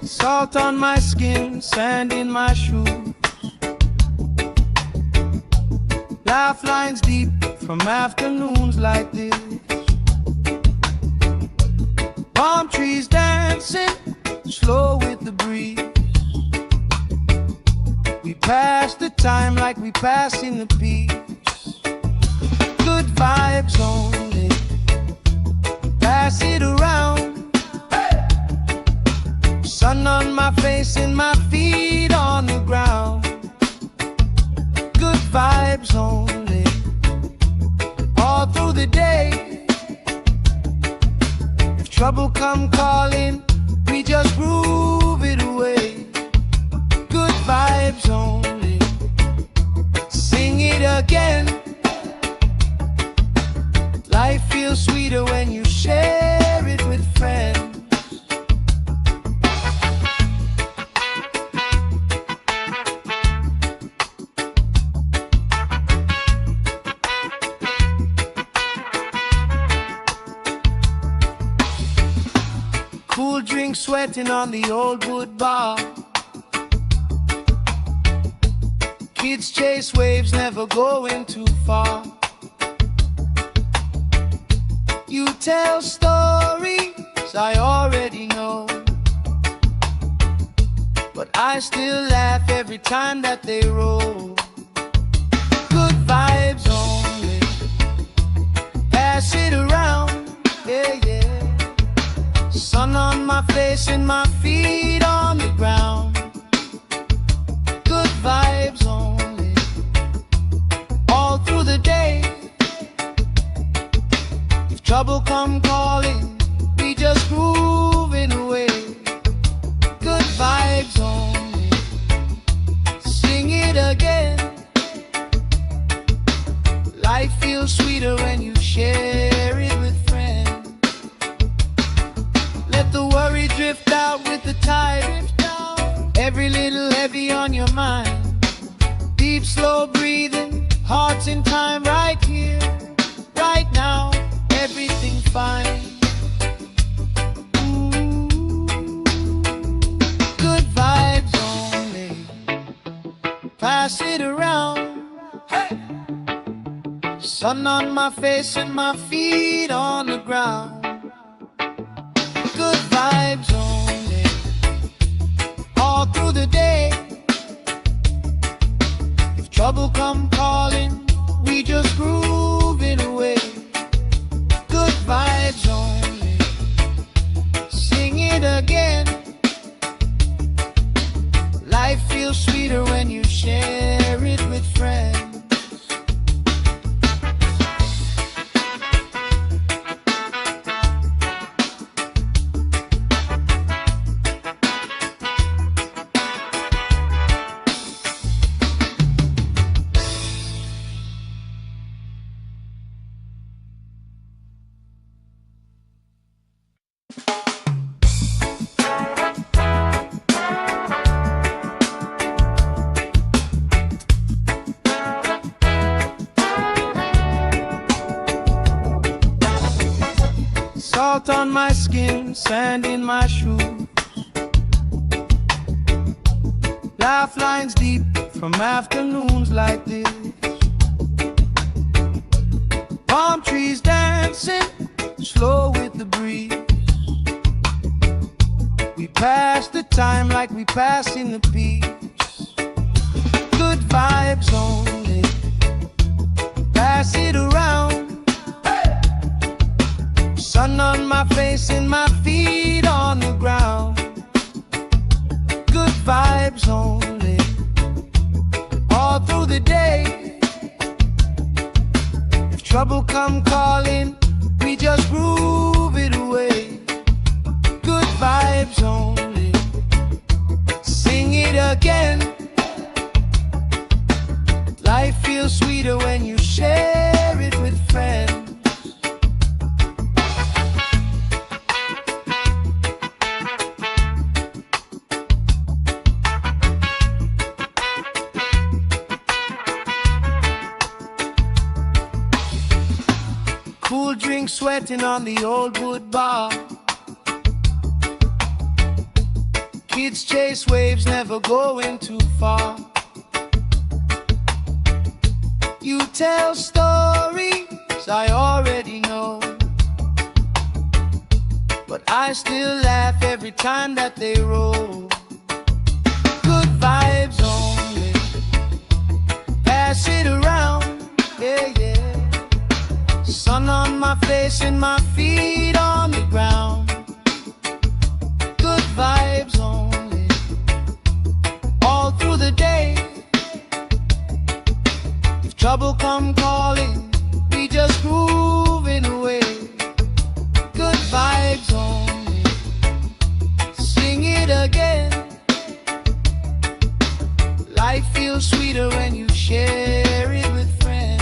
Salt on my skin, sand in my shoes. Laugh lines deep from afternoons like this. Palm trees dancing, slow with the breeze. We pass the time like we passing the peace. Good vibes only, pass it around. Sun on my face and my feet on the ground. Good vibes only, all through the day. If trouble come calling, we just groove it away. Good vibes only, sing it again. Life feels sweeter when you share it with friends. Cool drink sweating on the old wood bar. Kids chase waves, never going too far. You tell stories I already know, but I still laugh every time that they roll. Good vibes only, pass it around, yeah, yeah. Sun on my face and my feet on the ground. Good vibes only. trouble come calling, we just grooving away. Good vibes only. Sing it again. Life feels sweeter when you share it with friends. Let the worry drift out with the tide. Every little heavy on your mind. Deep, slow breathing, hearts in time, right here, right now, everything's fine. Ooh, good vibes only. Pass it around. Hey! Sun on my face and my feet on the ground. Good vibes only. All through the day. If trouble come calling, we just grooving away. Good vibes only. Sing it again. Life feels sweeter when you share it with friends. Salt on my skin, sand in my shoes. Laugh lines deep from afternoons like this. Palm trees dancing, slow with the breeze. We pass the time like we passing the peace. Good vibes only. Pass it around. Sun on my face and my feet on the ground. Good vibes only. All through the day. If trouble come calling, we just groove it away. Good vibes only. Sing it again. Life feels sweeter when you share it with friends. Cool drink sweating on the old wood bar. Kids chase waves, never going too far. You tell stories I already know, but I still laugh every time that they roll. Good vibes only. Pass it around, yeah, yeah. Sun on my face and my feet on the ground. Good vibes only. All through the day. If trouble come calling, we just grooving away. Good vibes only. Sing it again. Life feels sweeter when you share it with friends.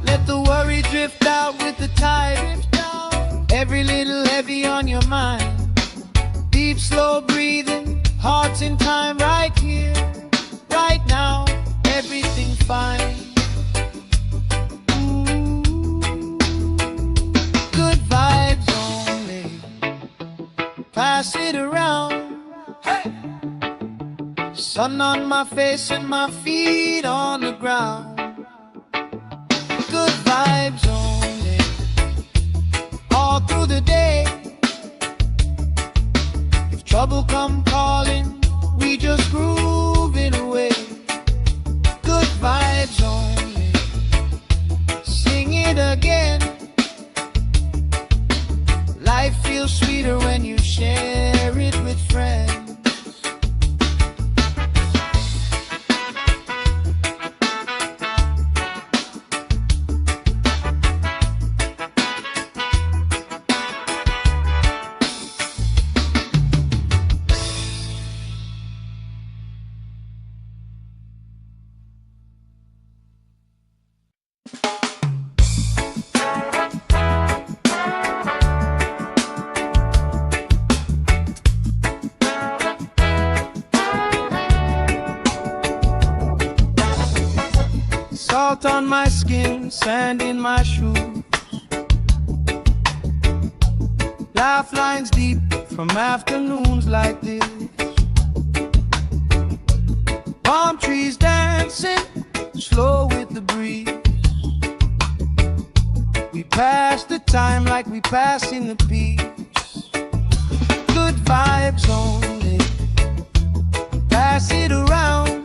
Let the worry drift out with the tide. Every little heavy on your mind. Deep, slow breathing, hearts in time, right here, right now, everything's fine. Ooh, good vibes only. Pass it around. Hey! Sun on my face and my feet on the ground. Good vibes only. All through the day. If trouble come calling, we just grooving away. Good vibes only. Sing it again. Life feels sweeter when you share it with friends. Salt on my skin, sand in my shoes, lifelines deep from afternoons like this. Palm trees dancing slow with the breeze. We pass the time like we pass in the peace. Good vibes only, pass it around.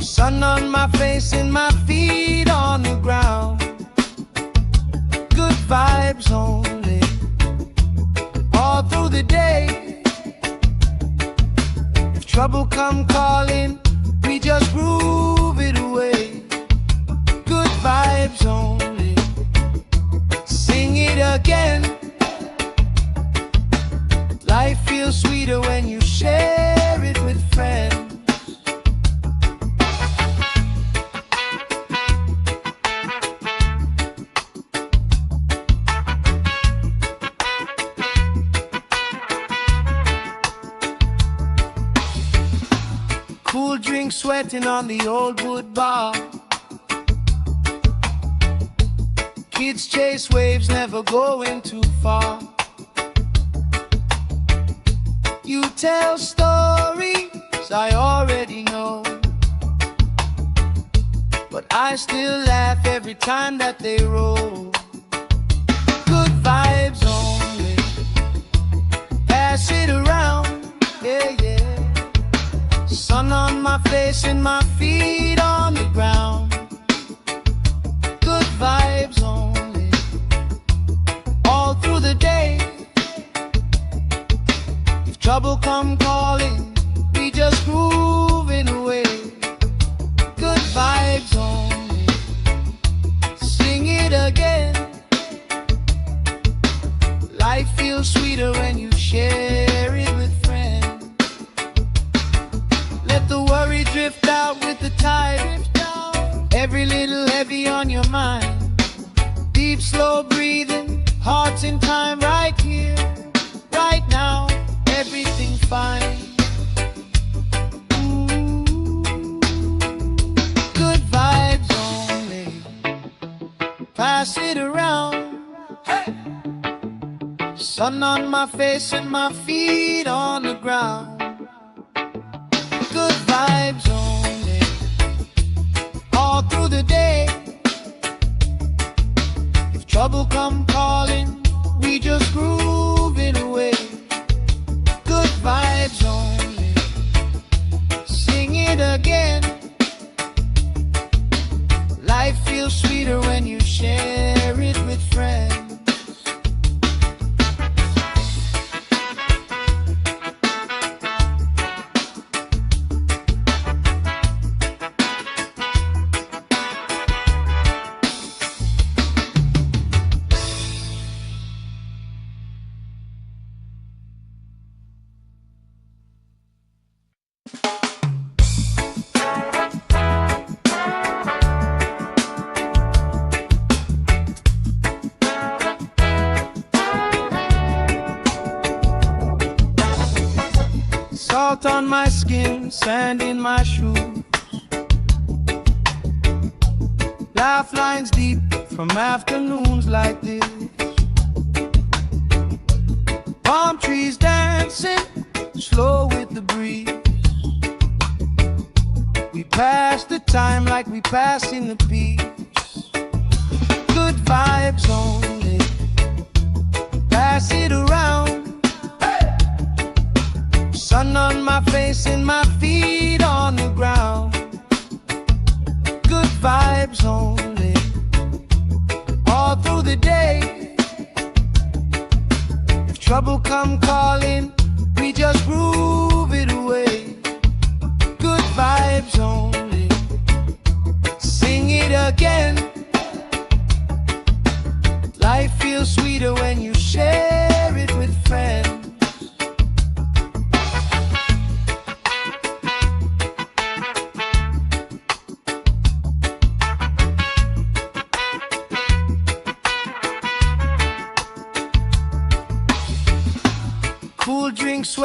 Sun on my face and my feet on the ground. Good vibes only, all through the day. If trouble come calling, we just groove it away. Good vibes only, sing it again. Life feels sweeter when you share it with friends. Cool drink sweating on the old wood bar. Kids chase waves, never going too far. You tell stories I already know, but I still laugh every time that they roll. Good vibes only, pass it around, yeah, yeah. Sun on my face and my feet on the ground. Good vibes only, all through the day. If trouble come calling, we just grooving away. Good vibes only, sing it again. Life feels sweeter when you share it with friends. Let the worry drift out with the tide. Every little heavy on your mind. Deep, slow breathing, hearts in time, right here, right now. Everything fine. Ooh, good vibes only, pass it around. Hey! Sun on my face and my feet on the ground. Good vibes only, all through the day. If trouble come calling, we just groove it away. Good vibes only, sing it again. Life feels sweeter when you share it with friends. Salt on my skin, sand in my shoes, lifelines deep from afternoons like this. Palm trees dancing slow with the breeze. We pass the time like we pass in the peace. Good vibes only, pass it around. Sun on my face and my feet on the ground. Good vibes only, all through the day. If trouble come calling, we just groove it away. Good vibes only, sing it again. Life feels sweeter when you share it with friends.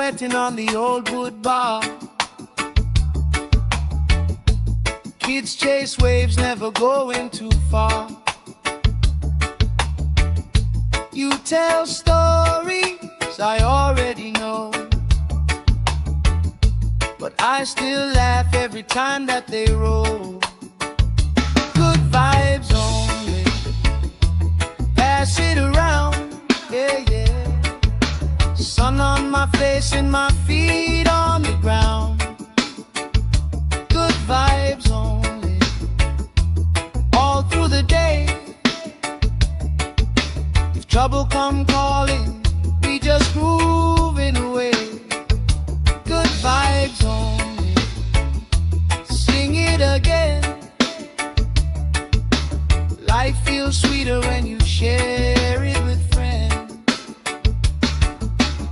sweating on the old wood bar. Kids chase waves, never going too far. You tell stories I already know, but I still laugh every time that they roll. Good vibes only, pass it around, yeah, yeah. Sun on my face and my feet on the ground. Good vibes only, all through the day. If trouble come calling, we just grooving away. Good vibes only, sing it again. Life feels sweeter when you share it with friends.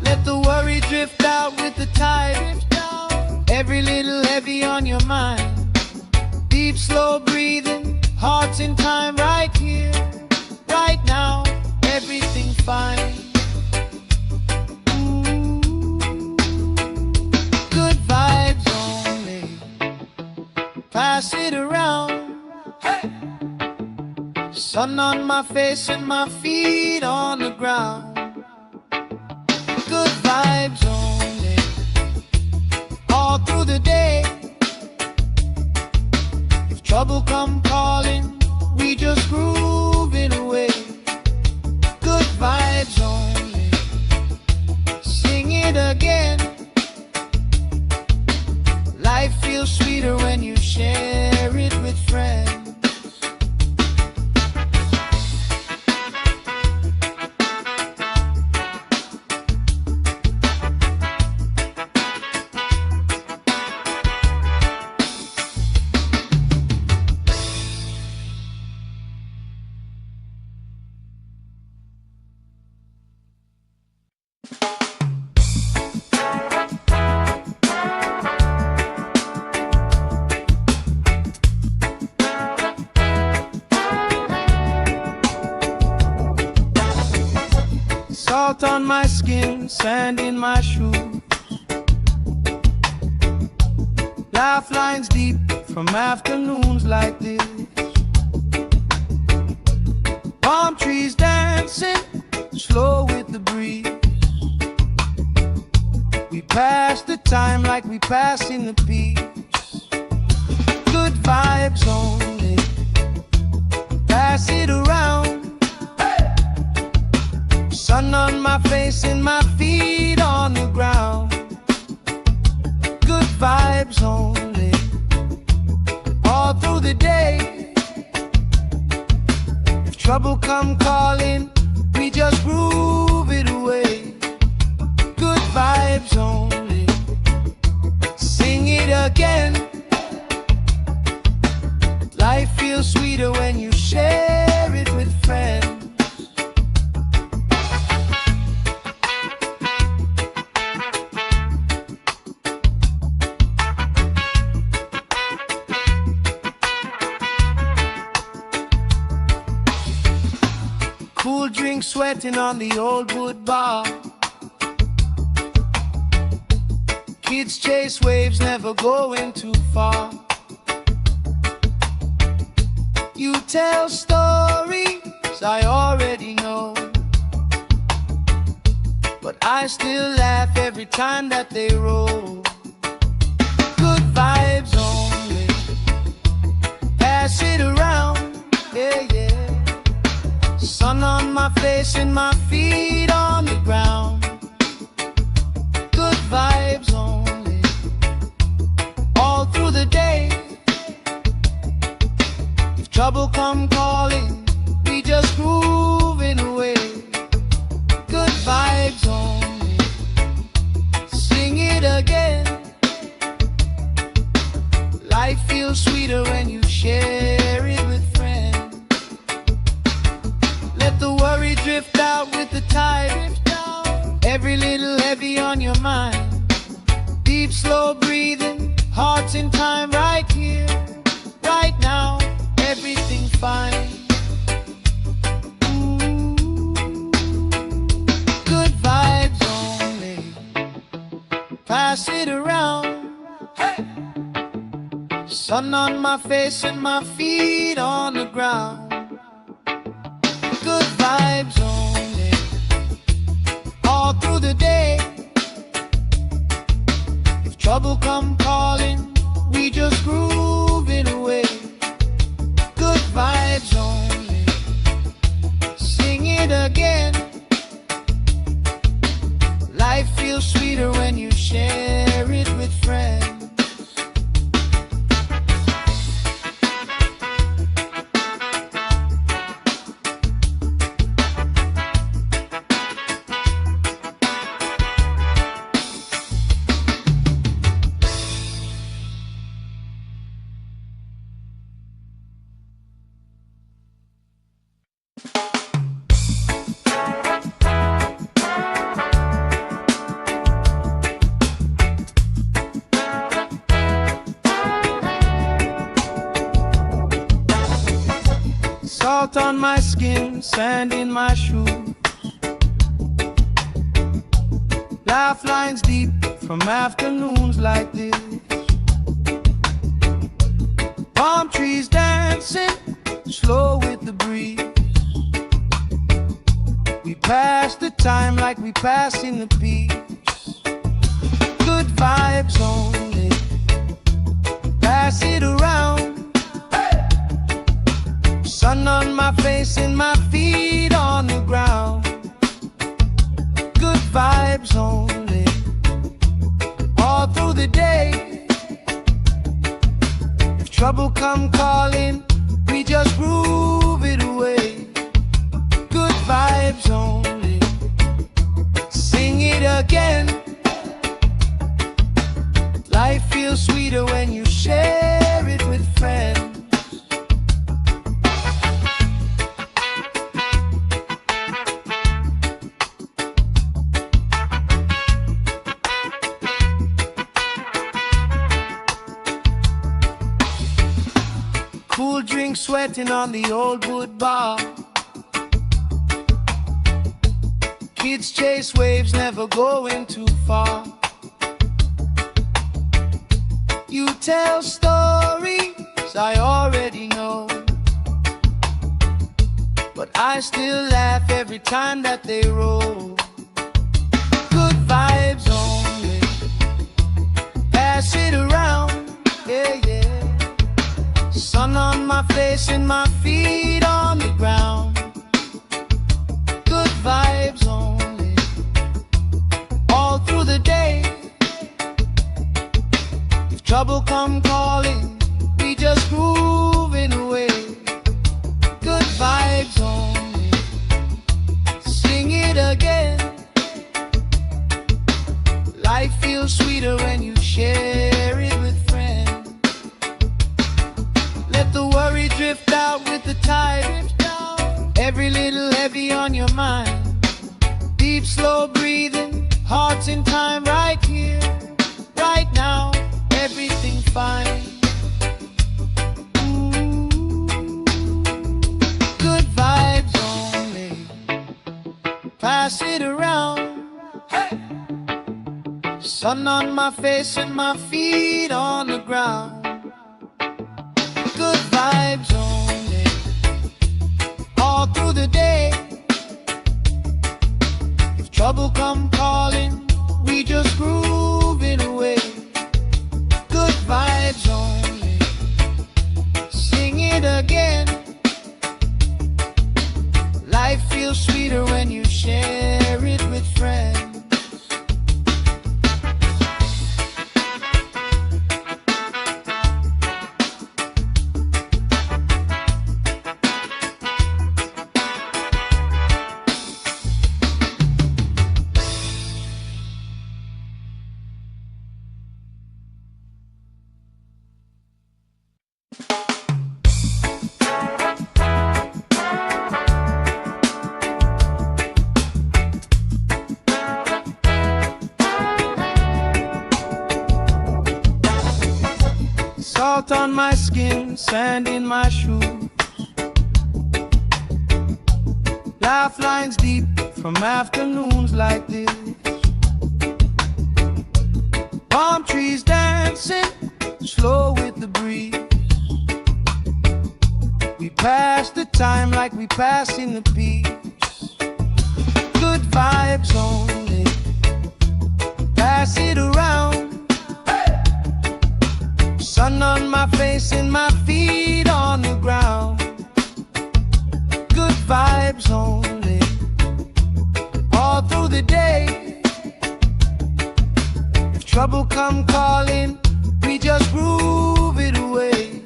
Let the worry drift out with the tide. Every little heavy on your mind. Deep, slow breathing, hearts in time, right here, right now, everything fine. Good vibes only, pass it around. Hey! Sun on my face and my feet on the ground. Good vibes only, all through the day. If trouble come calling, we just grooving away. Good vibes only, sing it again. Life feels sweeter when you share it with friends. Salt on my skin, sand in my shoes. Laugh lines deep from afternoons like this. Palm trees dancing, slow with the breeze. We pass the time like we passing the peace. Good vibes only, pass it around. Sun on my face and my feet on the ground. Good vibes only, all through the day. If trouble come calling, we just groove it away. Good vibes only, sing it again. Life feels sweeter when you share it with friends. Cool drink sweating on the old wood bar. Kids chase waves, never going too far. You tell stories I already know, but I still laugh every time that they roll. Good vibes only, pass it around, yeah, yeah. Sun on my face and my feet on the ground. Good vibes only, all through the day. If trouble come calling, we just grooving away. Good vibes only, sing it again. Life feels sweeter when you share it with friends. Let the worry drift out with the tide. Every little heavy on your mind. Deep, slow breathing, hearts in time, right here, right now, everything fine. Good vibes only, Sun on my face and my feet on the ground. Good vibes only, all through the day. If trouble come calling, we just groove it away. Good vibes only, sing it again. Life feels sweeter when you share it with friends. Salt on my skin, sand in my shoes. Laugh lines deep from afternoons like this. Palm trees dancing, slow with the breeze. We pass the time like we pass in the peace. Good vibes only, pass it around. Sun on my face and my feet on the ground. Good vibes only, all through the day. If trouble come calling, we just groove it away. Good vibes only, sing it again. Life feels sweeter when you share it with friends. Cool drink sweating on the old wood bar. Kids chase waves, never going too far. You tell stories I already know, but I still laugh every time that they roll. Good vibes only, pass it around, yeah, yeah. Sun on my face and my feet on the ground. Good vibes only, all through the day. If trouble come calling, we just groove it away. Good vibes only, sing it again. Life feels sweeter when you share it with friends. Let the worry drift out with the tide. Every little heavy on your mind. Deep, slow breathing, hearts in time, right here, right now. Everything fine. Ooh. Good vibes only, pass it around. Hey! Sun on my face and my feet on the ground. Good vibes only, all through the day. If trouble come calling, we just groove it away. Good vibes only, sing it again. Life feels sweeter when you share it with friends. Salt on my skin, sand in my shoes. Laugh lines deep from afternoons like this. Palm trees dancing, slow with the breeze. We pass the time like we pass in the peace. Good vibes only, pass it around. Sun on my face and my feet on the ground. Good vibes only, all through the day. If trouble come calling, we just groove it away.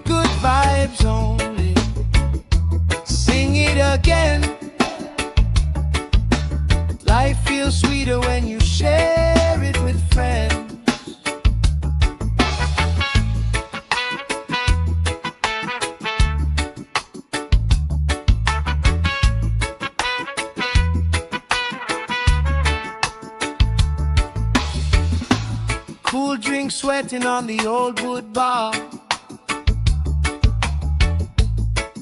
Good vibes only, sing it again. Life feels sweeter when you share it with friends. Cool drink sweating on the old wood bar.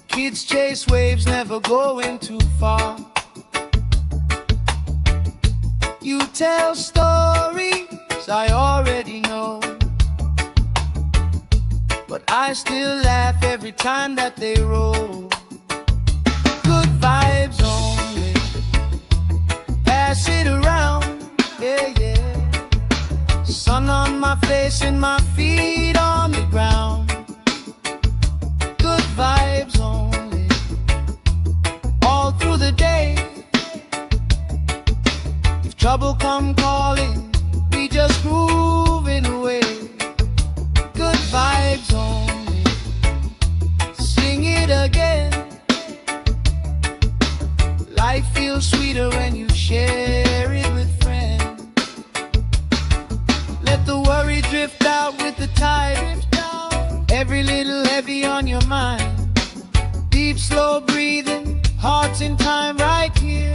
Kids chase waves, never going too far. You tell stories I already know, but I still laugh every time that they roll. Good vibes only, pass it around, yeah, yeah. Sun on my face and my feet on the ground. Good vibes only, all through the day. If trouble come calling, we just grooving away. Good vibes only, sing it again. Life feels sweeter when you share it with friends. Let the worry drift out with the tide. Every little heavy on your mind. Deep, slow breathing, hearts in time, right here,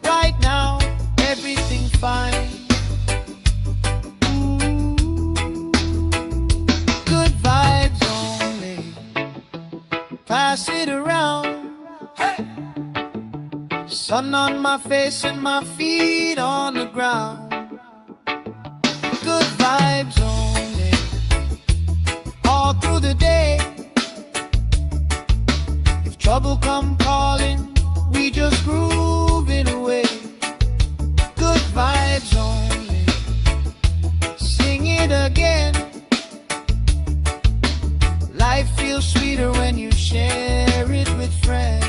right now. Everything fine. Good vibes only, pass it around. Hey! Sun on my face and my feet on the ground. Good vibes only, all through the day. If trouble come calling, we just groove it away. Good vibes only, sing it again. Life feels sweeter when you share it with friends.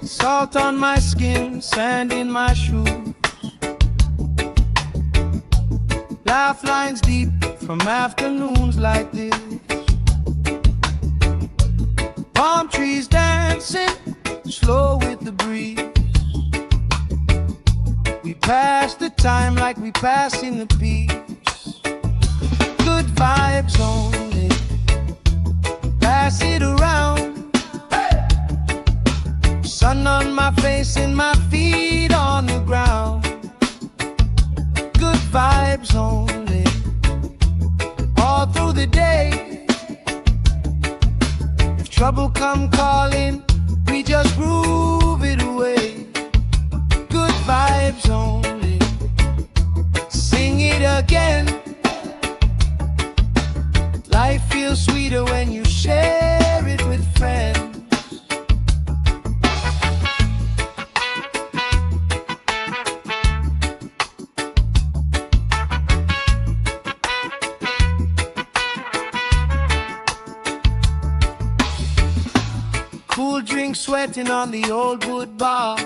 Salt on my skin, sand in my shoes. Laugh lines deep from afternoons like this. Palm trees dancing, slow with the breeze. We pass the time like we pass in the peace. Good vibes only, pass it around. Sun on my face and my feet on the ground. Good vibes only, all through the day. If trouble come calling, we just groove it away. Good vibes only, sing it again. Life feels sweeter when you share it with friends. Cool drink sweating on the old wood bar.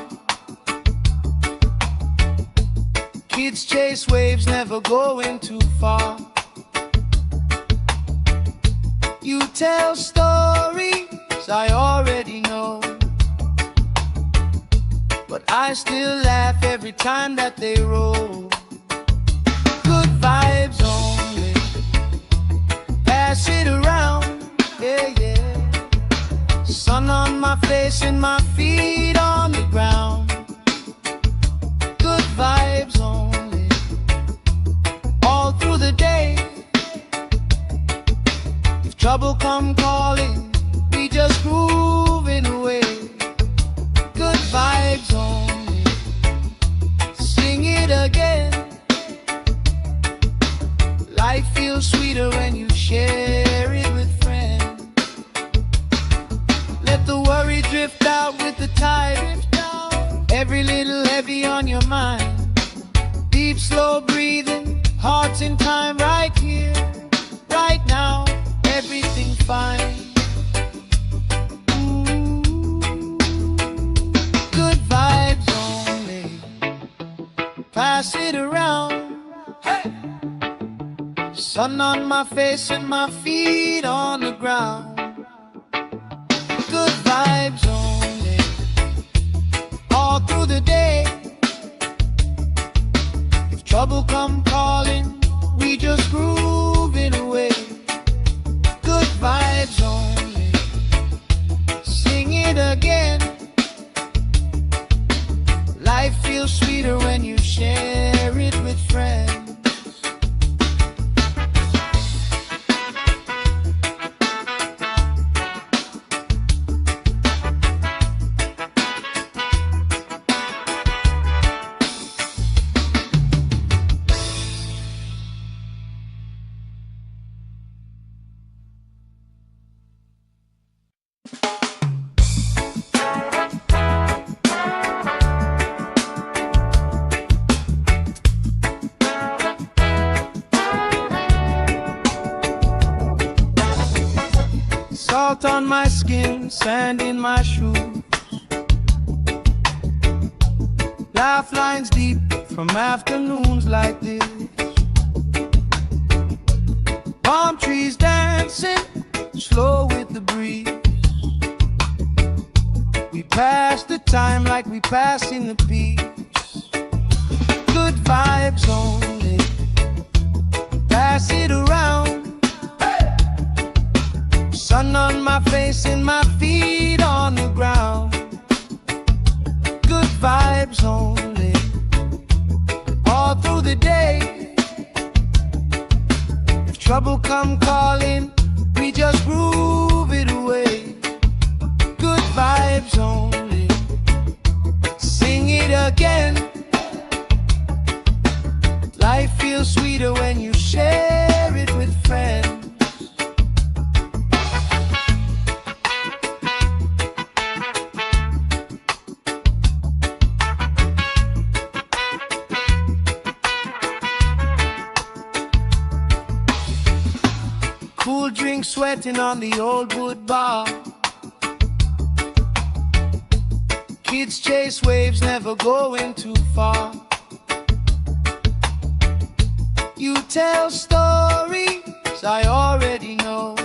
Kids chase waves, never going too far. You tell stories I already know, but I still laugh every time that they roll. Good vibes only, pass it around, yeah, yeah. Sun on my face and my feet on the ground. Good vibes only, all through the day. If trouble come calling, we just grooving away. Good vibes only, sing it again. Life feels sweeter when you share it with friends. Let the worry drift out with the tide. Every little heavy on your mind. Deep, slow breathing, hearts in time, right here, right now. Everything fine. Good vibes only, pass it around. Hey! Sun on my face and my feet on the ground. Good vibes only, all through the day. If trouble come calling, we just grooving away. Good vibes only, sing it again. Life feels sweeter when you share it with friends. Salt on my skin, sand in my shoes. Laugh lines deep from afternoons like this. Palm trees dancing, slow with the breeze. We pass the time like we passing the peace. Good vibes only, pass it around. Sun on my face and my feet on the ground. Good vibes only, all through the day. If trouble come calling, we just groove it away. Good vibes only, sing it again. Life feels sweeter when you share it with friends. Cool drink sweating on the old wood bar. Kids chase waves, never going too far. You tell stories I already know,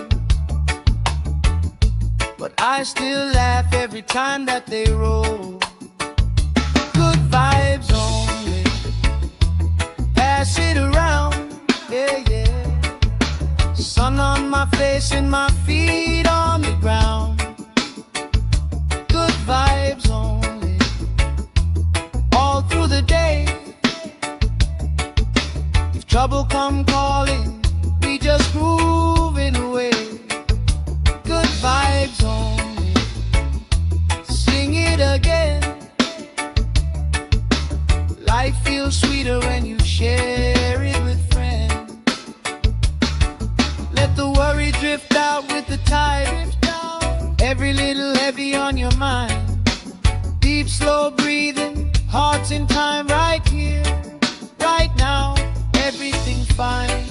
but I still laugh every time that they roll. Good vibes only, pass it around, yeah, yeah. Sun on my face and my feet on the ground. Good vibes only, all through the day. If trouble come calling, we just grooving away. Good vibes only, sing it again. Life feels sweeter when you share it with friends. Let the worry drift out with the tide. Every little heavy on your mind. Deep, slow breathing, hearts in time, right here, right now. Everything fine.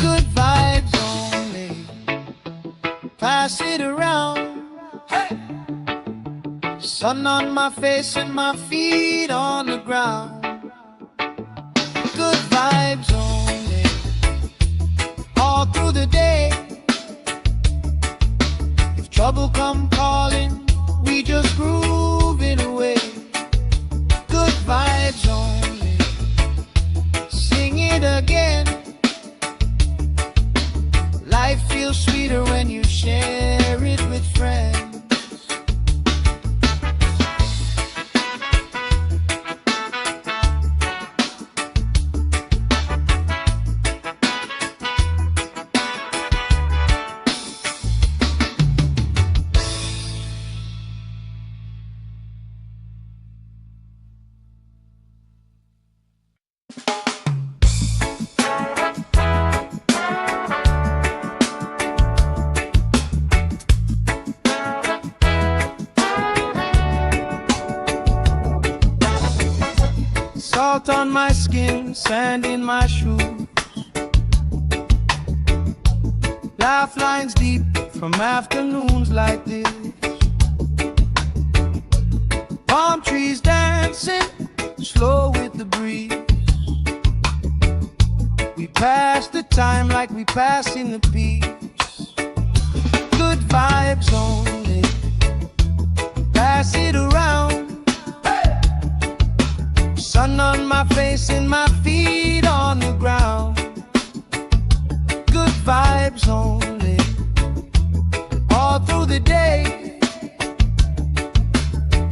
Good vibes only, pass it around. Hey! Sun on my face and my feet on the ground. Good vibes only, all through the day. If trouble come calling, we just grooving away. Good vibes only. Sing it again. Life feels sweeter when you share it with friends. Salt on my skin, sand in my shoes. Laugh lines deep from afternoons like this. Palm trees dancing, slow with the breeze. We pass the time like we pass in the peace. Good vibes only. Pass it around. Sun on my face and my feet on the ground. Good vibes only. All through the day.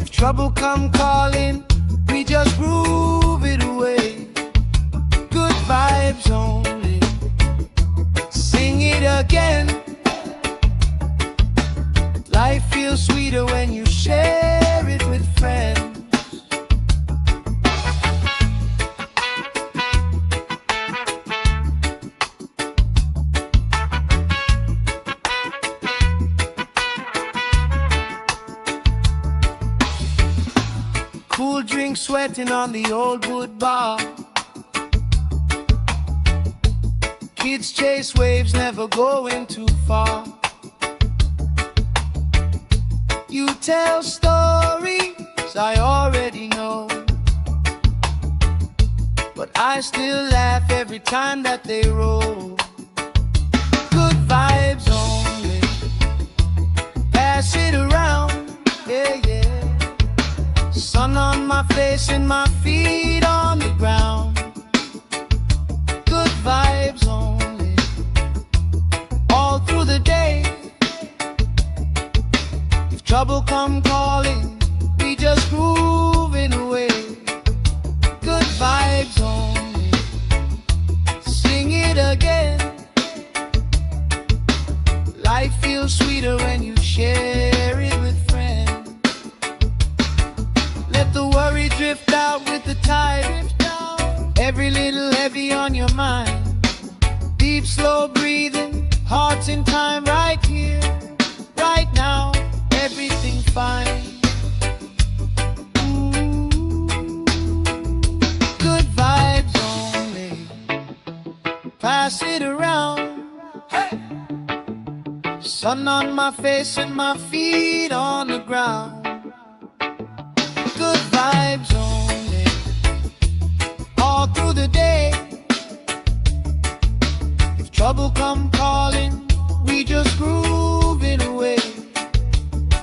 If trouble come calling, we just groove it away. Good vibes only. Sing it again. Life feels sweeter when you share it with friends. Cool drink sweating on the old wood bar. Kids chase waves, never going too far. You tell stories I already know, but I still laugh every time that they roll. Good vibes only. Pass it around, yeah, yeah. Sun on my face and my feet on the ground. Good vibes only. All through the day. If trouble come calling, we just grooving away. Good vibes only. Sing it again. Life feels sweeter when you share it with friends. Let the worry drift out with the tide. Every little heavy on your mind. Deep, slow breathing, hearts in time right here, right now. Everything fine. Good vibes only. Pass it around. Hey! Sun on my face and my feet on the ground. Good vibes only. All through the day. If trouble come calling, we just grooving away.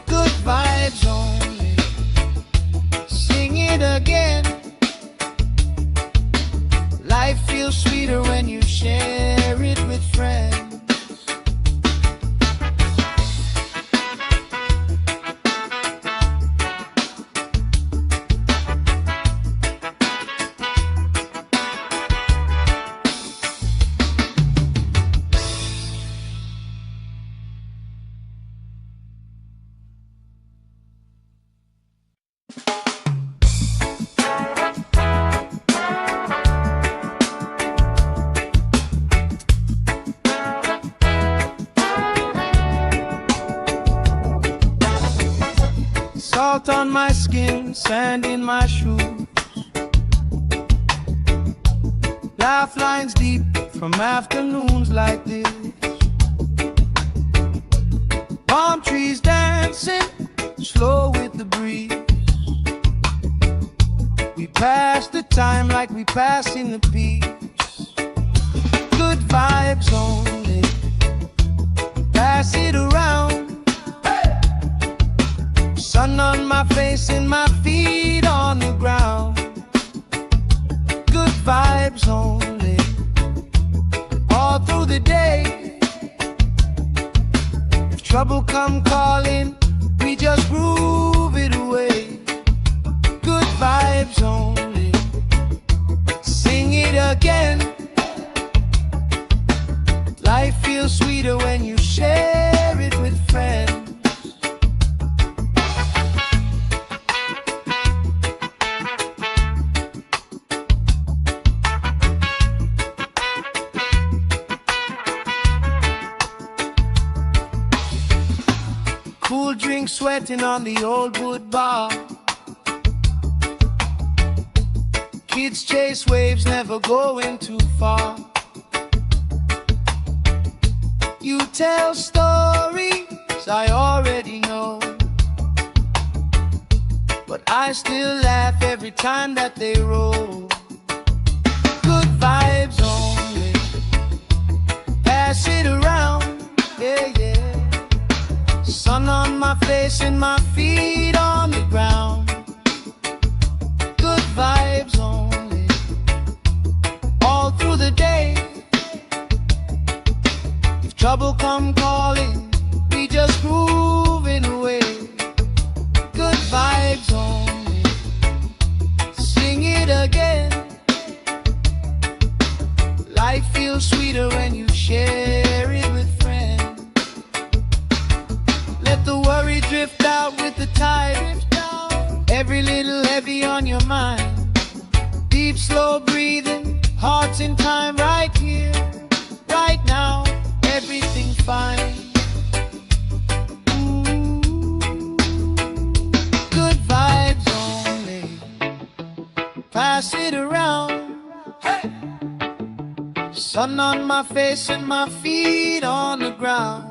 Good vibes only. Sing it again. Life feels sweeter when you share it with friends. Salt on my skin, sand in my shoes. Laugh lines deep from afternoons like this. Palm trees dancing, slow with the breeze. We pass the time like we pass in the peace. vibes only. Pass it around. Hey! Sun on my face and my feet on the ground. Good vibes only, all through the day. If trouble come calling, we just groove it away. Good vibes only, sing it again. Life feels sweeter when you share it with friends. Cool drink sweating on the old wood bar. Kids chase waves, never going too far. You tell stories I already know, but I still laugh every time that they roll. Good vibes only, pass it around, yeah, yeah. Sun on my face and my feet on the ground. Good vibes only, all through the day. If trouble come calling, we just groove it away. Good vibes only, sing it again. Life feels sweeter when you share it with friends. Let the worry drift out with the tide. Every little heavy on your mind. Deep, slow breathing, hearts in time, right here, right now. Everything's fine. Ooh, good vibes only, pass it around. Hey! Sun on my face and my feet on the ground.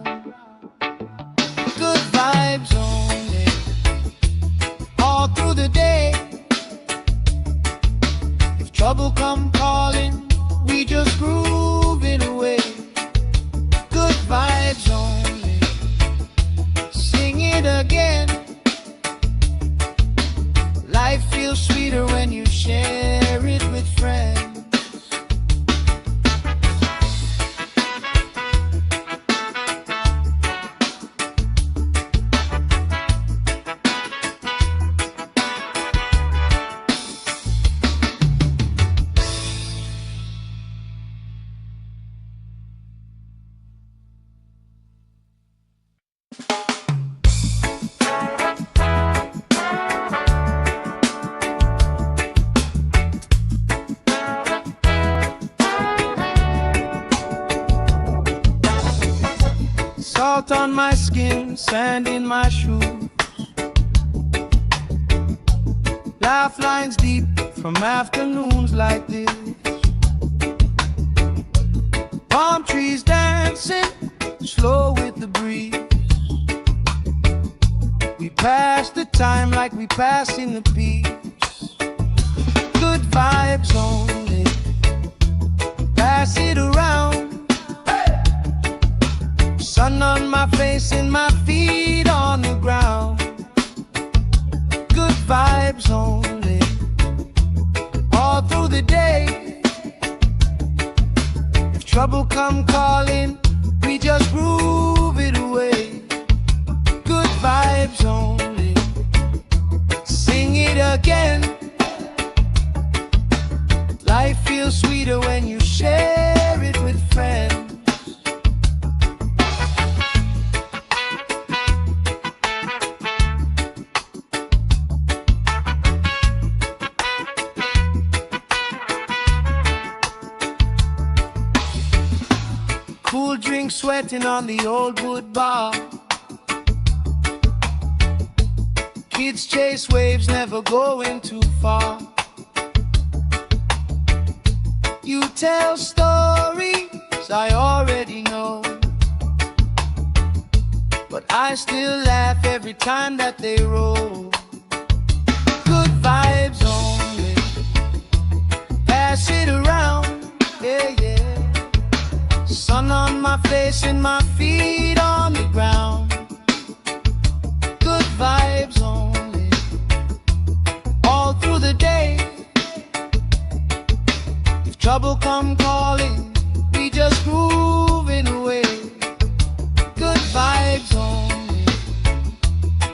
Good vibes only, all through the day. If trouble come calling, we just groove it away. Good vibes only, sing it again. Life feels sweeter when you share it with friends. Salt on my skin, sand in my shoes. Laugh lines deep from afternoons like this. Palm trees dancing, slow with the breeze. We pass the time like we passing the peace. Good vibes only, pass it around. Sun on my face and my feet on the ground. Good vibes only, all through the day. If trouble come calling, we just groove it away. Good vibes only, sing it again. Life feels sweeter when you share it with friends. Cool drink sweating on the old wood bar. Kids chase waves, never going too far. You tell stories I already know, but I still laugh every time that they roll. Good vibes only, pass it around, yeah, yeah. Sun on my face and my feet on the ground. Good vibes only. trouble come calling, we just grooving away. Good vibes only.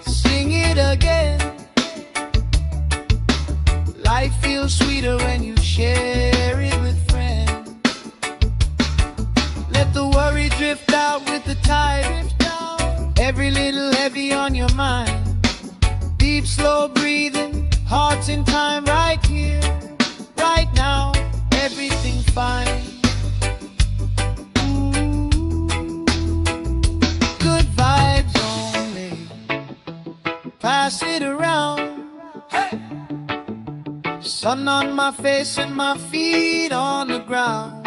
Sing it again. Life feels sweeter when you share it with friends. Let the worry drift out with the tide. Every little heavy on your mind. Deep, slow breathing, hearts in time, right here, right now, everything fine. Ooh, good vibes only. Pass it around. Hey! Sun on my face and my feet on the ground.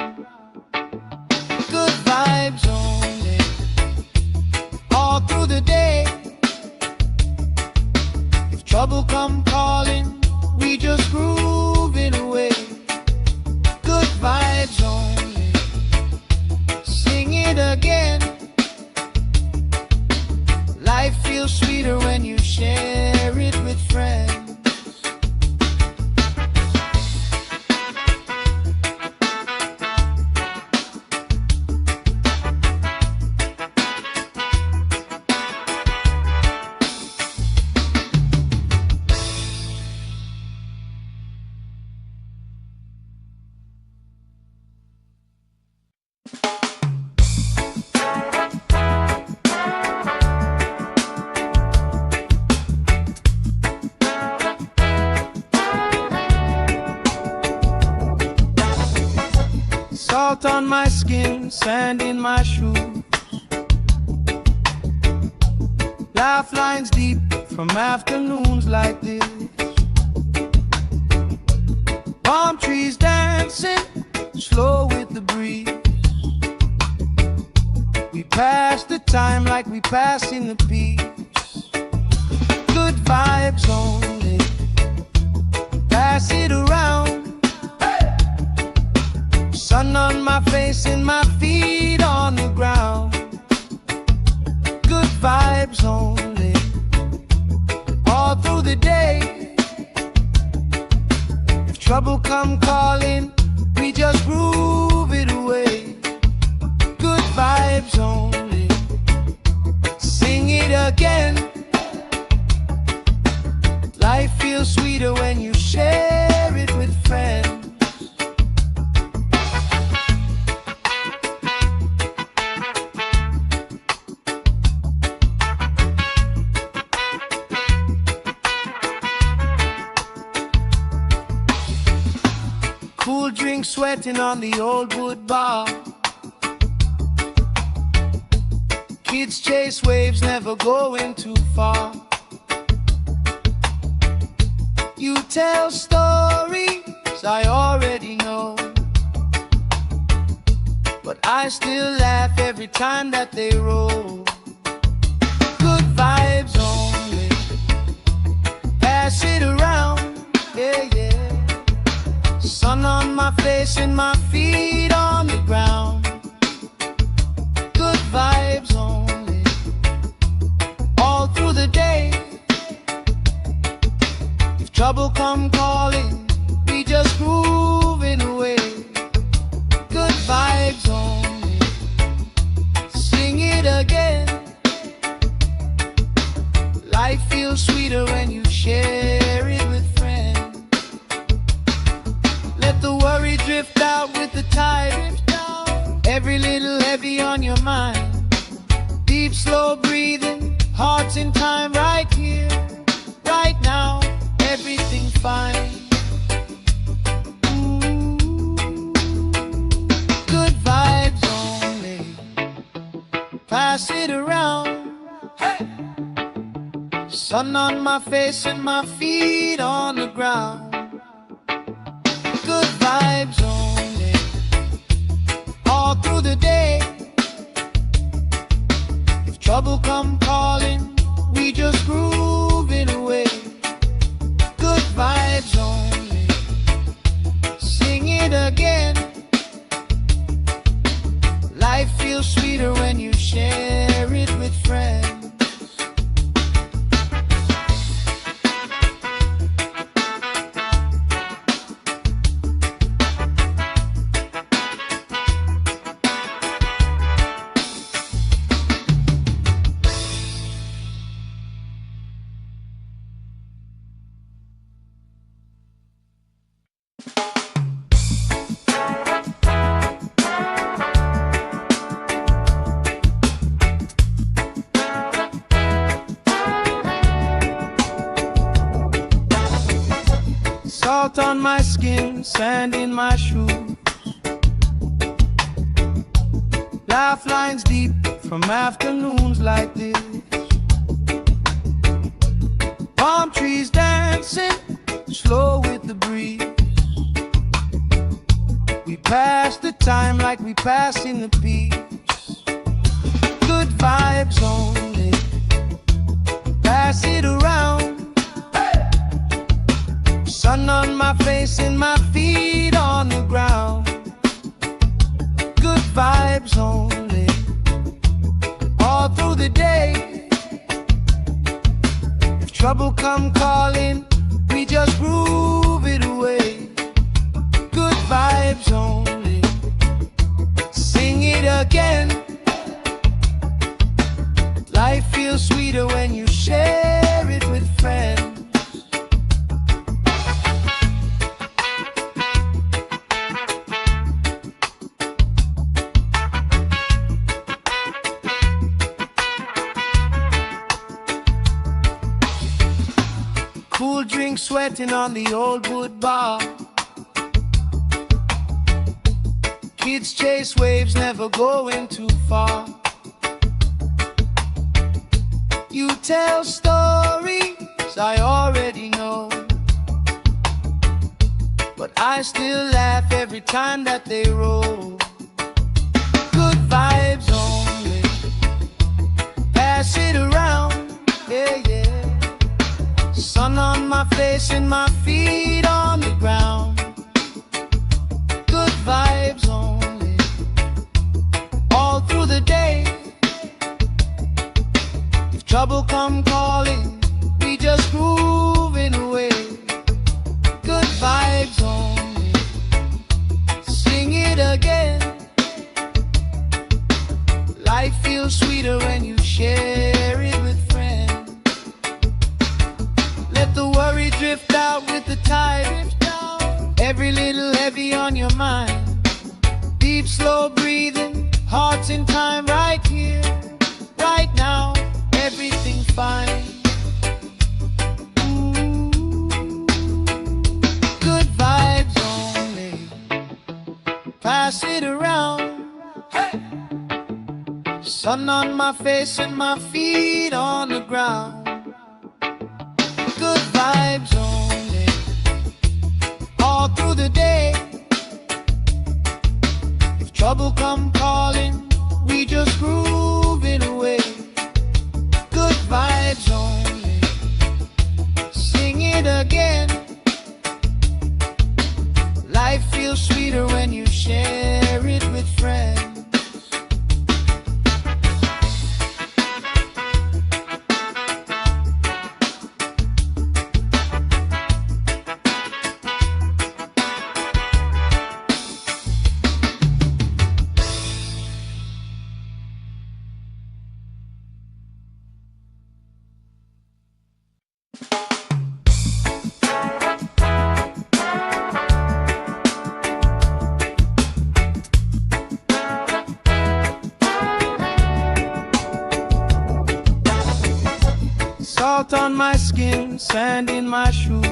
Good vibes only. All through the day. If trouble come calling, we just grooving away. Good vibes only. Sing it again. Life feels sweeter when you share it with friends. Salt on my skin, sand in my shoes. Laugh lines deep from afternoons like this. Palm trees dancing, slow with the breeze. We pass the time like we pass in the peace. Good vibes only. Pass it around. Sun on my face and my feet on the ground. Good vibes only. All through the day. If trouble come calling, we just groove it away. Good vibes only. Sing it again. Life feels sweeter when you share it with friends. Cool drink sweating on the old wood bar. Kids chase waves, never going too far. You tell stories I already know, but I still laugh every time that they roll. Good vibes only. Pass it around, yeah, yeah. Sun on my face and my feet on the ground. Good vibes only. All through the day. If trouble come calling, we just grooving away. Good vibes only. Sing it again. Life feels sweeter when you share it with friends. Let the worry drift out with the tide. Every little heavy on your mind. Deep, slow breathing, hearts in time, right here, right now, everything fine. Ooh, good vibes only. Pass it around. Hey! Sun on my face and my feet on the ground. Good vibes only. All through the day. If trouble come calling, we just grooving away. Good vibes only. Sing it again. Life feels sweeter when you share it with friends. Salt on my skin, sand in my shoes. Laugh lines deep from afternoons like this. Palm trees dancing slow with the breeze. We pass the time like we pass in the peace. Good vibes only, pass it around. Sun on my face and my feet on the ground. Good vibes only, all through the day. If trouble come calling, we just groove it away. Good vibes only, sing it again. Life feels sweeter when you share it with friends. Cool drink sweating on the old wood bar. Kids chase waves, never going too far. You tell stories I already know, but I still laugh every time that they roll. Good vibes only, pass it around, yeah, yeah. Sun on my face and my feet on the ground. Good vibes only, all through the day. If trouble come calling, we just groove it away. Good vibes only, sing it again. Life feels sweeter when you share it with friends. Let the worry drift out with the tide. Every little heavy on your mind. Deep, slow breathing, hearts in time, right here, right now. Everything fine. Ooh, good vibes only, pass it around. Hey! Sun on my face and my feet on the ground. Good vibes only, all through the day. If trouble come calling, we just groove it away. Good vibes only, sing it again. Life feels sweeter when you share it with friends. Salt on my skin, sand in my shoes.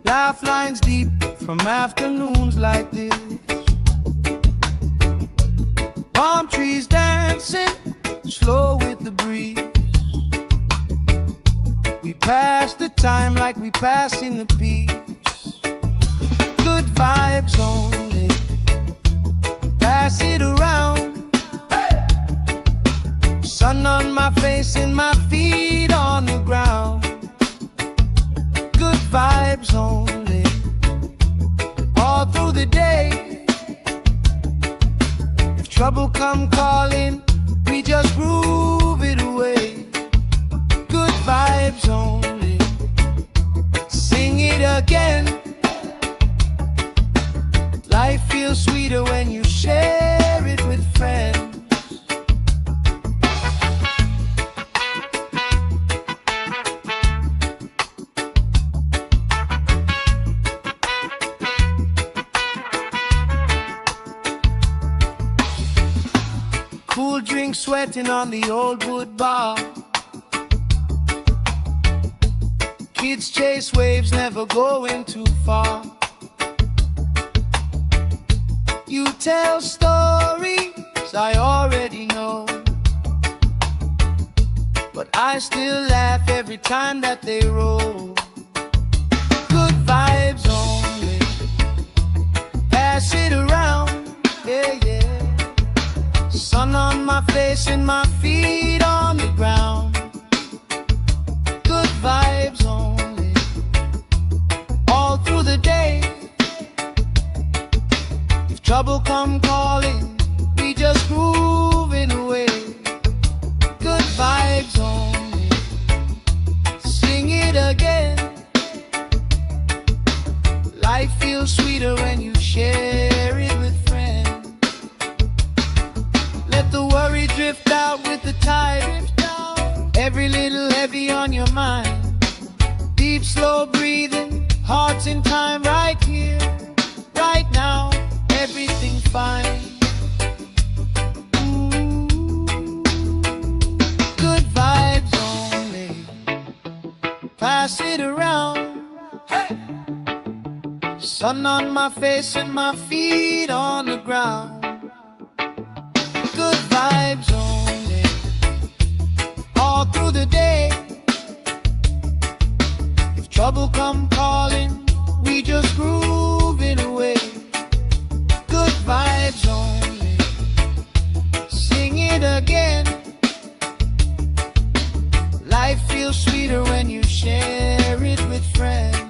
Laugh lines deep from afternoons like this. Palm trees dancing slow with the breeze. We pass the time like we pass in the peace. Good vibes only, pass it around. Sun on my face and my feet on the ground. Good vibes only, all through the day. If trouble come calling, we just groove it away. Good vibes only, sing it again. Life feels sweeter when you share it with friends. Cool drink sweating on the old wood bar. Kids chase waves, never going too far. You tell stories I already know, but I still laugh every time that they roll. Good vibes only, pass it around, yeah, yeah. Sun on my face and my feet on the ground. Good vibes only, all through the day. If trouble come calling, we just moving away. Good vibes only, sing it again. Life feels sweeter when you share it with friends. Let the worry drift out with the tide. Every little heavy on your mind. Deep, slow breathing, hearts in time, right here, right now. Everything fine. Good vibes only, pass it around. Hey! Sun on my face and my feet on the ground. Good vibes only, all through the day. If trouble come calling, we just grooving away. Good vibes only, sing it again. Life feels sweeter when you share it with friends.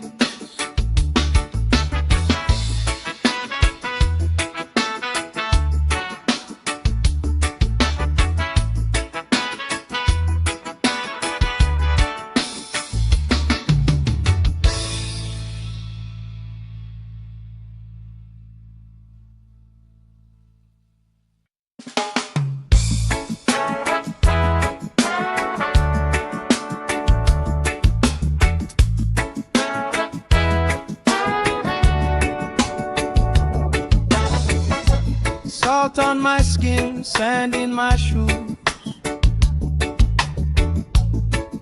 Salt on my skin, sand in my shoes.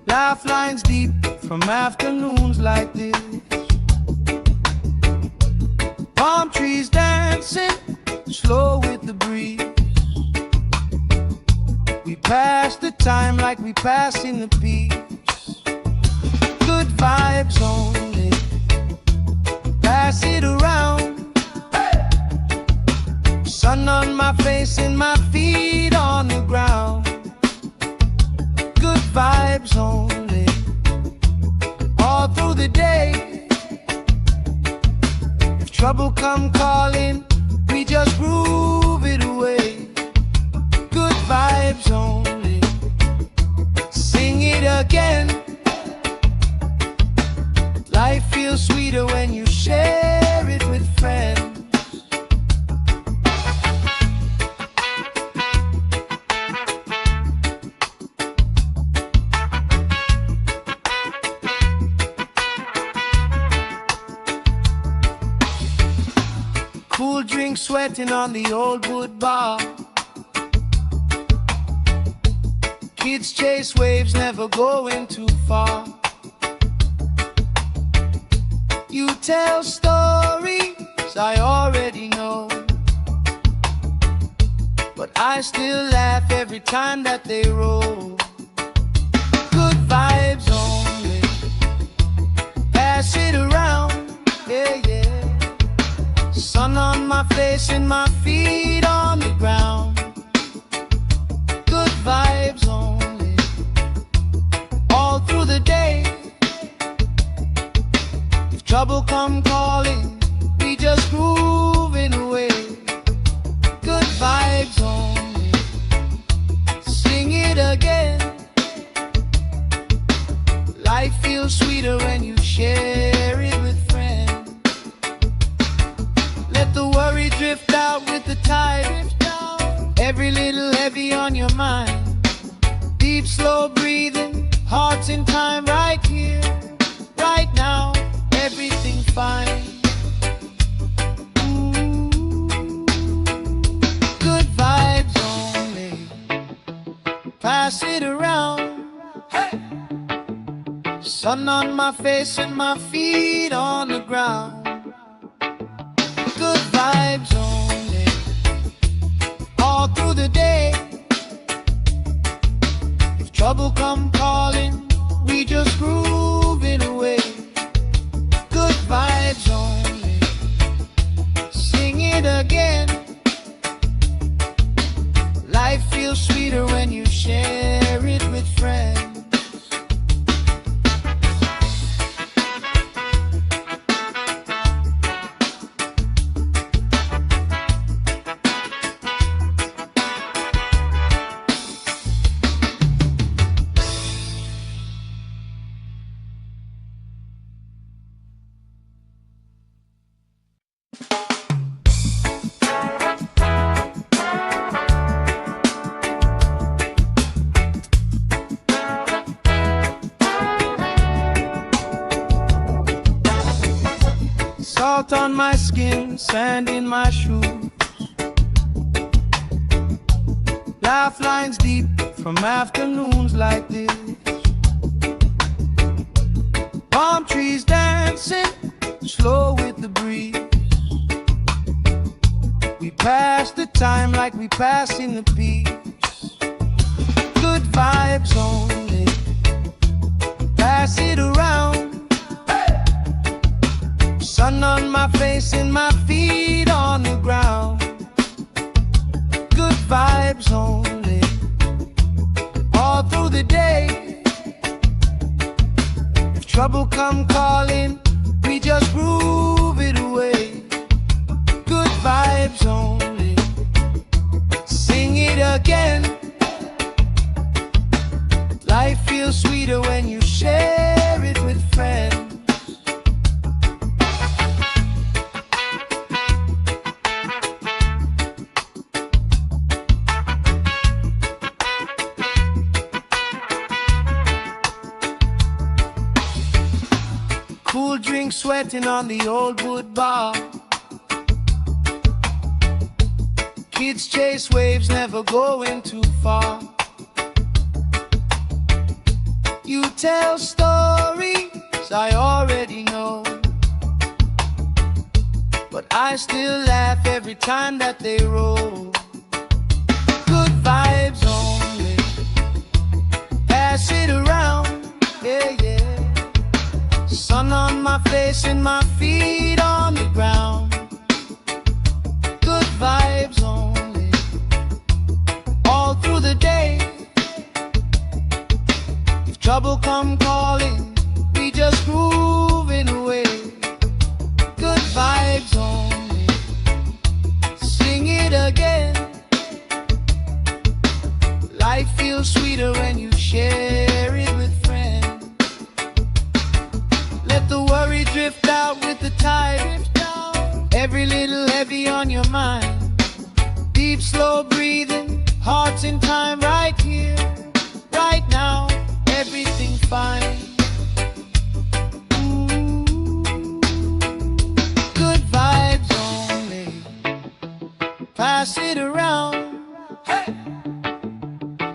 Laugh lines deep from afternoons like this. Palm trees dancing, slow with the breeze. We pass the time like we passing the peace. Good vibes only, pass it around. Sun on my face and my feet on the ground. Good vibes only, all through the day. If trouble come calling, we just groove it away. Good vibes only, sing it again. Life feels sweeter when you share it with friends. Cool drink sweating on the old wood bar. Kids chase waves, never going too far. You tell stories I already know, but I still laugh every time that they roll. Good vibes only, pass it around, yeah, yeah. Sun on my face and my feet on the ground. Good vibes only, all through the day. If trouble come calling, we just grooving away. Good vibes only, sing it again. Life feels sweeter when you share it with friends. Let the worry drift out with the tide. Every little heavy on your mind. Deep, slow breathing, hearts in time, right here, right now. Everything fine. Good vibes only, pass it around. Hey! Sun Sun on my face and my feet on the ground. Good vibes only, all through the day. If trouble come calling, we just groove it away. Good vibes only, sing it again. Life feels sweeter when you share it with friends. Salt on my skin, sand in my shoes. Laugh lines deep from afternoons like this. Palm trees dancing, slow with the breeze. We pass the time like we passing the peace. Good vibes only, pass it around. Sun on my face and my feet on the ground. Good vibes only, all through the day. If trouble come calling, we just groove it away. Good vibes only, sing it again. Life feels sweeter when you share it with friends. Cool drink sweating on the old wood bar. Kids chase waves, never going too far. You tell stories I already know, but I still laugh every time that they roll. Good vibes only, pass it around, yeah, yeah. Sun on my face and my feet on the ground. Good vibes only, all through the day. If trouble come calling, we just groove it away. Good vibes only, sing it again. Life feels sweeter when you share it with friends. Let the worry drift out with the tide. Every little heavy on your mind. Deep, slow breathing, hearts in time, right here, right now. Everything fine. Ooh. Good vibes only, pass it around. Hey.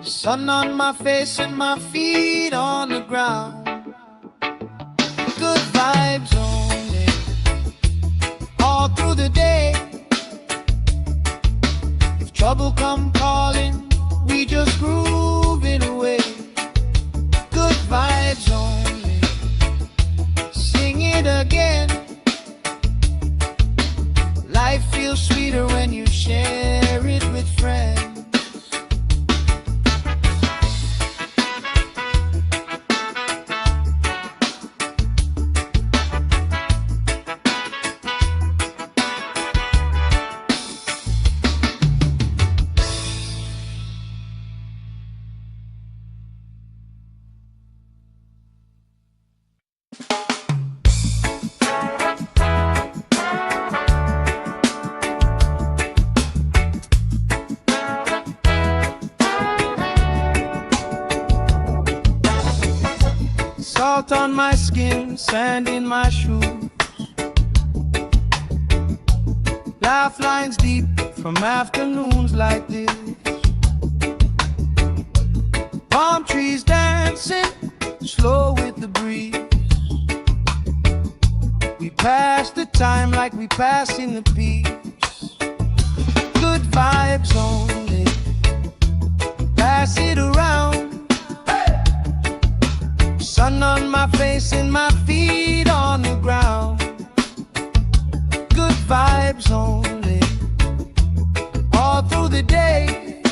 Sun on my face and my feet on the ground. Good vibes only, all through the day. If trouble come calling, we just groove it away. Good vibes only, sing it again. Life feels sweeter when you share it with friends. Salt on my skin, sand in my shoes. Laugh lines deep from afternoons like this. Palm trees dancing, slow with the breeze. We pass the time like we passing the peace. Good vibes only. Pass it around. Sun on my face and my feet on the ground. Good vibes only. All through the day.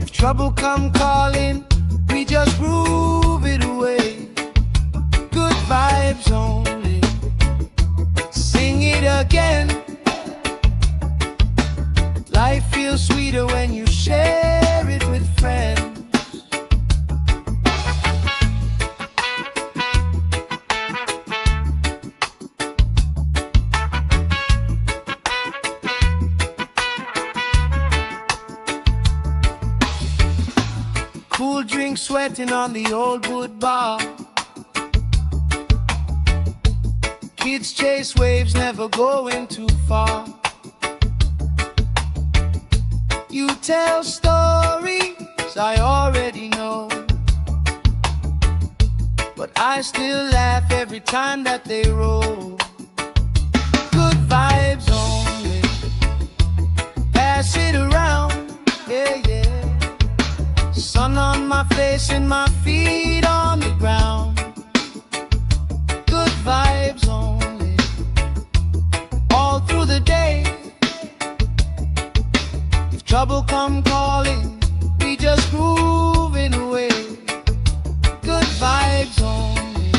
If trouble come calling, we just groove it away. Good vibes only. Sing it again. Life feels sweeter when you share it with friends. Cool drink sweating on the old wood bar. Kids chase waves, never going too far. You tell stories I already know, but I still laugh every time that they roll. Good vibes only. Pass it around, yeah, yeah. Sun on my face and my feet on the ground. Good vibes only. All through the day. If trouble come calling, we just grooving away. Good vibes only.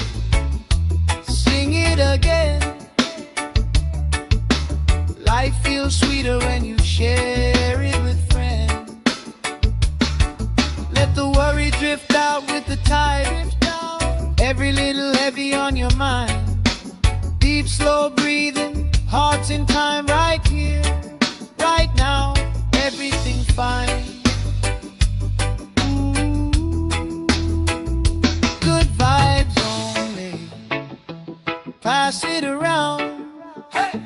Sing it again. Life feels sweeter when you share it with friends. Let the worry drift out with the tide. Every little heavy on your mind. Deep, slow breathing, hearts in time, right here, right now. Everything fine. Good vibes only. Pass it around. Hey!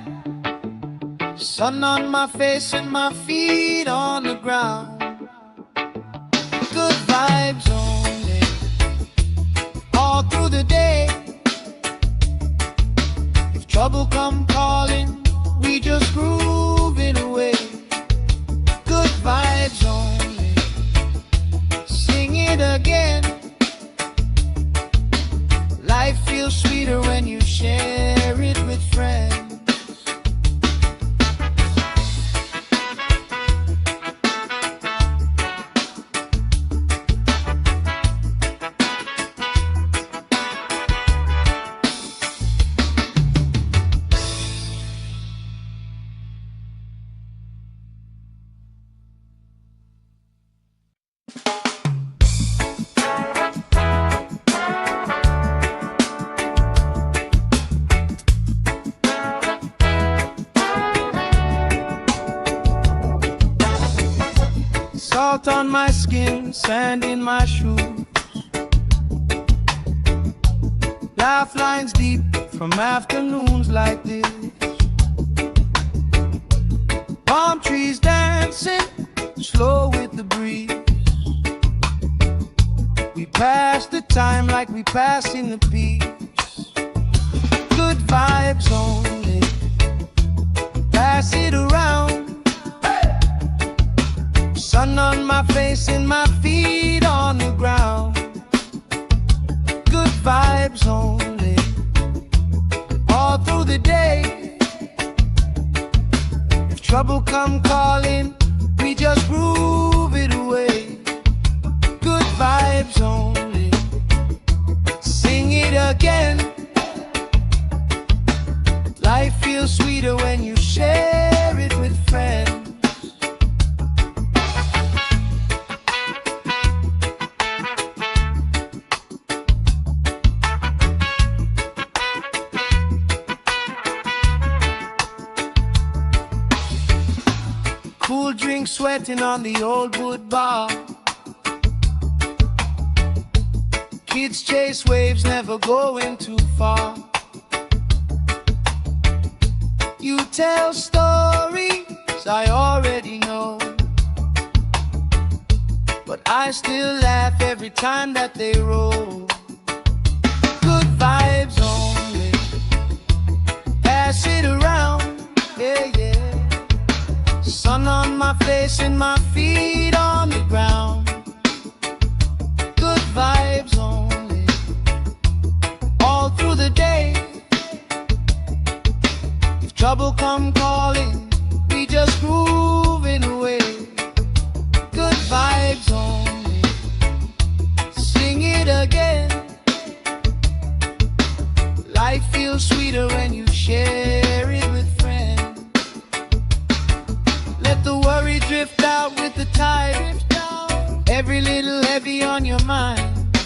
Sun on my face and my feet on the ground. Good vibes only. All through the day. If trouble come calling, we just groove it away. Good vibes only. Sing it again. Life feels sweeter when you share it with friends. Salt on my skin, sand in my shoes. Laugh lines deep from afternoons like this. Palm trees dancing, slow with the breeze. We pass the time like we passing the peace. Good vibes only. Pass it around. Sun on my face and my feet on the ground. Good vibes only. All through the day. If trouble come calling, we just groove it away. Good vibes only. Sing it again. Life feels sweeter when you share it with friends. Cool drink sweating on the old wood bar. Kids chase waves, never going too far. You tell stories I already know, but I still laugh every time that they roll. Good vibes only. face and my feet on the ground. Good vibes only, all through the day. If trouble come calling, we just grooving away. Good vibes only, sing it again. Life feels sweeter when you share it with friends. Let the worry drift out with the tide. Every little heavy on your mind.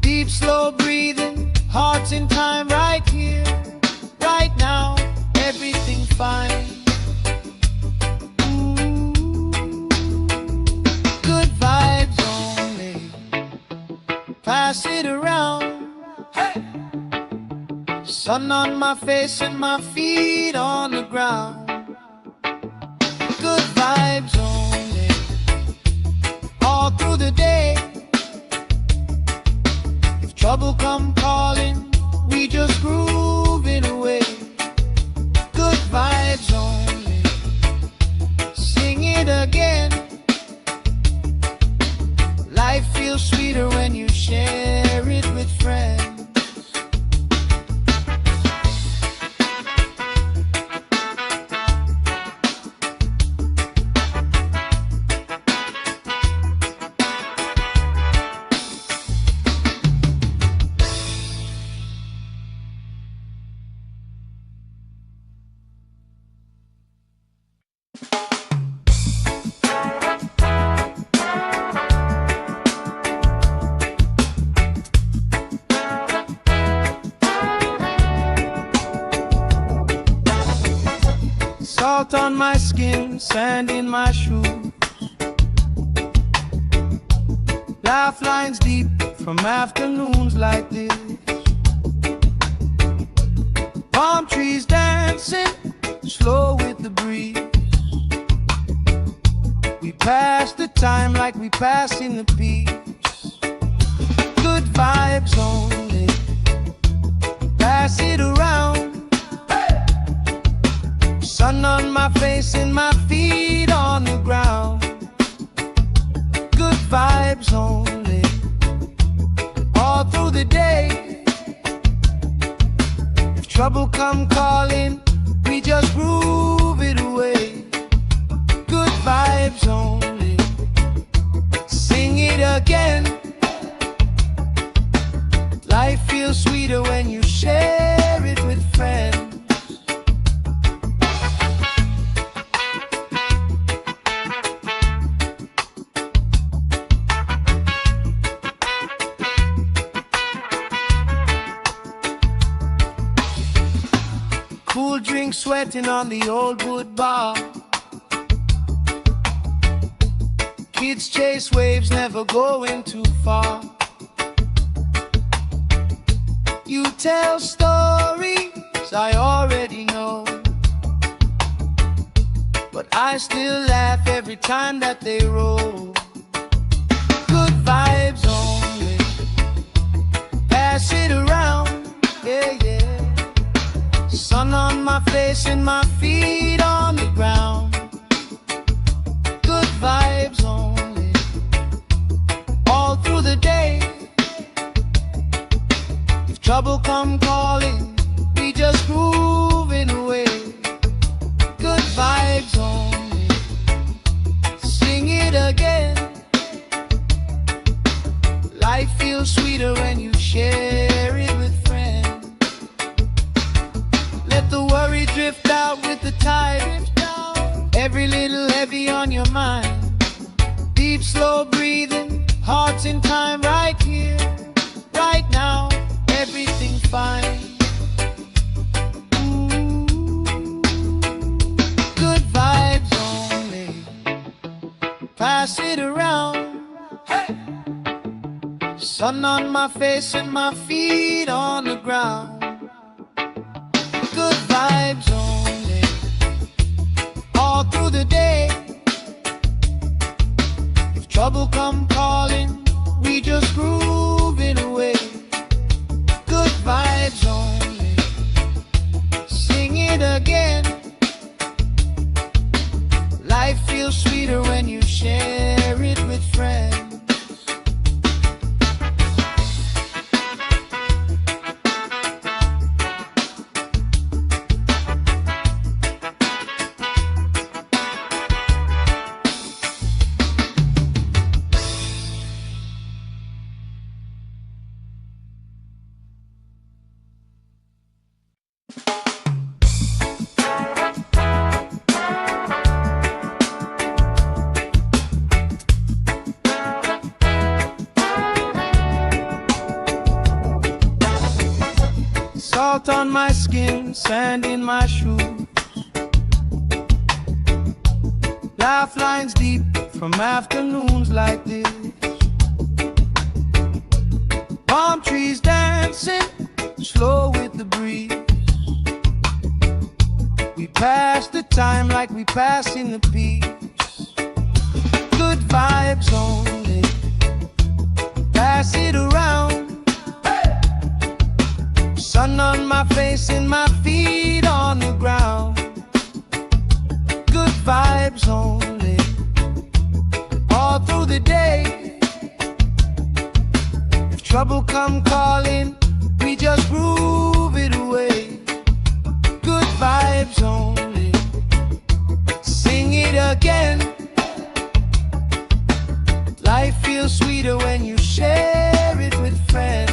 Deep, slow breathing, hearts in time, right here, right now. Everything fine. Ooh. Good vibes only. Pass it around. Hey. Sun on my face and my feet on the ground. Good vibes only, all through the day. If trouble come calling, we just grooving away. Good vibes only, sing it again. Life feels sweeter when you share it with friends. Salt on my skin, sand in my shoes. Laugh lines deep from afternoons like this. Palm trees dancing, slow with the breeze. We pass the time like we pass in the peace. Good vibes only, pass it around. Sun on my face and my feet on the ground. Good vibes only, all through the day. If trouble come calling, we just groove it away. Good vibes only, sing it again. Life feels sweeter when you share it with friends. Cool drink sweating on the old wood bar. Kids chase waves, never going too far. You tell stories I already know, but I still laugh every time that they roll. Good vibes only, pass it around, yeah, yeah. Sun on my face and my feet on the ground. Good vibes only, all through the day. If trouble come calling, we just grooving away. Good vibes only, sing it again. Life feels sweeter when you share it with friends. Let the worry drift out with the tide. Every little heavy on your mind. Deep, slow breathing, hearts in time, right here, right now. Everything fine. Ooh. Good vibes only, pass it around. Hey. Sun on my face and my feet on the ground. Good vibes only, all through the day. If trouble come calling, we just grooving away. Good vibes only, sing it again. Life feels sweeter when Salt on my skin, sand in my shoes, lifelines deep from afternoons like this. Palm trees dancing slow with the breeze. We pass the time like we pass in the peace. Good vibes only, pass it around. Sun on my face and my feet on the ground. Good vibes only, all through the day. If trouble come calling, we just groove it away. Good vibes only, sing it again. Life feels sweeter when you share it with friends.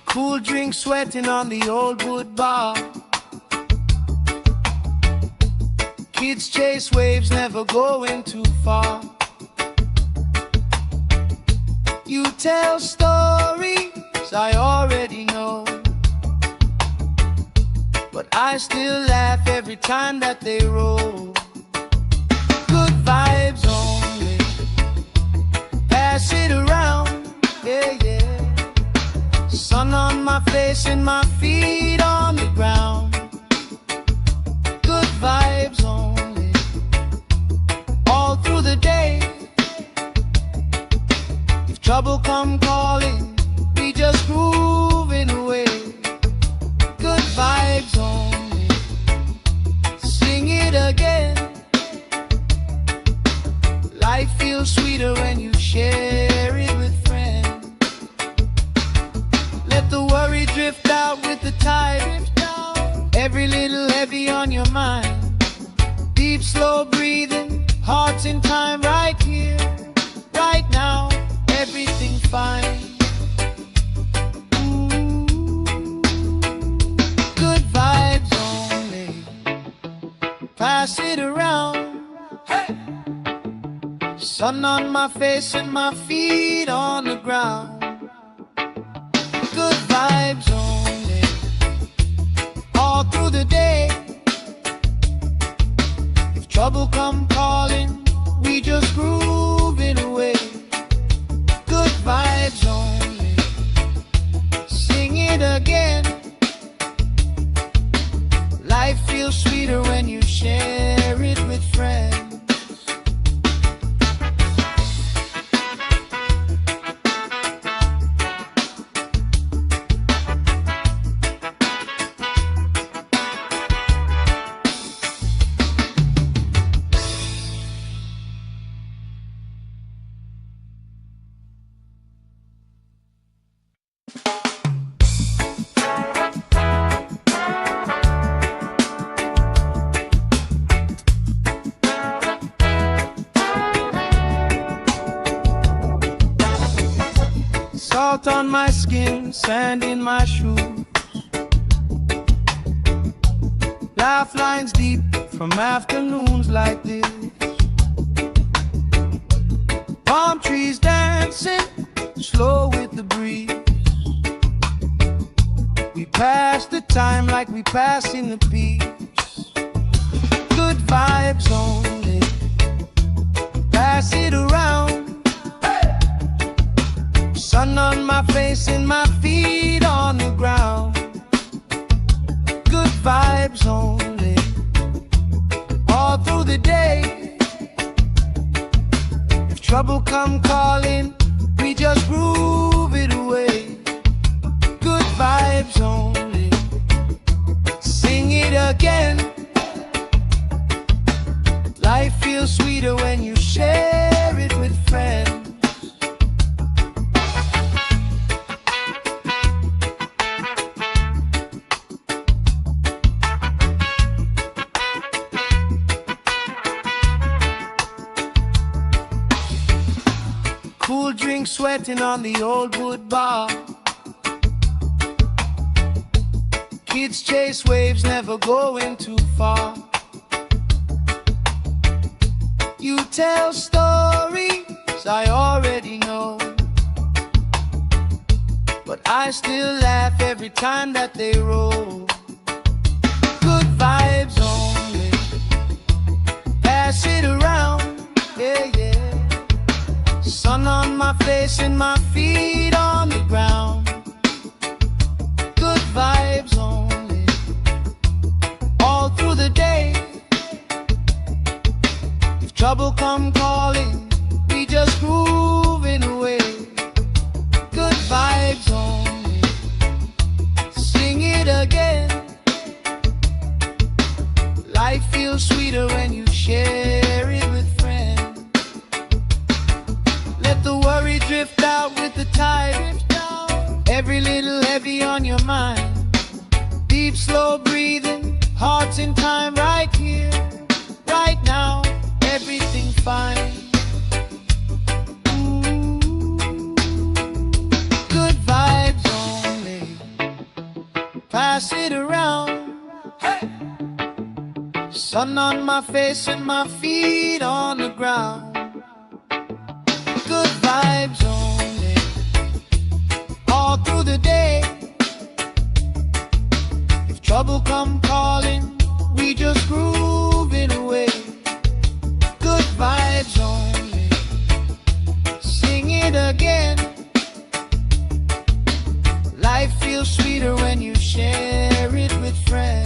Cool drink sweating on the old wood bar. Kids chase waves, never going too far. You tell stories I already know, but I still laugh every time that they roll. Good vibes only, pass it around, yeah, yeah. Sun on my face and my feet on the ground. Good vibes only, all through the day. If trouble come calling, we just groove it away. Good vibes only, sing it again. Life feels sweeter when you share it with friends. Let the worry drift out with the tide. Every little heavy on your mind. Deep, slow breathing, hearts in time, right here, right now. Everything fine. Ooh, good vibes only, pass it around. Hey! Sun on my face and my feet on the ground. Good vibes only, all through the day. If trouble come calling, we just groove it away. Good vibes only, sing it again. Life feels sweeter when you share it with friends. Salt on my skin, sand in my shoes, lifelines deep from afternoons like this. Palm trees dancing slow with the breeze. We pass the time like we pass in the peace. Good vibes only, pass it around. Sun on my face and my feet on the ground. Good vibes only, all through the day. If trouble come calling, we just groove it away. Good vibes only, sing it again. Life feels sweeter when you share it with friends. sweating on the old wood bar. Kids chase waves, never going too far. You tell stories I already know, but I still laugh every time that they roll. Good vibes only, pass it around, yeah, yeah. Sun on my face and my feet on the ground. Good vibes only, all through the day. If trouble come calling, we just grooving away. Good vibes only, sing it again. Life feels sweeter when you share it with friends. Let the worry drift out with the tide. Every little heavy on your mind. Deep, slow breathing, hearts in time, right here, right now. Everything fine. Good vibes only, pass it around. Hey! Sun on my face and my feet on the ground. Good vibes only, all through the day. If trouble come calling, we just grooving away. Good vibes only, sing it again. Life feels sweeter when you share it with friends.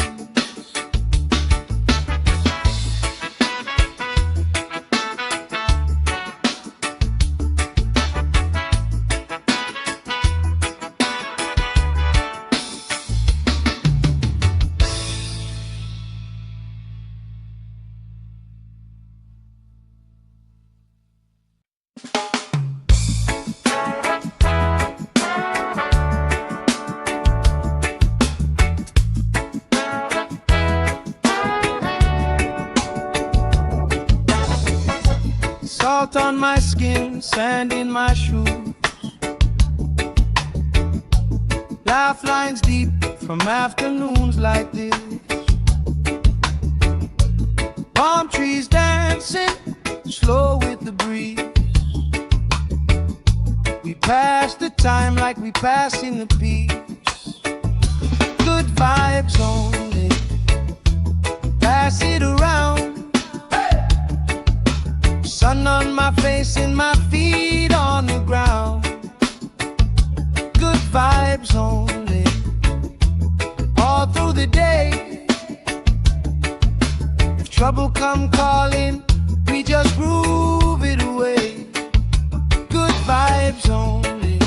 Salt on my skin, sand in my shoes. Laugh lines deep from afternoons like this. Palm trees dancing, slow with the breeze. We pass the time like we passing the peace. Good vibes only, pass it around. Sun on my face and my feet on the ground. Good vibes only, all through the day. If trouble come calling, we just groove it away. Good vibes only,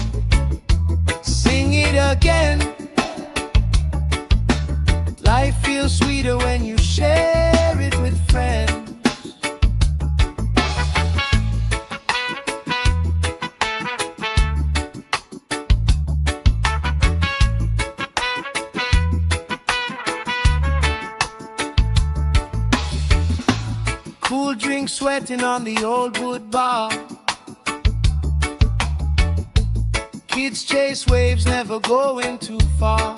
sing it again. Life feels sweeter when you share it with friends. Cool drink sweating on the old wood bar. Kids chase waves, never going too far.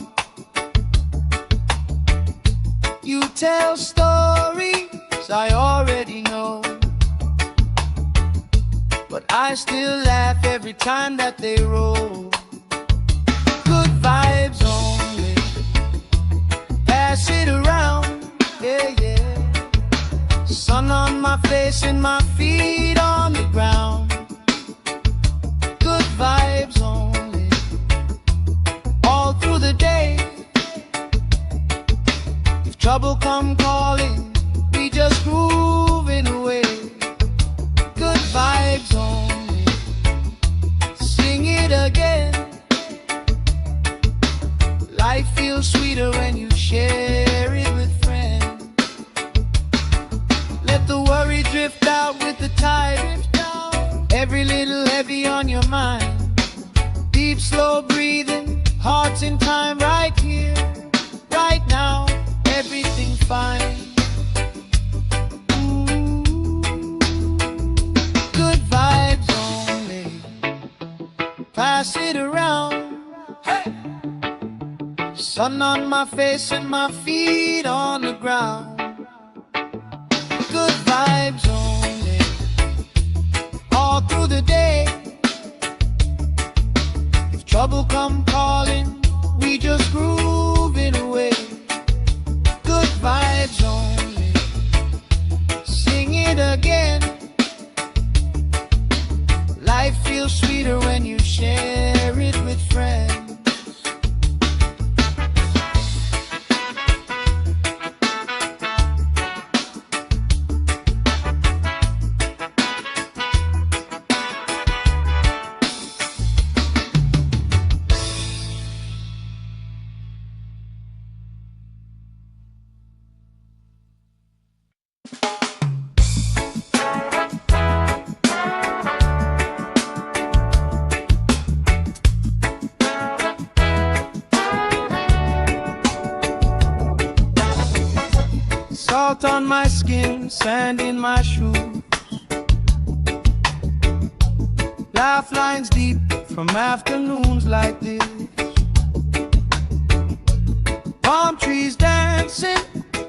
You tell stories I already know, but I still laugh every time that they roll. Good vibes only, pass it around, yeah, yeah. Sun on my face and my feet on the ground. Good vibes only, all through the day. If trouble come calling, we just grooving away. Good vibes only, sing it again. Life feels sweeter when you share it with friends. Let the worry drift out with the tide. Every little heavy on your mind. Deep, slow breathing, hearts in time, right here, right now. Everything fine. Good vibes only, Sun on my face and my feet on the ground. Good vibes only, all through the day. If trouble come calling, we just grooving away. Good vibes only, sing it again. Life feels sweeter when you share it with friends. Salt on my skin, sand in my shoes. Laugh lines deep from afternoons like this. Palm trees dancing,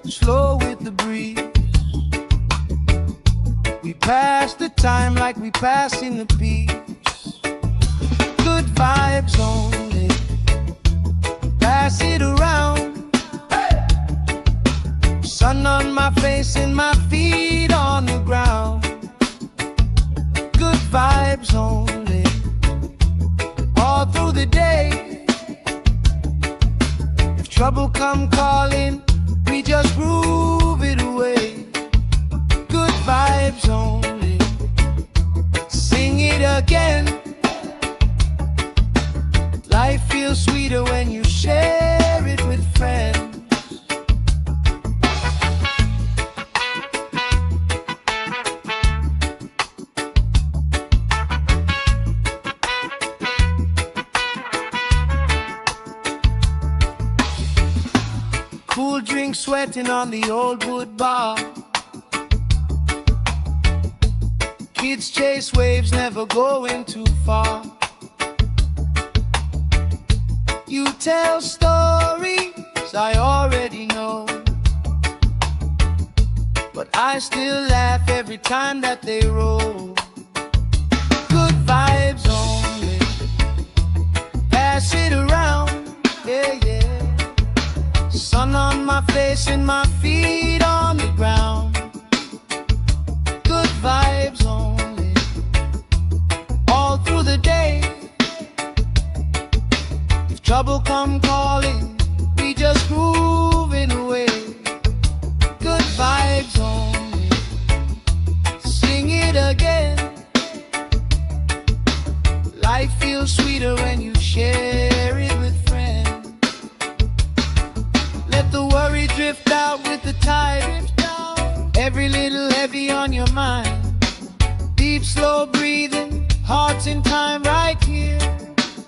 slow with the breeze. We pass the time like we passing the peace. Good vibes only, pass it around. Sun on my face and my feet on the ground. Good vibes only, all through the day. If trouble come calling, we just groove it away. Good vibes only, sing it again. Life feels sweeter when you share it with friends. Cool drink sweating on the old wood bar. Kids chase waves, never going too far. You tell stories I already know, but I still laugh every time that they roll. Good vibes only, pass it around, yeah, yeah. Sun on my face and my feet on the ground. Good vibes only, all through the day. If trouble come calling, we just grooving away. Good vibes only, sing it again. Life feels sweeter when you share it with friends. Let the worry drift out with the tide. Every little heavy on your mind. Deep, slow breathing, hearts in time, right here,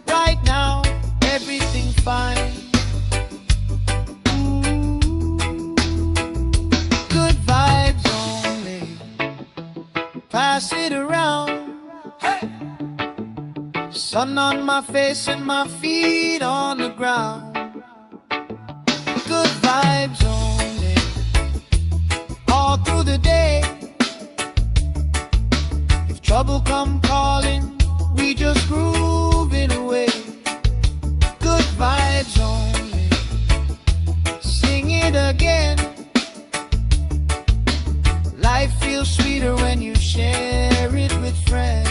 right now. Everything fine. Ooh. Good vibes only, pass it around. Hey. Sun on my face and my feet on the ground. Good vibes only, all through the day. If trouble come calling, we just grooving away. Good vibes only, sing it again. Life feels sweeter when you share it with friends.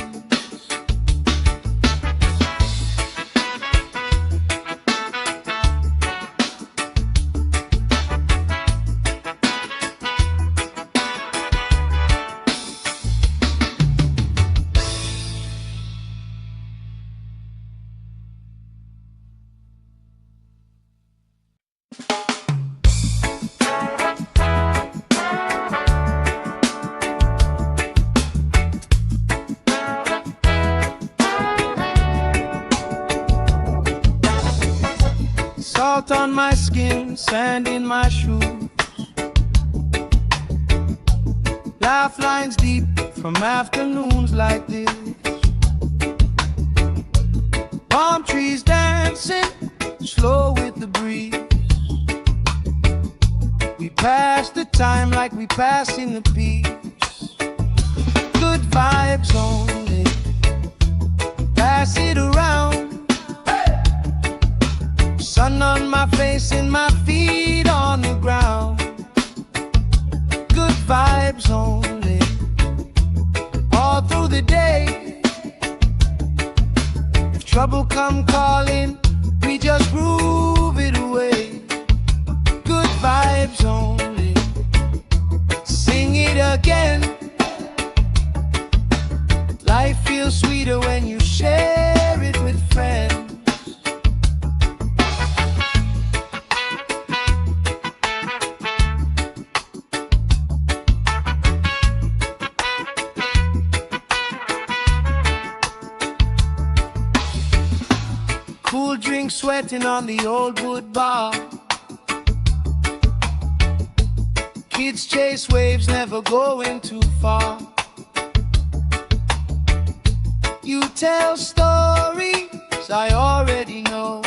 Salt on my skin, sand in my shoes. Laugh lines deep from afternoons like this. Palm trees dancing, slow with the breeze. We pass the time like we passing the peace. Good vibes only, pass it around. Sun on my face and my feet on the ground. Good vibes only, all through the day. If trouble come calling, we just groove it away. Good vibes only, sing it again. Life feels sweeter when you share it with friends. Cool drink sweating on the old wood bar. Kids chase waves, never going too far. You tell stories I already know,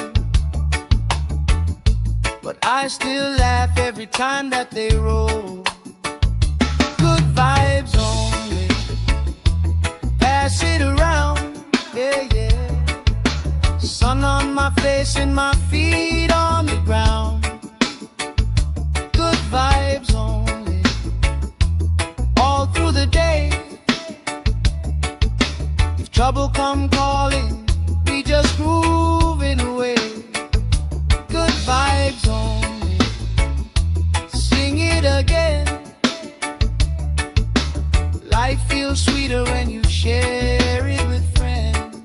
but I still laugh every time that they roll. Good vibes only, pass it around, yeah, yeah. Sun on my face and my feet on the ground. Good vibes only, all through the day. If trouble come calling, we just grooving away. Good vibes only, sing it again. Life feels sweeter when you share it with friends.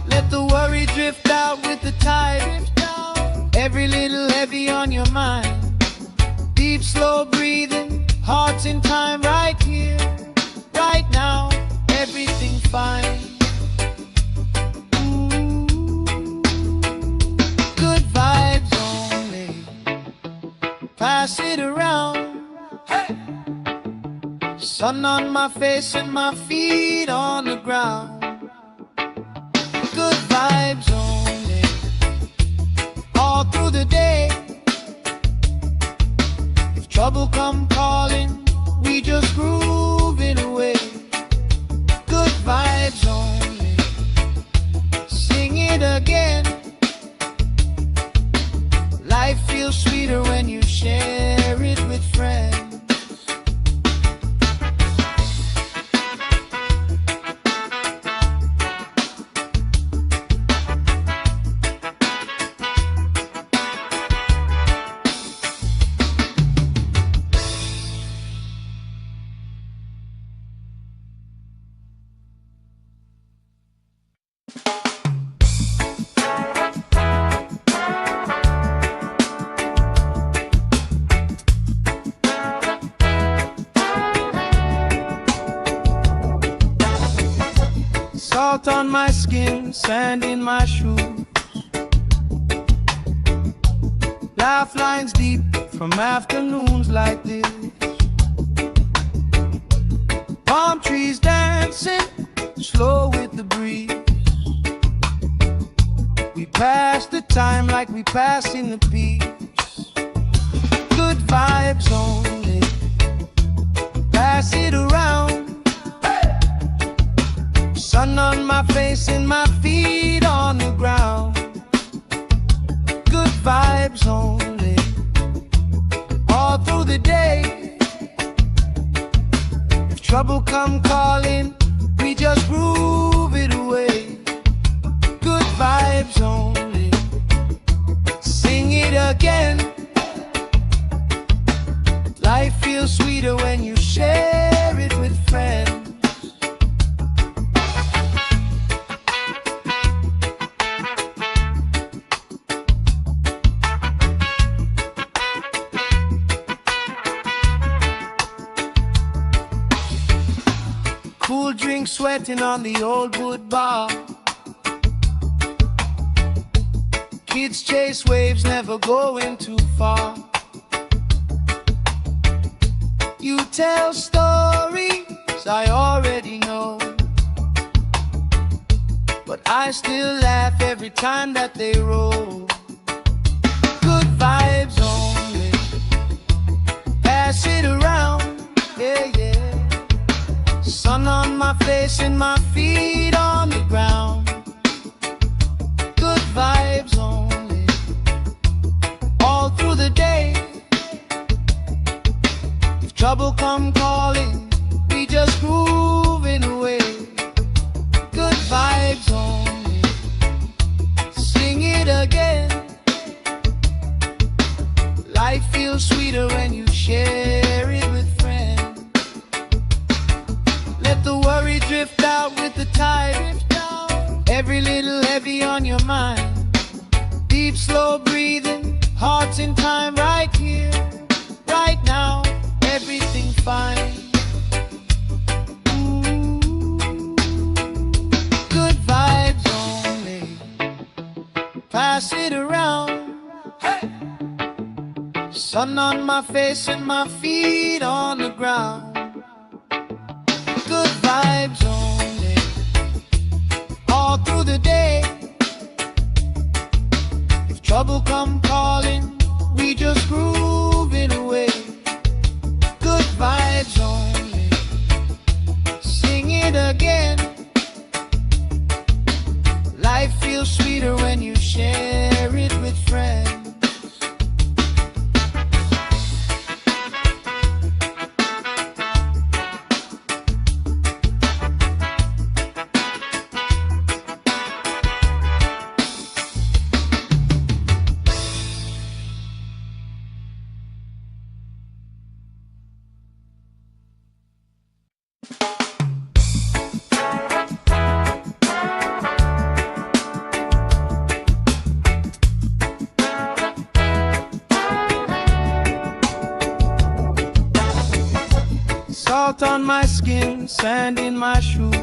Let the worry drift out with the tide. Every little heavy on your mind. Deep, slow breathing, hearts in time, right here, right now. Everything fine. Good vibes only, pass it around. Hey! Sun on my face and my feet on the ground. Good vibes only, all through the day. If trouble come calling, we just groove it away. Good vibes only, sing it again. Life feels sweeter when you share it with friends. Salt on my skin, sand in my shoes. Laugh lines deep from afternoons like this. Palm trees dancing, slow with the breeze. We pass the time like we passing the peace. Good vibes only, pass it around. Sun on my face and my feet on the ground. Good vibes only, all through the day. If trouble come calling, we just groove it away. Good vibes only, sing it again. Life feels sweeter when you share it with friends. Cool drink sweating on the old wood bar. Kids chase waves, never going too far. You tell stories I already know, but I still laugh every time that they roll. Good vibes only, pass it around, yeah, yeah. Sun on my face and my feet on the ground. Good vibes only, all through the day. If trouble come calling, we just grooving away. Good vibes only, sing it again. Life feels sweeter when you share it with friends. Let the worry drift out with the tide. Every little heavy on your mind. Deep slow breathing, hearts in time, right here, right now, everything fine. Good vibes only, pass it around. Hey! Sun on my face and my feet on the ground. Good vibes only, all through the day. If trouble come calling, we just grooving away. Good vibes only, sing it again. Life feels sweeter when you share it with friends. Salt on my skin, sand in my shoes.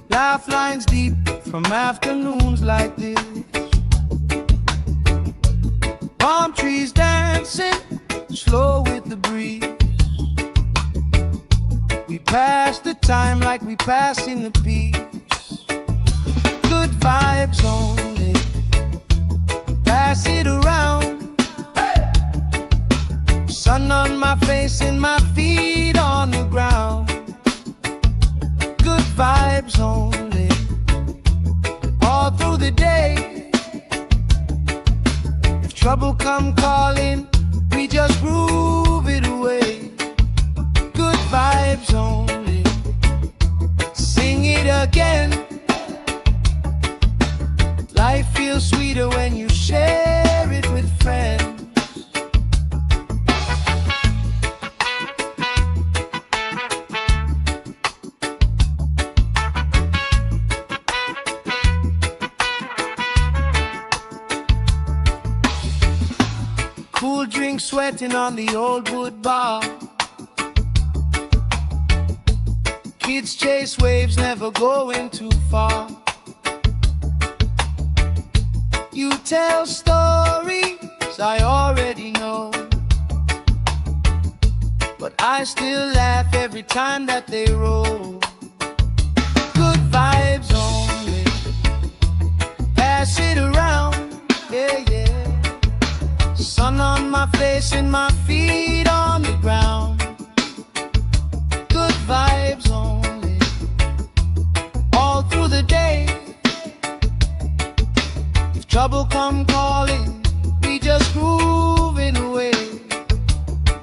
Laugh lines deep from afternoons like this. Palm trees dancing, slow with the breeze. We pass the time like we passing the peace. Good vibes only, pass it around. Sun on my face and my feet on the ground. Good vibes only, all through the day. If trouble come calling, we just groove it away. Good vibes only, sing it again. Life feels sweeter when you share it with friends. Cool drink sweating on the old wood bar. Kids chase waves, never going too far. You tell stories I already know, but I still laugh every time that they roll. Good vibes only, pass it around, yeah, yeah. Sun on my face and my feet on the ground. Good vibes only, all through the day. If trouble come calling, we just grooving away.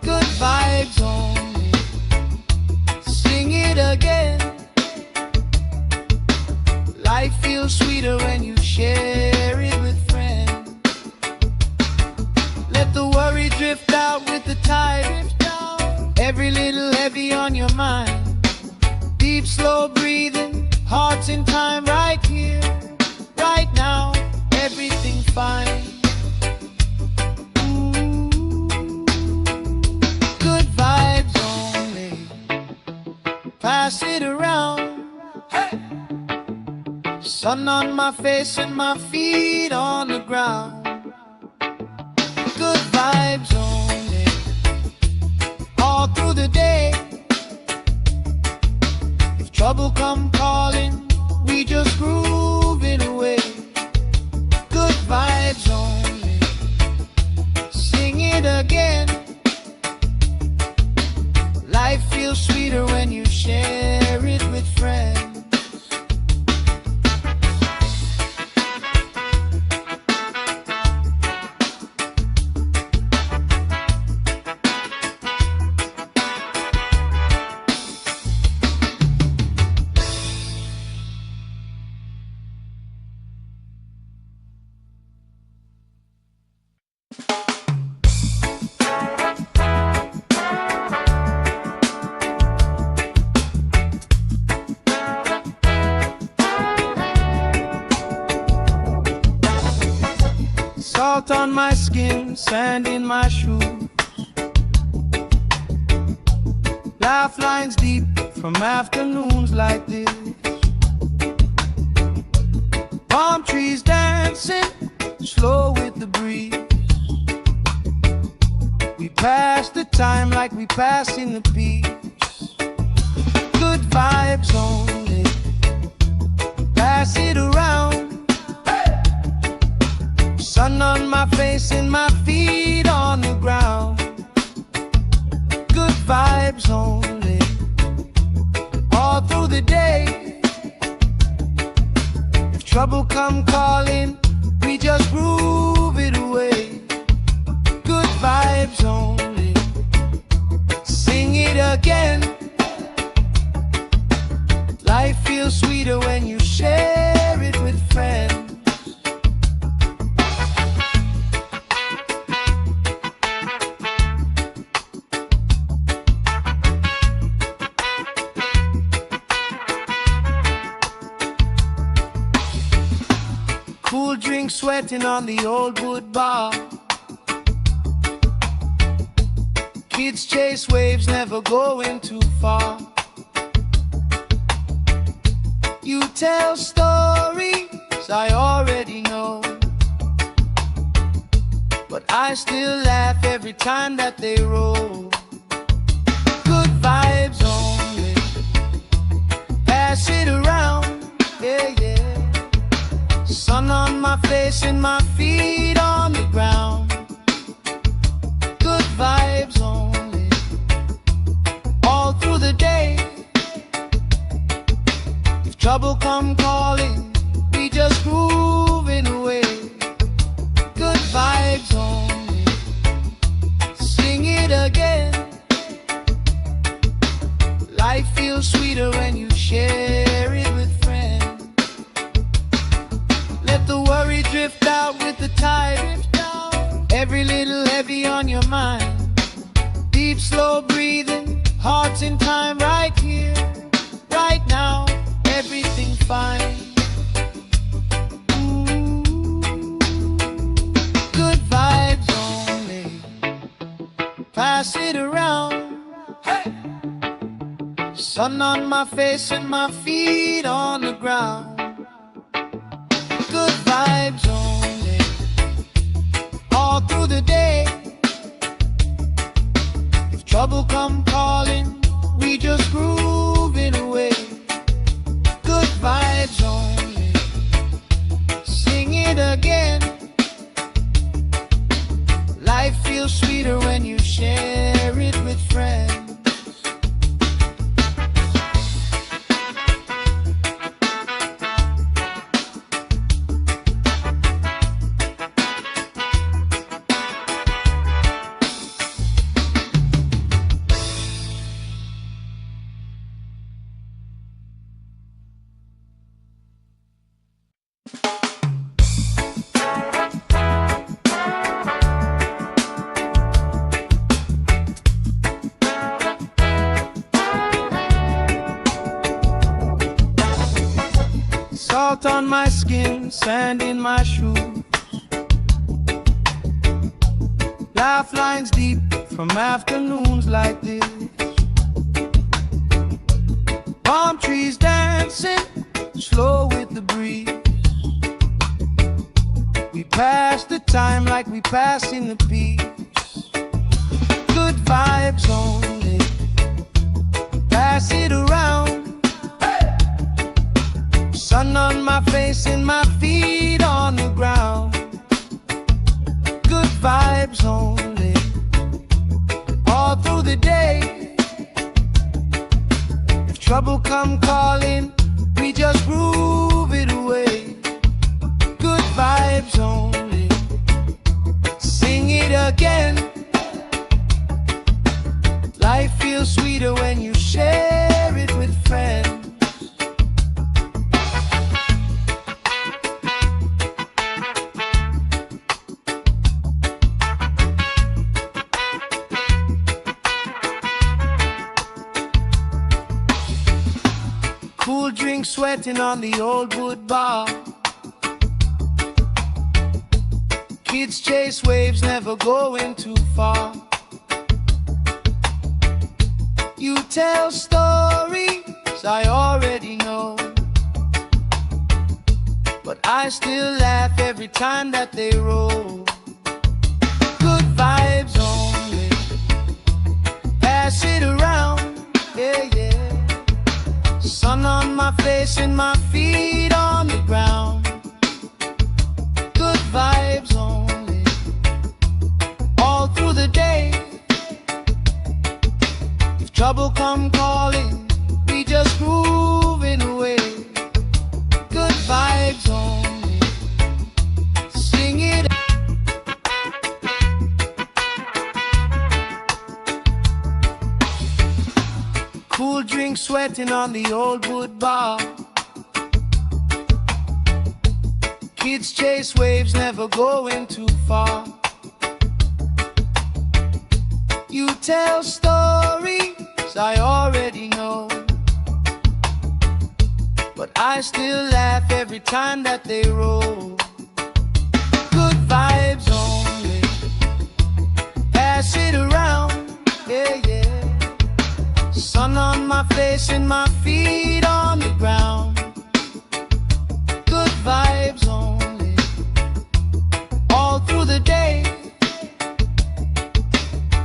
Good vibes only, sing it again. Life feels sweeter when you share it with friends. Let the worry drift out with the tide. Every little heavy on your mind. Deep slow breathing, hearts in time, right here, right now, everything fine. Good vibes only, pass it around. Hey! Sun on my face and my feet on the ground. Good vibes only, all through the day. If trouble come calling, it again. Life feels sweeter when you share it with friends. Salt on my skin, sand in my shoes, laugh lines deep from afternoons like this. Palm trees dancing slow with the breeze. We pass the time like we pass in the peace. Good vibes only, pass it around. Sun on my face and my feet on the ground. Good vibes only, all through the day. If trouble come calling, we just groove it away. Good vibes only, sing it again. Life feels sweeter when you share it with friends. Cool drink sweating on the old wood bar. Kids chase waves, never going too far. You tell stories I already know, but I still laugh every time that they roll. Good vibes only, pass it around, yeah, yeah. Sun on my face and my feet on the ground. Good vibes only, all through the day. If trouble come calling, we just grooving away. Good vibes only, sing it again. Life feels sweeter when you share it with friends. Let the worry drift out with the tide. Every little heavy on your mind. Deep, slow breathing, hearts in time, right here, right now. Everything fine. Ooh. Good vibes only, pass it around. Hey! Sun on my face and my feet on the ground. Good vibes only, all through the day. If trouble come calling, we just groove it away. Good vibes only, sing it again. Life feels sweeter when you share it with friends. Salt on my skin, sand in my shoes, laugh lines deep from afternoons like this. Palm trees dancing slow with the breeze. We pass the time like we pass in the peace. Good vibes only, pass it around. Sun on my face and my feet on the ground. Good vibes only, the day. If trouble come calling, we just groove it away. Good vibes only. Sing it again. Life feels sweeter when you share it with friends. Cool drink sweating on the old wood bar. Kids chase waves, never going too far. You tell stories I already know, but I still laugh every time that they roll. Good vibes only. Pass it around, yeah, yeah. Sun on my face and my feet on the ground. Good vibes only. All through the day. If trouble come calling, we just moving away. Good vibes only. Sing it. Cool drink sweating on the old wood bar. Kids chase waves, never going too far. You tell stories I already know, but I still laugh every time that they roll. Good vibes only. Pass it around, yeah, yeah. Sun on my face and my feet on the ground. Good vibes only. All through the day.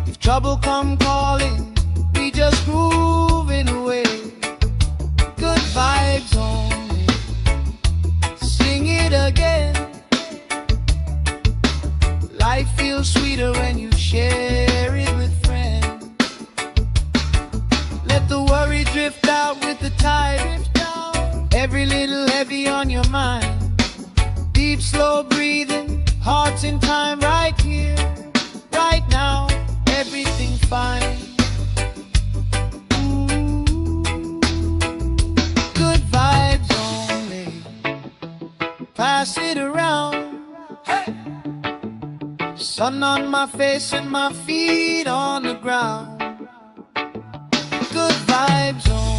If trouble come calling, we just moving away. Good vibes only. Sing it again. Life feels sweeter when you share it with friends. Let the worry drift out with the tide. Every little heavy on your mind. Deep, slow breathing, hearts in time right here, right now. Everything fine. Good vibes only. Pass it around. Hey! Sun on my face and my feet on the ground. Good vibes only.